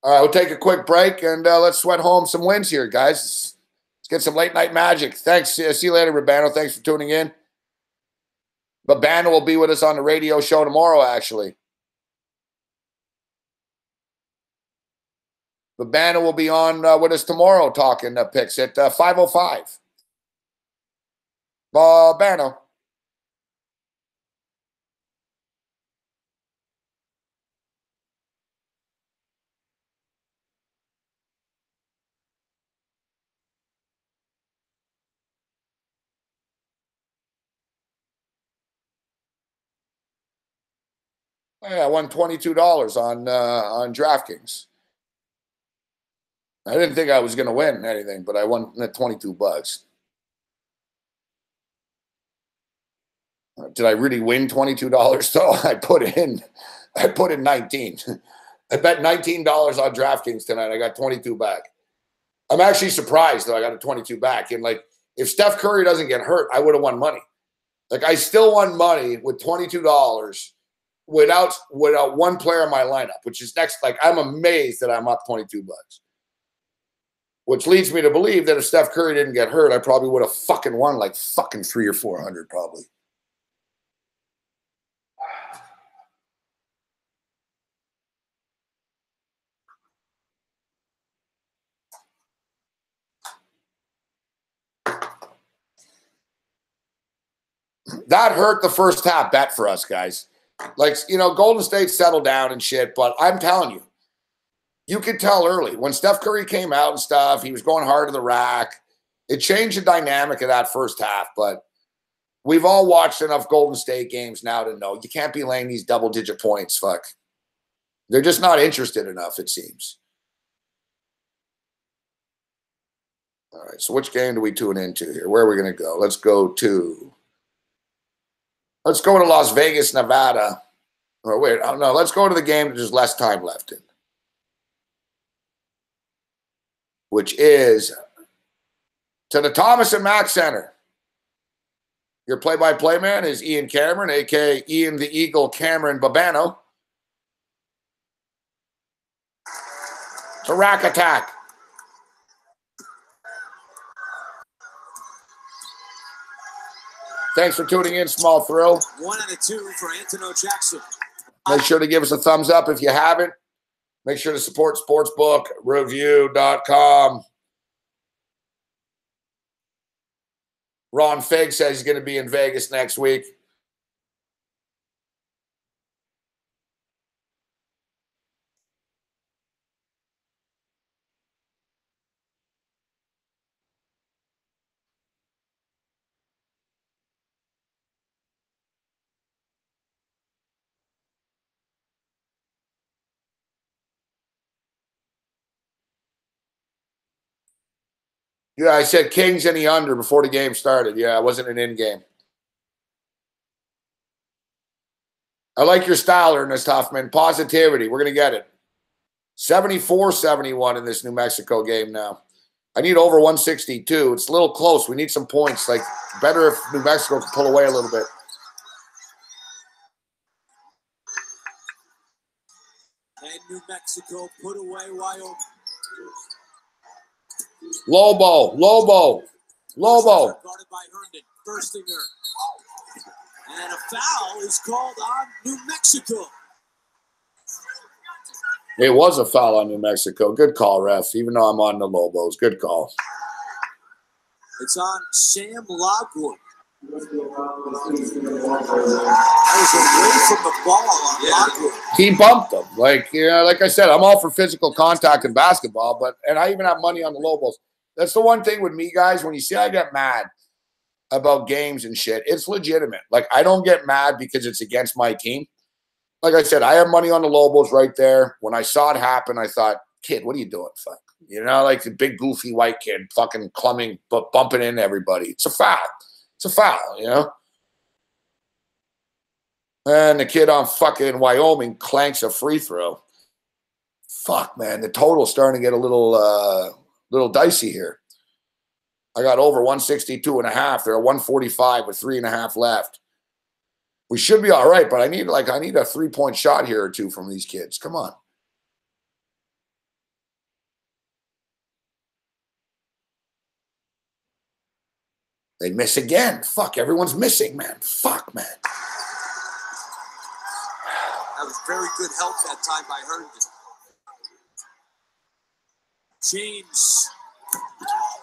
All right, we'll take a quick break, and let's sweat home some wins here, guys. Let's get some late-night magic. Thanks. See you later, Rabano. Thanks for tuning in. Babano will be with us on the radio show tomorrow, actually. Babano will be on with us tomorrow talking picks at 5:05. Babano. Yeah, I won $22 on DraftKings. I didn't think I was going to win anything, but I won $22. Did I really win $22 though? I put in 19. I bet $19 on DraftKings tonight. I got 22 back. I'm actually surprised that I got a 22 back. And like, if Steph Curry doesn't get hurt, I would have won money. Like, I still won money with $22 without one player in my lineup, which is next. Like, I'm amazed that I'm up $22. Which leads me to believe that if Steph Curry didn't get hurt, I probably would have fucking won like fucking 300 or 400 probably. That hurt the first half bet for us, guys. Like, you know, Golden State settled down and shit, but I'm telling you, you could tell early when Steph Curry came out and stuff, he was going hard to the rack. It changed the dynamic of that first half, but we've all watched enough Golden State games now to know you can't be laying these double-digit points. Fuck. They're just not interested enough, it seems. All right, so which game do we tune into here? Where are we going to go? Let's go to Las Vegas, Nevada. Or wait, oh no, let's go to the game that there's less time left in, which is to the Thomas and Mack Center. Your play-by-play man is Ian Cameron, a.k.a. Ian the Eagle Cameron Babano. It's a rack attack. Thanks for tuning in, Small Thrill. 1 out of 2 for Antonio Jackson. Make sure to give us a thumbs up if you haven't. Make sure to support sportsbookreview.com. Ron Fig says he's going to be in Vegas next week. Yeah, I said Kings in the under before the game started. Yeah, it wasn't an in-game. I like your style, Ernest Huffman. Positivity. We're going to get it. 74-71 in this New Mexico game now. I need over 162. It's a little close. We need some points. Like, better if New Mexico could pull away a little bit. And New Mexico put away Wyoming. Lobo. Guarded by Herndon. Burstinger. And a foul is called on New Mexico. It was a foul on New Mexico. Good call, ref. Even though I'm on the Lobos. Good call. It's on Sam Lockwood. That was away from the ball on Lockwood. He bumped them. Like, you know, like I said, I'm all for physical contact in basketball, and I even have money on the Lobos. That's the one thing with me, guys. When you see I get mad about games and shit, it's legitimate. Like, I don't get mad because it's against my team. Like I said, I have money on the Lobos right there. When I saw it happen, I thought, kid, what are you doing? Fuck. You know, like the big goofy white kid fucking clumbing, but bumping into everybody. It's a foul. It's a foul, you know? And the kid on fucking Wyoming clanks a free throw. Fuck, man. The total's starting to get a little dicey here. I got over 162.5. They're at 145 with 3.5 left. We should be all right, but I need a 3-point shot here or two from these kids. Come on. They miss again. Fuck, everyone's missing, man. Fuck, man. That was very good help that time by Herndon. James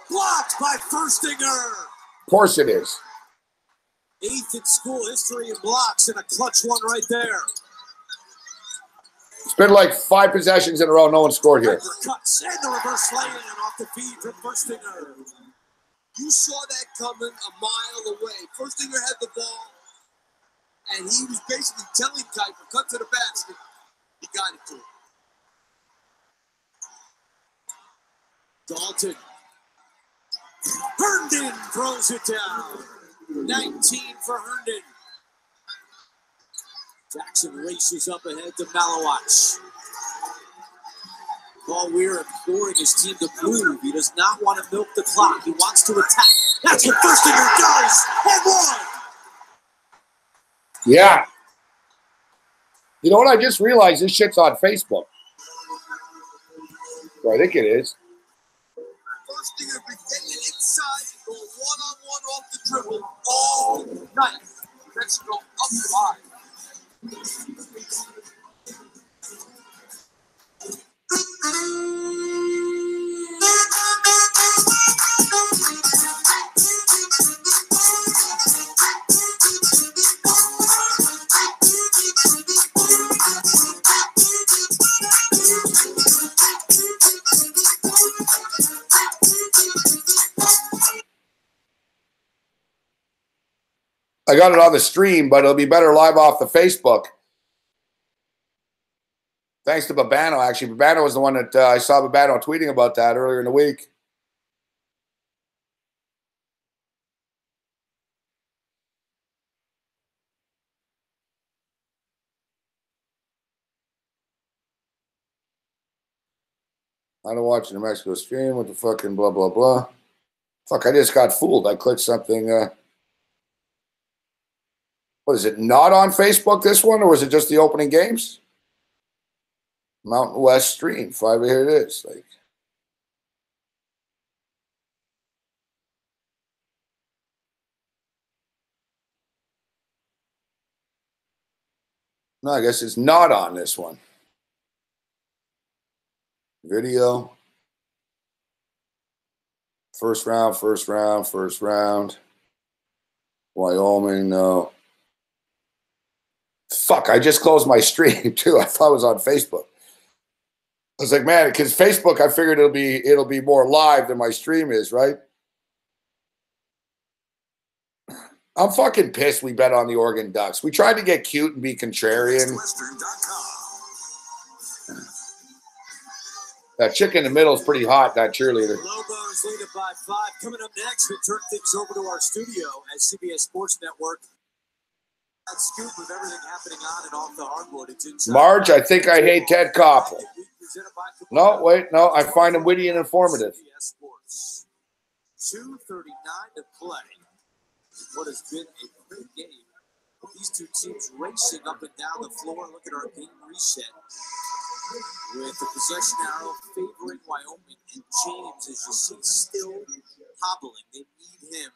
blocked by Firstinger. Of course it is. 8th in school history in blocks and a clutch one right there. It's been like 5 possessions in a row. No one scored here. Cuts and the reverse lay-in off the feed from Firstinger. You saw that coming a mile away. Firstinger had the ball, and he was basically telling Kuiper, cut to the basket. He got it to him. Dalton. Herndon throws it down. 19 for Herndon. Jackson races up ahead to Malowacz. Paul Weir imploring his team to move. He does not want to milk the clock. He wants to attack. That's what Firstinger does. And one. Yeah. You know what? I just realized this shit's on Facebook. Well, I think it is. Firstinger been getting it inside and going one-on-one off the dribble all night. Mexico up 5. I got it on the stream, but it'll be better live off the Facebook. Thanks to Babano, actually. Babano was the one that I saw Babano tweeting about that earlier in the week. I don't watch the New Mexico stream with the fucking blah, blah, blah. Fuck, I just got fooled. I clicked something. What is it, not on Facebook, this one, or was it just the opening games? Mountain West stream, 5, here it is. Like, no, I guess it's not on this one. Video. First round. Wyoming, no. Fuck, I just closed my stream too. I thought it was on Facebook. I was like, man, because Facebook, I figured it'll be more live than my stream is, right? I'm fucking pissed we bet on the Oregon Ducks. We tried to get cute and be contrarian. That chick in the middle is pretty hot, that cheerleader. Lobos lead it by 5. Coming up next, we turn things over to our studio at CBS Sports Network. That scoop of everything happening on and off the hardwood. It's inside. Marge, I think I hate Ted Koppel. No, wait, no, I find him witty and informative. CBS Sports. 2:39 to play. What has been a great game. These two teams racing up and down the floor. Look at our game reset. With the possession arrow favoring Wyoming, and James, as you see, still hobbling. They need him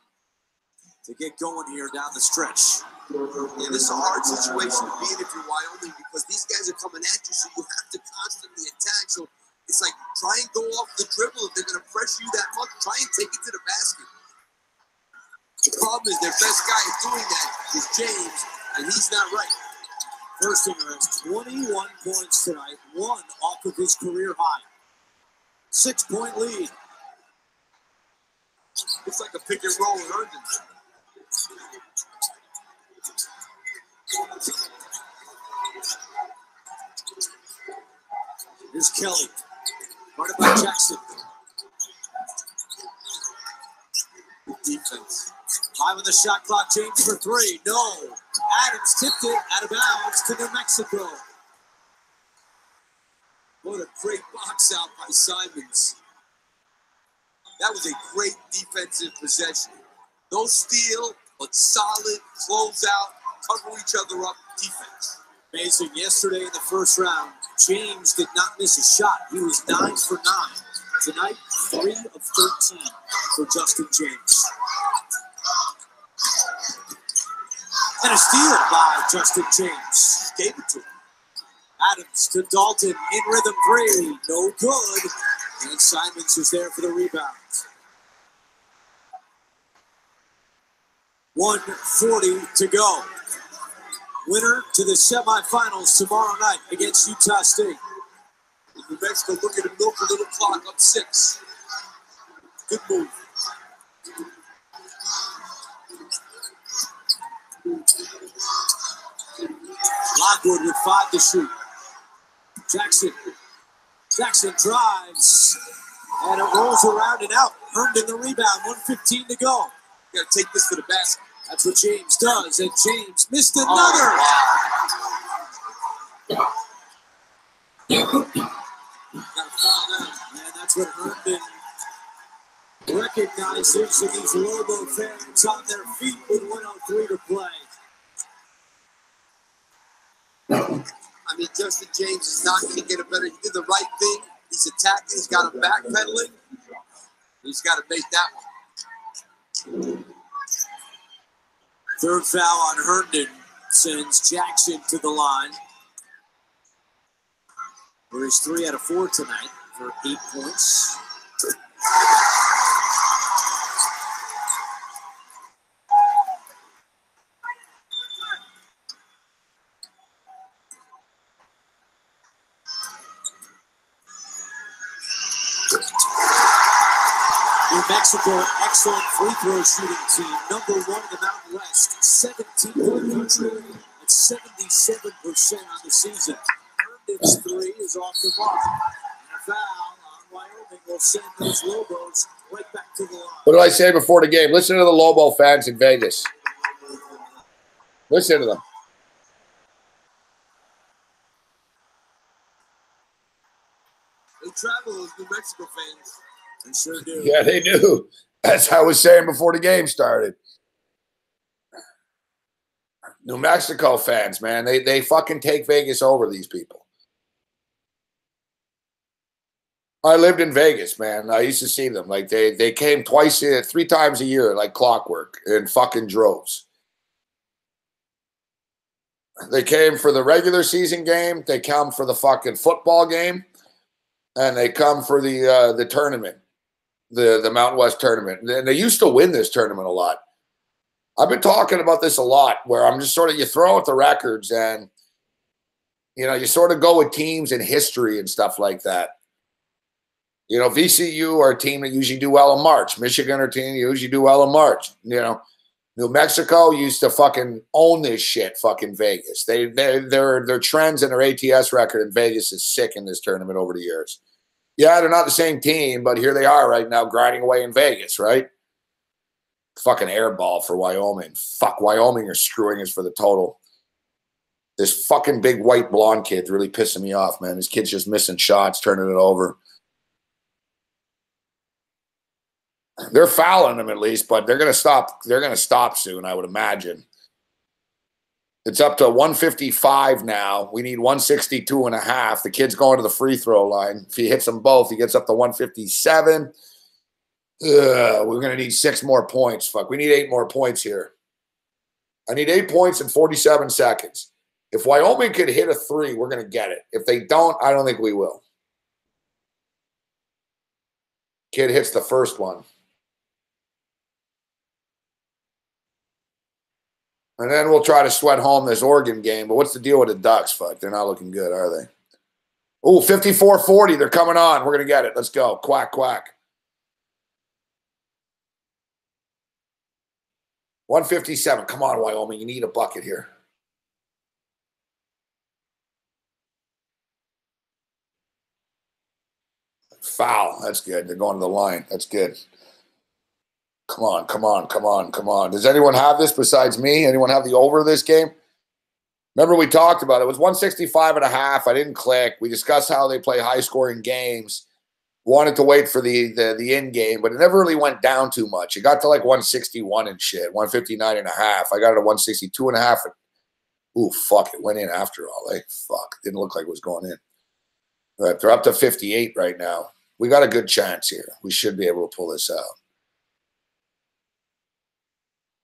to get going here down the stretch. And this is a hard situation to be in if you're Wyoming, because these guys are coming at you, so you have to constantly attack. So it's like, try and go off the dribble. If they're going to pressure you that much, try and take it to the basket. The problem is their best guy doing that is James, and he's not right. Firstinger has 21 points tonight, 1 off of his career high. 6-point lead. It's like a pick and roll in Herndon. Here's Kelly. Guarded by Jackson. Good defense. 5 on the shot clock. James for 3. No. Adams tipped it out of bounds to New Mexico. What a great box out by Simons. That was a great defensive possession. No steal, but solid closeout, cover each other up defense. Amazing. Yesterday in the first round, James did not miss a shot. He was 9 for 9. Tonight, 3 of 13 for Justin James. And a steal by Justin James. Gave it to him. Adams to Dalton in rhythm three. No good. And Simons is there for the rebound. 1:40 to go. Winner to the semifinals tomorrow night against Utah State. New Mexico looking to milk a little clock up 6. Good move. Lockwood with 5 to shoot. Jackson drives. And it rolls around and out. Herndon the rebound. 1:15 to go. Got to take this to the basket. That's what James does. And James missed another. Got to foul out. And that's what Herndon recognizes. And these Lobo fans on their feet with 1:03 to play. I mean, Justin James is not going to get it better. He did the right thing. He's attacking. He's got him backpedaling. He's got to make that one. Third foul on Herndon sends Jackson to the line. Where he's 3 out of 4 tonight for 8 points. New Mexico, excellent free throw shooting team. Number 1 in the Mountain West. 17th in the country at 77% on the season. Herndon's 3 is off the mark. And a foul on Wyoming will send those Lobos right back to the line. What did I say before the game? Listen to the Lobo fans in Vegas. Listen to them. They travel, those New Mexico fans. They sure do. Yeah, they do. That's how I was saying before the game started. New Mexico fans, man, they fucking take Vegas over, these people. I lived in Vegas, man. I used to see them. Like they came 3 times a year, like clockwork, in fucking droves. They came for the regular season game. They come for the fucking football game, and they come for the tournament, the Mountain West tournament. And they used to win this tournament a lot. I've been talking about this a lot, where I'm just sort of, you throw out the records and, you know, you sort of go with teams and history and stuff like that. You know, VCU are a team that usually do well in March. Michigan are a team that usually do well in March. You know, New Mexico used to fucking own this shit, fucking Vegas. Their trends and their ATS record in Vegas is sick in this tournament over the years. Yeah, they're not the same team, but here they are right now grinding away in Vegas, right? Fucking airball for Wyoming. Fuck, Wyoming are screwing us for the total. This fucking big white blonde kid's really pissing me off, man. This kid's just missing shots, turning it over. They're fouling them at least, but they're going to stop. They're going to stop soon, I would imagine. It's up to 155 now. We need 162.5. The kid's going to the free throw line. If he hits them both, he gets up to 157. We're going to need 6 more points. Fuck, we need 8 more points here. I need 8 points in 47 seconds. If Wyoming could hit a 3, we're going to get it. If they don't, I don't think we will. Kid hits the first one. And then we'll try to sweat home this Oregon game. But what's the deal with the Ducks? Fuck, they're not looking good, are they? Oh, 54-40. They're coming on. We're going to get it. Let's go. Quack, quack. 157. Come on, Wyoming. You need a bucket here. Foul. That's good. They're going to the line. That's good. Come on, come on, come on, come on. Does anyone have this besides me? Anyone have the over this game? Remember we talked about it. It was 165.5. I didn't click. We discussed how they play high-scoring games. Wanted to wait for the end game, but it never really went down too much. It got to like 161 and shit, 159.5. I got it at 162.5. Ooh, fuck, it went in after all. Like, fuck, didn't look like it was going in. But they're up to 58 right now. We got a good chance here. We should be able to pull this out.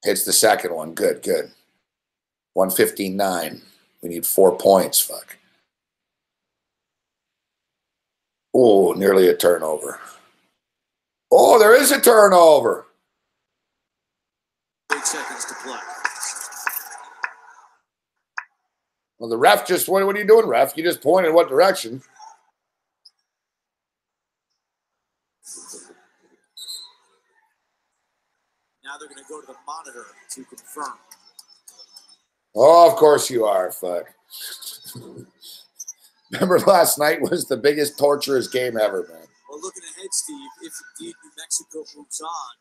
Hits the second one. Good, good. 115.9. We need 4 points. Fuck. Oh, nearly a turnover. Oh, there is a turnover. 8 seconds to play. Well, the ref just, what are you doing, ref? You just pointed what direction. Now they're going to go to the monitor to confirm. Oh, of course you are. Fuck. Remember last night was the biggest torturous game ever, man. Well, looking ahead, Steve, if indeed New Mexico moves on,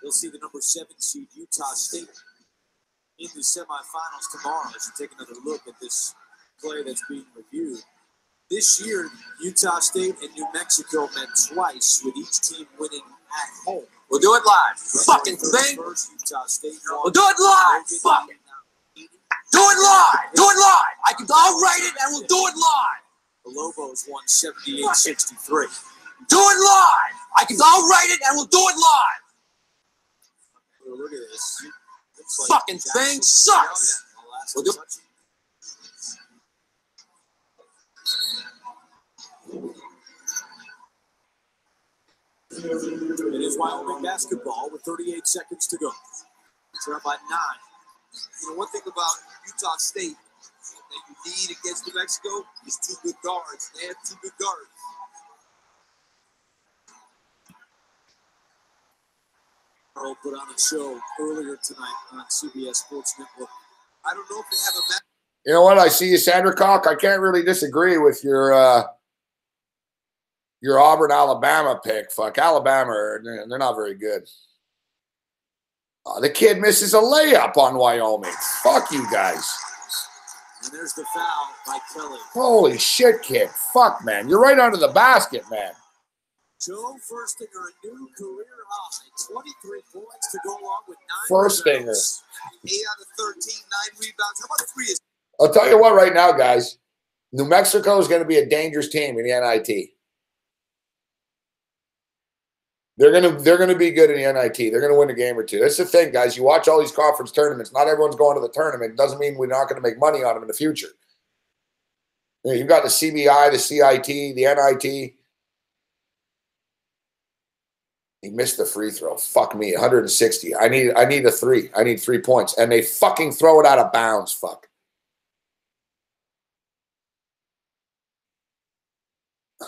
you'll see the number 7 seed Utah State in the semifinals tomorrow as you take another look at this play that's being reviewed. This year, Utah State and New Mexico met twice, with each team winning at home. We'll do it live. Fucking thing. First, Utah State we'll do it live. Fuck it. Do it live. Do it live. I'll write it and we'll do it live. The Lobos won 78-63. Do it live. I'll write it and we'll do it live. Look at this. Fucking thing sucks. We'll do It is Wyoming basketball with 38 seconds to go. They're up by 9. You know, one thing about Utah State that you need against New Mexico is 2 good guards. They have 2 good guards. Earl put on a show earlier tonight on CBS Sports Network. I don't know if they have a match. You know what? I see you, Sandra Cock. I can't really disagree with your Auburn, Alabama pick. Fuck, Alabama, they're not very good. The kid misses a layup on Wyoming. Fuck you guys. And there's the foul by Kelly. Holy shit, kid. Fuck, man. You're right under the basket, man. Joe Firstinger, a new career high. 23 points to go along with 9 Firstinger. rebounds. 8 out of 13, 9 rebounds. How about 3 assists? I'll tell you what right now, guys. New Mexico is going to be a dangerous team in the NIT. They're gonna be good in the NIT. They're gonna win a game or two. That's the thing, guys. You watch all these conference tournaments. Not everyone's going to the tournament. It doesn't mean we're not going to make money on them in the future. You know, you've got the CBI, the CIT, the NIT. He missed the free throw. Fuck me, 160. I need a 3. I need 3 points, and they fucking throw it out of bounds. Fuck.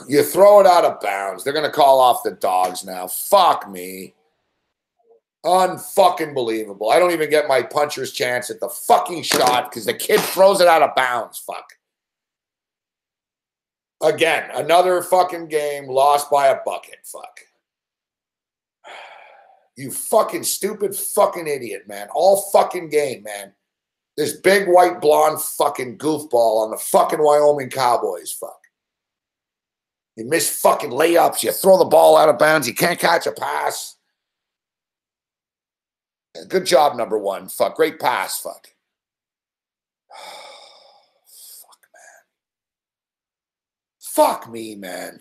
You throw it out of bounds. They're going to call off the dogs now. Fuck me. Unfucking believable. I don't even get my puncher's chance at the fucking shot because the kid throws it out of bounds. Fuck. Again, another fucking game lost by a bucket. Fuck. You fucking stupid fucking idiot, man. All fucking game, man. This big white blonde fucking goofball on the fucking Wyoming Cowboys. Fuck. You miss fucking layups. You throw the ball out of bounds. You can't catch a pass. Good job, number 1. Fuck. Great pass. Fuck. Fuck, man. Fuck me, man.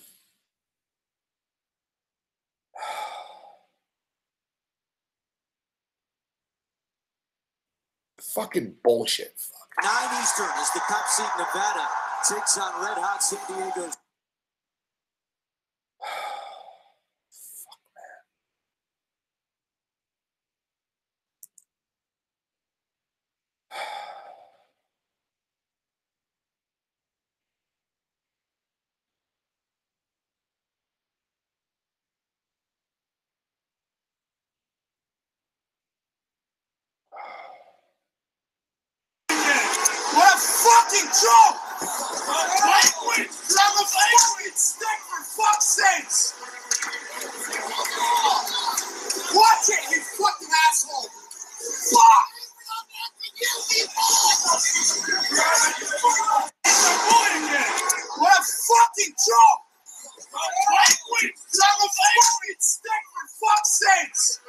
Fucking bullshit. Fuck. 9 Eastern as the top seed Nevada takes on red hot San Diego. What a fucking joke! Language! I'm a language! Stick for fuck's sakes! Watch it, you fucking asshole! Fuck! What a fucking joke! Language! I'm a language! Stick for fuck's sakes!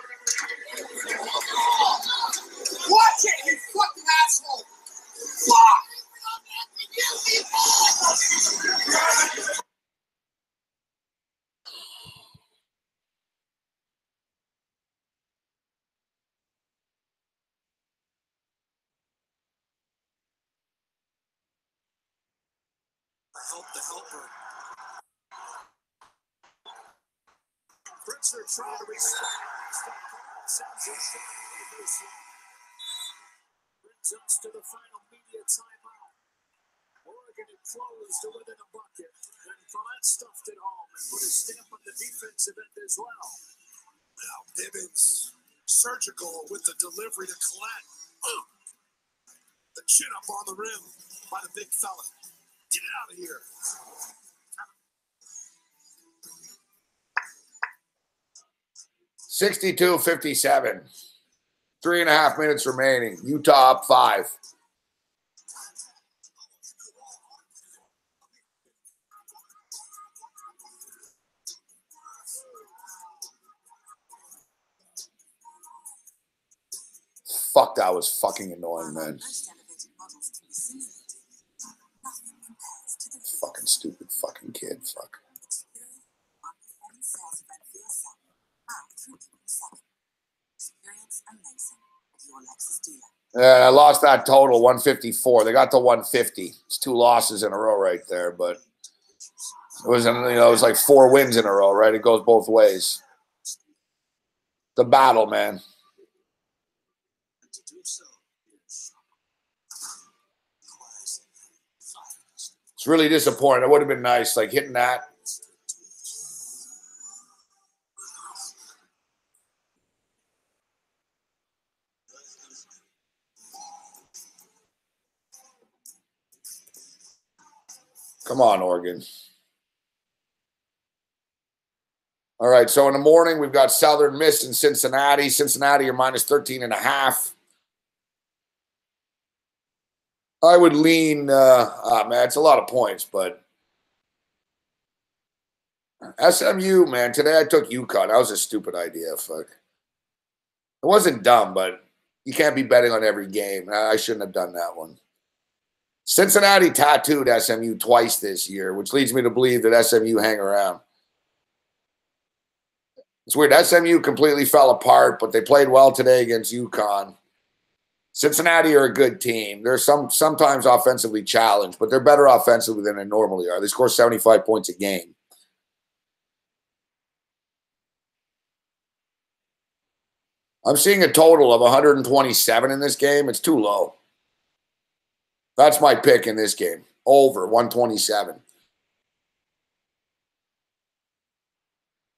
Watch it, you fucking asshole! Fuck! Help the helper. Pritzer trying to restart. Sends his shot on the baseline. Brings us to the final media timeout. Oregon had closed to within a bucket. And Collette stuffed it home and put a stamp on the defensive end as well. Now Bibbins, surgical with the delivery to Collette. The chin up on the rim by the big fella. Get it out of here. 62-57. 3.5 minutes remaining. Utah up 5. Fuck, that was fucking annoying, man. Fucking stupid fucking kid. Fuck. Yeah, I lost that total, 154. They got to 150. It's 2 losses in a row right there, but it was, it was like 4 wins in a row, right? It goes both ways. The battle, man. It's really disappointing. It would have been nice, like hitting that. Come on, Oregon. All right, so in the morning, we've got Southern Miss and Cincinnati. Cincinnati are minus 13.5. I would lean, man, it's a lot of points, but SMU, man, today I took UConn. That was a stupid idea. Fuck. It wasn't dumb, but you can't be betting on every game. I shouldn't have done that one. Cincinnati tattooed SMU twice this year, which leads me to believe that SMU hang around. It's weird. SMU completely fell apart, but they played well today against UConn. Cincinnati are a good team. They're sometimes offensively challenged, but they're better offensively than they normally are. They score 75 points a game. I'm seeing a total of 127 in this game. It's too low. That's my pick in this game. Over 127.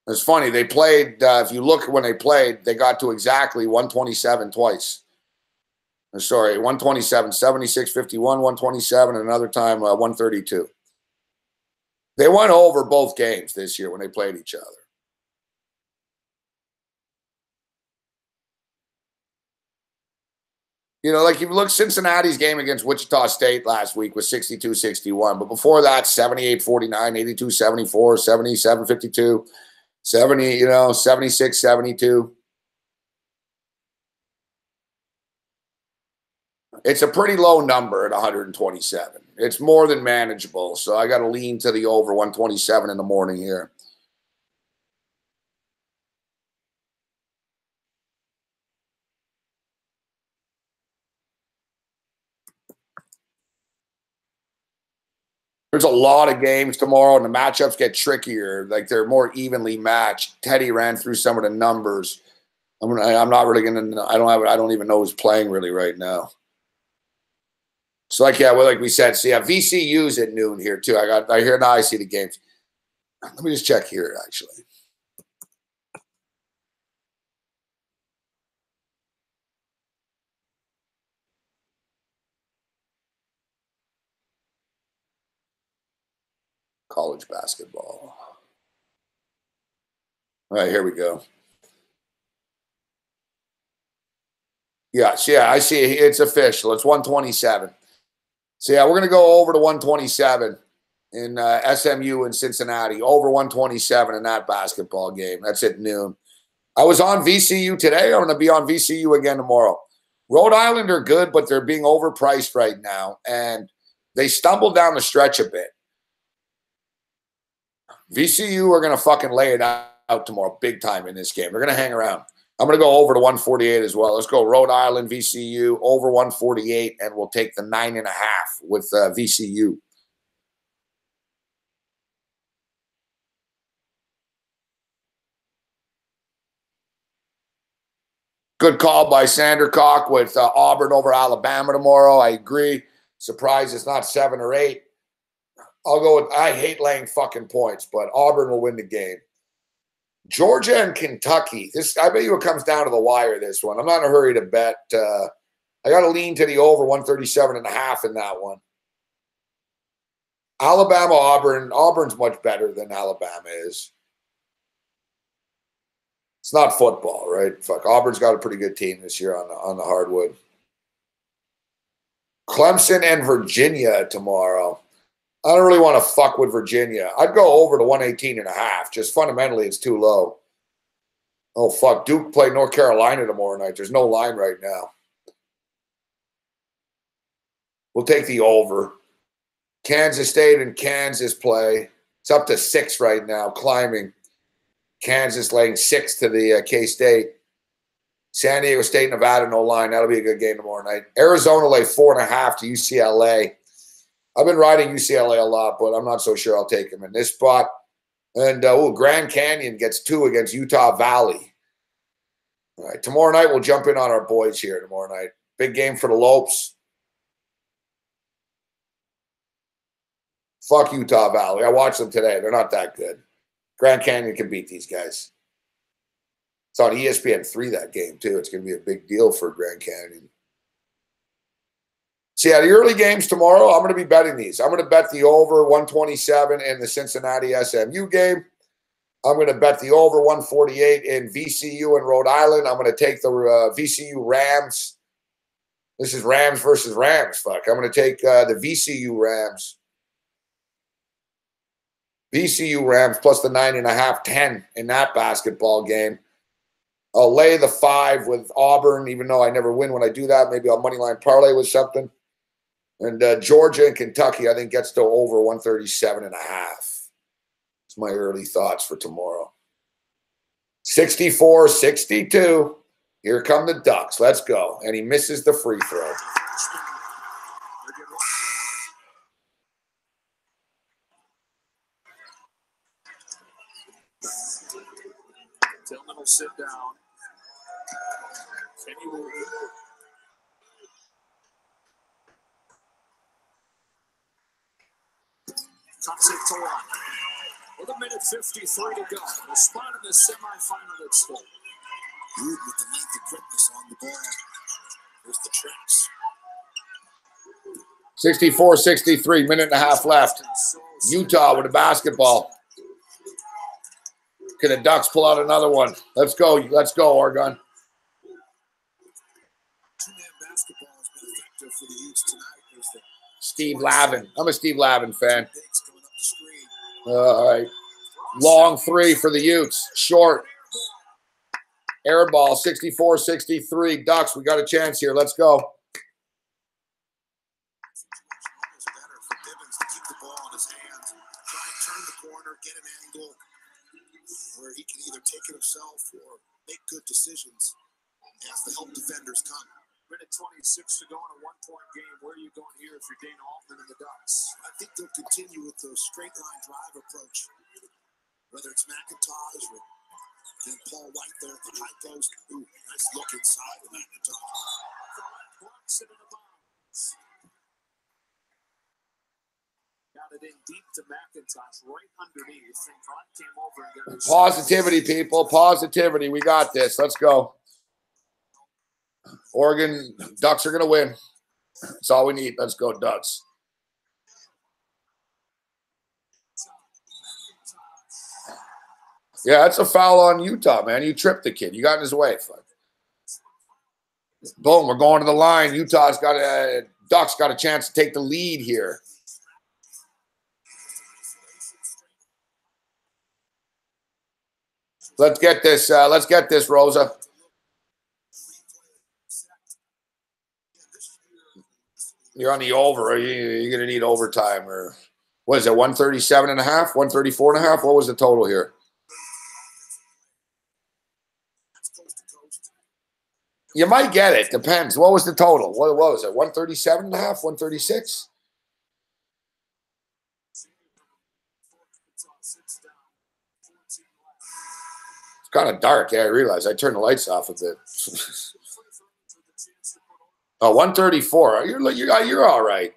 It's funny. They played, if you look when they played, they got to exactly 127 twice. Sorry, 127, 76, 51, 127, and another time 132. They went over both games this year when they played each other. You know, like if you look, Cincinnati's game against Wichita State last week was 62-61. But before that, 78-49, 82-74, 77-52, 70, 76-72. It's a pretty low number at 127. It's more than manageable. So I got to lean to the over 127 in the morning here. There's a lot of games tomorrow, and the matchups get trickier. Like they're more evenly matched. Teddy ran through some of the numbers. I'm not really gonna. I don't even know who's playing really right now. So like like we said, so VCU's at noon here too. I hear now I see the games. Let me just check here actually. College basketball. All right, here we go. Yes, I see it's official. It's 127. So, we're going to go over to 127 in SMU and Cincinnati. Over 127 in that basketball game. That's at noon. I was on VCU today. I'm going to be on VCU again tomorrow. Rhode Island are good, but they're being overpriced right now, and they stumbled down the stretch a bit. VCU are going to fucking lay it out tomorrow big time in this game. They're going to hang around. I'm going to go over to 148 as well. Let's go Rhode Island, VCU, over 148, and we'll take the 9.5 with VCU. Good call by Sandercock with Auburn over Alabama tomorrow. I agree. Surprised it's not 7 or 8. I'll go with, I hate laying fucking points, but Auburn will win the game. Georgia and Kentucky. I bet you it comes down to the wire, this one. I'm not in a hurry to bet. I got to lean to the over 137.5 in that one. Alabama, Auburn. Auburn's much better than Alabama is. It's not football, right? Fuck. Auburn's got a pretty good team this year on the hardwood. Clemson and Virginia tomorrow. I don't really want to fuck with Virginia. I'd go over to 118.5. Just fundamentally, it's too low. Oh, fuck. Duke played North Carolina tomorrow night. There's no line right now. We'll take the over. Kansas State and Kansas play. It's up to 6 right now, climbing. Kansas laying 6 to the K-State. San Diego State, Nevada, no line. That'll be a good game tomorrow night. Arizona lay 4.5 to UCLA. I've been riding UCLA a lot, but I'm not so sure I'll take them in this spot. And Grand Canyon gets 2 against Utah Valley. All right, tomorrow night we'll jump in on our boys here tomorrow night. Big game for the Lopes. Fuck Utah Valley. I watched them today. They're not that good. Grand Canyon can beat these guys. It's on ESPN3, that game, too. It's going to be a big deal for Grand Canyon. So, yeah, the early games tomorrow, I'm going to be betting these. I'm going to bet the over 127 in the Cincinnati SMU game. I'm going to bet the over 148 in VCU and Rhode Island. I'm going to take the VCU Rams. This is Rams versus Rams. Fuck. I'm going to take the VCU Rams. VCU Rams plus the 9.5, 10 in that basketball game. I'll lay the 5 with Auburn, even though I never win when I do that. Maybe I'll moneyline parlay with something. And Georgia and Kentucky, I think, gets to over 137.5. It's my early thoughts for tomorrow. 64-62. Here come the Ducks. Let's go. And he misses the free throw. Tillman will sit down. Kenny will. Cuts it to 1. With 1:53 to go. The spot in the semifinal that's full. Good with the length of quickness on the ball. There's the tricks. 64-63, minute and a half left. Utah with a basketball. Can the Ducks pull out another one? Let's go. Let's go, Oregon. Two-man basketball has been effective for the Utes tonight. Steve Lavin. I'm a Steve Lavin fan. All right. Long 3 for the Utes. Short. Air ball, 64-63. Ducks, we got a chance here. Let's go. Where he can either take it himself or make good decisions as the help defenders come. 1:26 to go in a 1-point game. Where are you going here if you're Dana Altman and the Ducks? I think they'll continue with the straight line drive approach. Whether it's McIntosh or then Paul White there at the high post. Ooh, nice look inside of McIntosh. Got it in deep to McIntosh, right underneath. And Grant came over and got his Positivity, people. Positivity. We got this. Let's go. Oregon Ducks are going to win. That's all we need. Let's go, Ducks. Yeah, that's a foul on Utah, man. You tripped the kid. You got in his way. Fuck. Boom, we're going to the line. Ducks got a chance to take the lead here. Let's get this. Let's get this, Rosa. You're on the over. You're going to need overtime. Or what is it, 137.5, 134.5? What was the total here? You might get it. Depends. What was the total? What was it, 137.5, 136? It's kind of dark. Yeah, I realize. I turned the lights off a bit. Oh, 134. You're all right.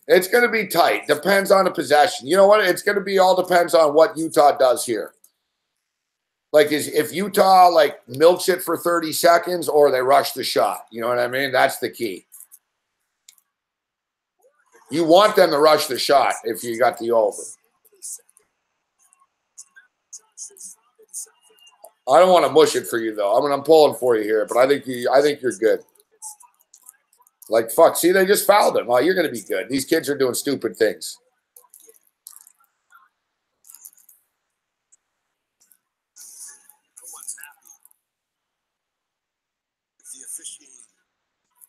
It's going to be tight. Depends on the possession. You know what? It's going to be all depends on what Utah does here. Like, if Utah, like, milks it for 30 seconds or they rush the shot. You know what I mean? That's the key. You want them to rush the shot if you got the over. I don't want to mush it for you, though. I mean, I'm pulling for you here, but I think you're good. Like, fuck. See, they just fouled him. Oh, you're going to be good. These kids are doing stupid things.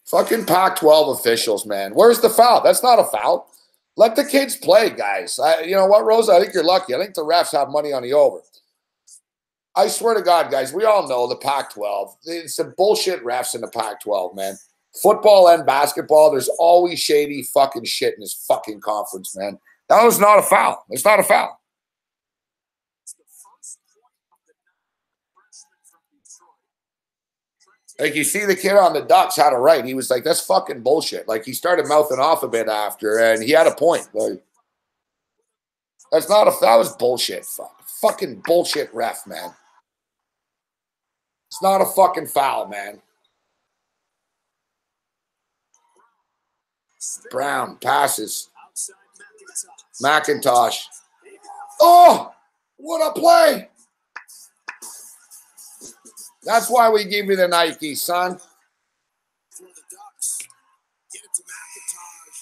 Fucking Pac-12 officials, man. Where's the foul? That's not a foul. Let the kids play, guys. You know what, Rosa? I think you're lucky. I think the refs have money on the over. I swear to God, guys, we all know the Pac-12. It's some bullshit refs in the Pac-12, man. Football and basketball, there's always shady fucking shit in this fucking conference, man. That was not a foul. It's not a foul. Like, you see the kid on the Ducks had a right. He was like, that's fucking bullshit. Like, he started mouthing off a bit after, and he had a point. Like, that was bullshit. Fucking bullshit ref, man. It's not a fucking foul, man. Brown passes. McIntosh. Oh, what a play. That's why we give you the Nike, son. For the Ducks, get it to McIntosh.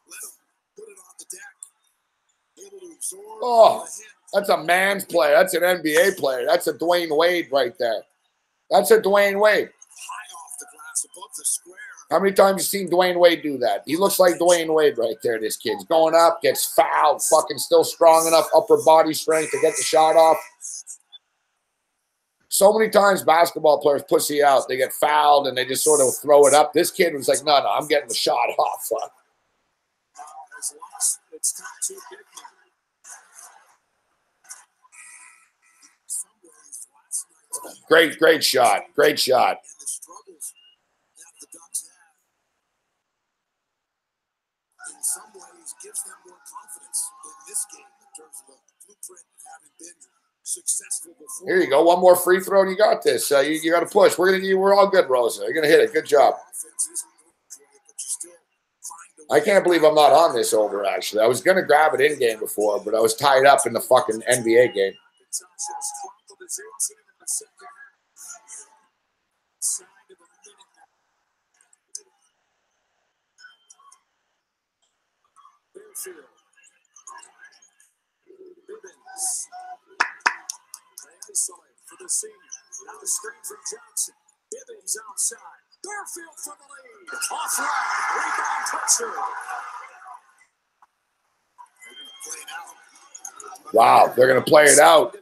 Let him put it on the deck. Able to absorb. Oh, that's a man's player. That's an NBA player. That's a Dwayne Wade right there. That's a Dwayne Wade. High off the glass above the square. How many times have you seen Dwayne Wade do that? He looks like Dwayne Wade right there. This kid's going up, gets fouled, fucking still strong enough upper body strength to get the shot off. So many times basketball players pussy out. They get fouled and they just sort of throw it up. This kid was like, no, I'm getting the shot off. It's not too big now. Great shot. Great shot. And the struggles that the Ducks have, in some ways, gives them more confidence in this game in terms of the blueprint of having been successful before. Here you go. One more free throw and you got this. You got to push. We're all good, Rosa. You're gonna hit it. Good job. I can't believe I'm not on this over. Actually, I was gonna grab it in game before, but I was tied up in the fucking NBA game. For the senior. Now the screen from Johnson. Bibbins outside. Fairfield for the lead. Offline. Rebound toucher. Wow, they're going to play it out.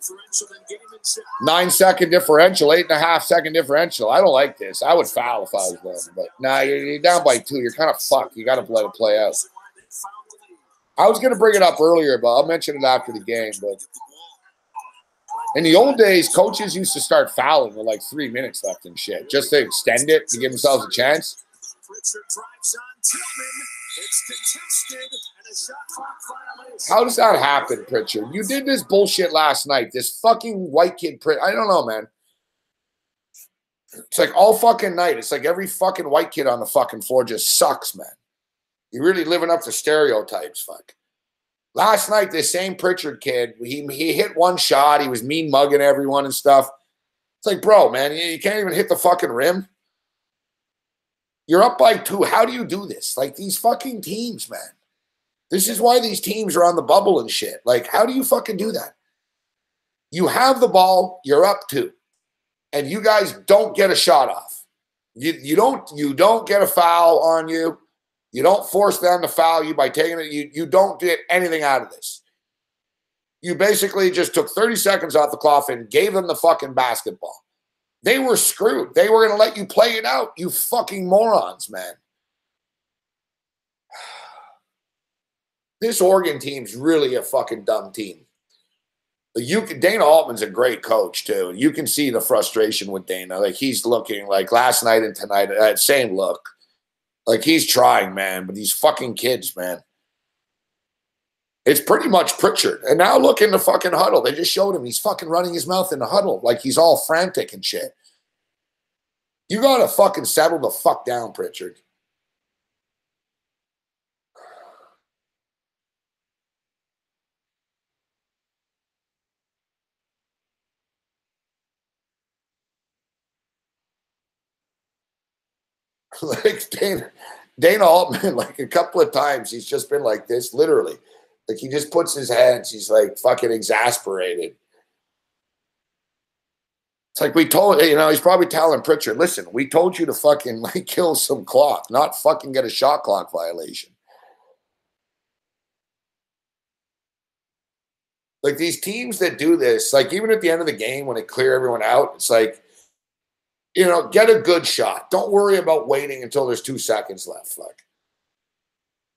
9-second differential, 8.5-second differential. I don't like this. I would foul if I was them. But nah, you're down by 2. You're kind of fucked. You got to let it play out. I was going to bring it up earlier, but I'll mention it after the game. But in the old days, coaches used to start fouling with like 3 minutes left and shit, just to extend it to give themselves a chance. How does that happen, Pritchard? You did this bullshit last night. This fucking white kid, I don't know, man. It's like all fucking night. It's like every fucking white kid on the fucking floor just sucks, man. You're really living up to stereotypes, fuck. Last night, this same Pritchard kid, he hit one shot. He was mean mugging everyone and stuff. It's like, bro, man, you can't even hit the fucking rim. You're up by 2. How do you do this? Like, these fucking teams, man. This is why these teams are on the bubble and shit. Like, how do you fucking do that? You have the ball, you're up 2. And you guys don't get a shot off. You don't get a foul on you. You don't force them to foul you by taking it. You don't get anything out of this. You basically just took 30 seconds off the clock and gave them the fucking basketball. They were screwed. They were going to let you play it out, you fucking morons, man. This Oregon team's really a fucking dumb team. Dana Altman's a great coach, too. You can see the frustration with Dana. Like, he's looking like last night and tonight, same look. Like, he's trying, man, but these fucking kids, man. It's pretty much Pritchard. And now look in the fucking huddle. They just showed him. He's fucking running his mouth in the huddle like he's all frantic and shit. You got to fucking settle the fuck down, Pritchard. Like Dana Altman, like a couple of times, he's just been like this, literally. Like, he just puts his hands, he's like fucking exasperated. It's like we told, he's probably telling Pritchard, listen, we told you to fucking like kill some clock, not fucking get a shot clock violation. Like, these teams that do this, like even at the end of the game when they clear everyone out, it's like, get a good shot. Don't worry about waiting until there's 2 seconds left. Fuck.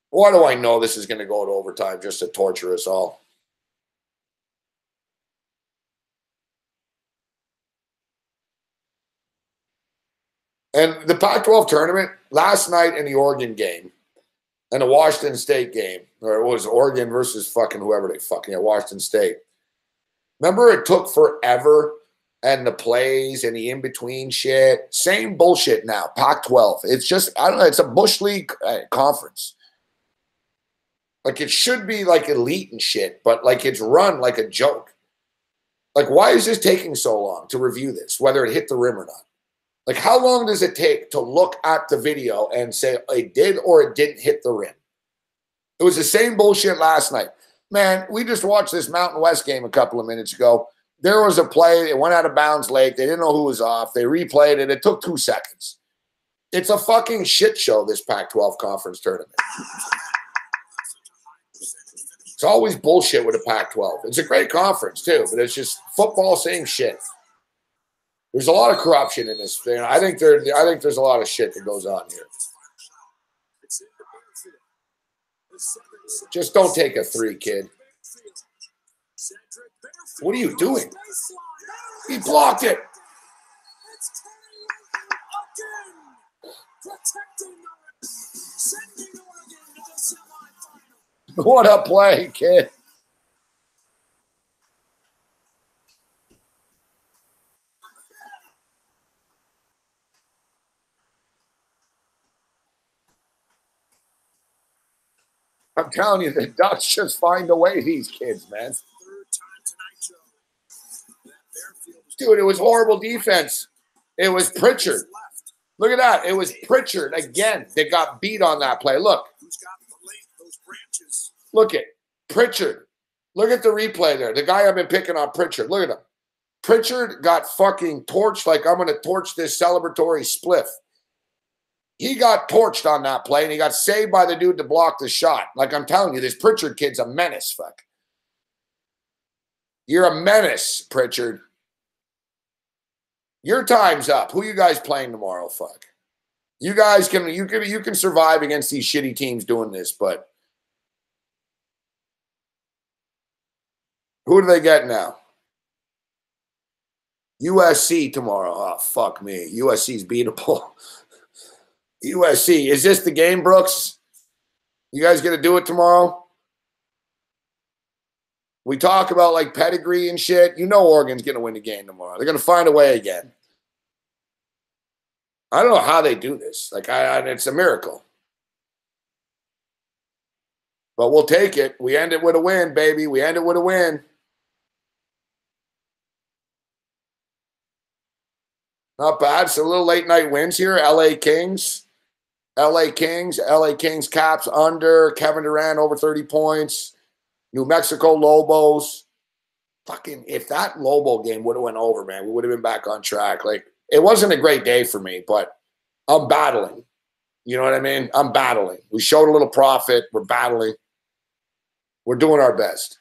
Why do I know this is going to go to overtime just to torture us all? And the Pac-12 tournament, last night in the Oregon game and the Washington State game, or it was Oregon versus fucking whoever they fucking, Washington State. Remember it took forever and the plays and the in-between shit? Same bullshit now, Pac-12. It's just, I don't know, it's a Bush League conference. Like, it should be like elite and shit, but like it's run like a joke. Like, why is this taking so long to review this, whether it hit the rim or not? Like, how long does it take to look at the video and say it did or it didn't hit the rim? It was the same bullshit last night. Man, we just watched this Mountain West game a couple of minutes ago. There was a play. It went out of bounds late. They didn't know who was off. They replayed it. It took 2 seconds. It's a fucking shit show, this Pac-12 conference tournament. It's always bullshit with a Pac-12. It's a great conference, too, but it's just football, same shit. There's a lot of corruption in this thing. I think there's a lot of shit that goes on here. Just don't take a 3, kid. What are you doing? He blocked it. What a play, kid. I'm telling you, the Ducks just find a way, these kids, man. Dude, it was horrible defense. It was Pritchard. Look at that. It was Pritchard again that got beat on that play. Look. Look at Pritchard. Look at the replay there. The guy I've been picking on, Pritchard. Look at him. Pritchard got fucking torched like I'm going to torch this celebratory spliff. He got torched on that play, and he got saved by the dude to block the shot. Like I'm telling you, this Pritchard kid's a menace, fuck. You're a menace, Pritchard. Your time's up. Who you guys playing tomorrow, fuck? You guys can survive against these shitty teams doing this, but who do they get now? USC tomorrow. Oh, fuck me. USC's beatable. USC. Is this the game, Brooks? You guys going to do it tomorrow? We talk about like pedigree and shit. You know Oregon's going to win the game tomorrow. They're going to find a way again. I don't know how they do this. Like, it's a miracle. But we'll take it. We end it with a win, baby. We end it with a win. Not bad. So a little late night wins here. LA Kings. LA Kings caps under. Kevin Durant over 30 points. New Mexico Lobos. Fucking, if that Lobo game would have went over, man, we would have been back on track. Like, it wasn't a great day for me, but I'm battling. You know what I mean? I'm battling. We showed a little profit. We're battling. We're doing our best.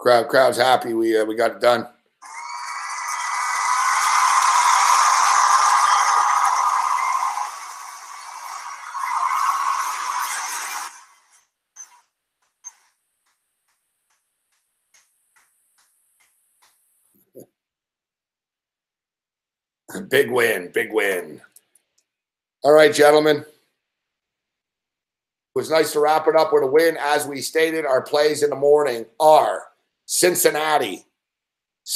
Crowd's happy. We got it done. Big win, big win. All right, gentlemen. It was nice to wrap it up with a win. As we stated, our plays in the morning are Cincinnati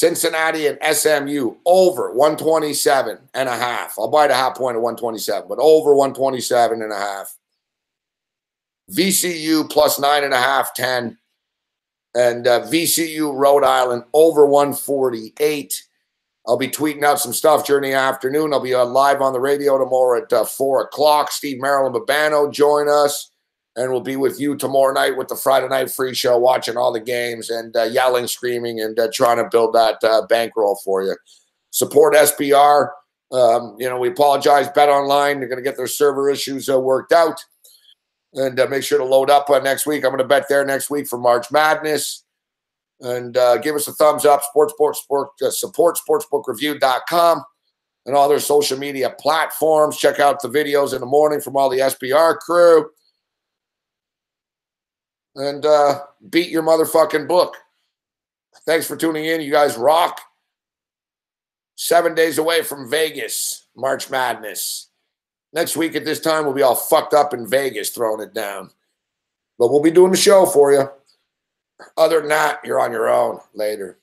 and SMU over 127.5. I'll buy the half point at 127, but over 127.5. VCU plus 9.5, 10. And VCU Rhode Island over 148. I'll be tweeting out some stuff during the afternoon. I'll be live on the radio tomorrow at 4 o'clock. Steve Marilyn Babano, join us. And we'll be with you tomorrow night with the Friday Night Free Show, watching all the games and yelling, screaming, and trying to build that bankroll for you. Support SBR. We apologize. Bet Online, they're going to get their server issues worked out. And make sure to load up next week. I'm going to bet there next week for March Madness. And give us a thumbs up. Support sportsbookreview.com and all their social media platforms. Check out the videos in the morning from all the SBR crew. And beat your motherfucking book. Thanks for tuning in. You guys rock. 7 days away from Vegas, March Madness. Next week at this time, we'll be all fucked up in Vegas throwing it down. But we'll be doing the show for you. Other than that, you're on your own. Later.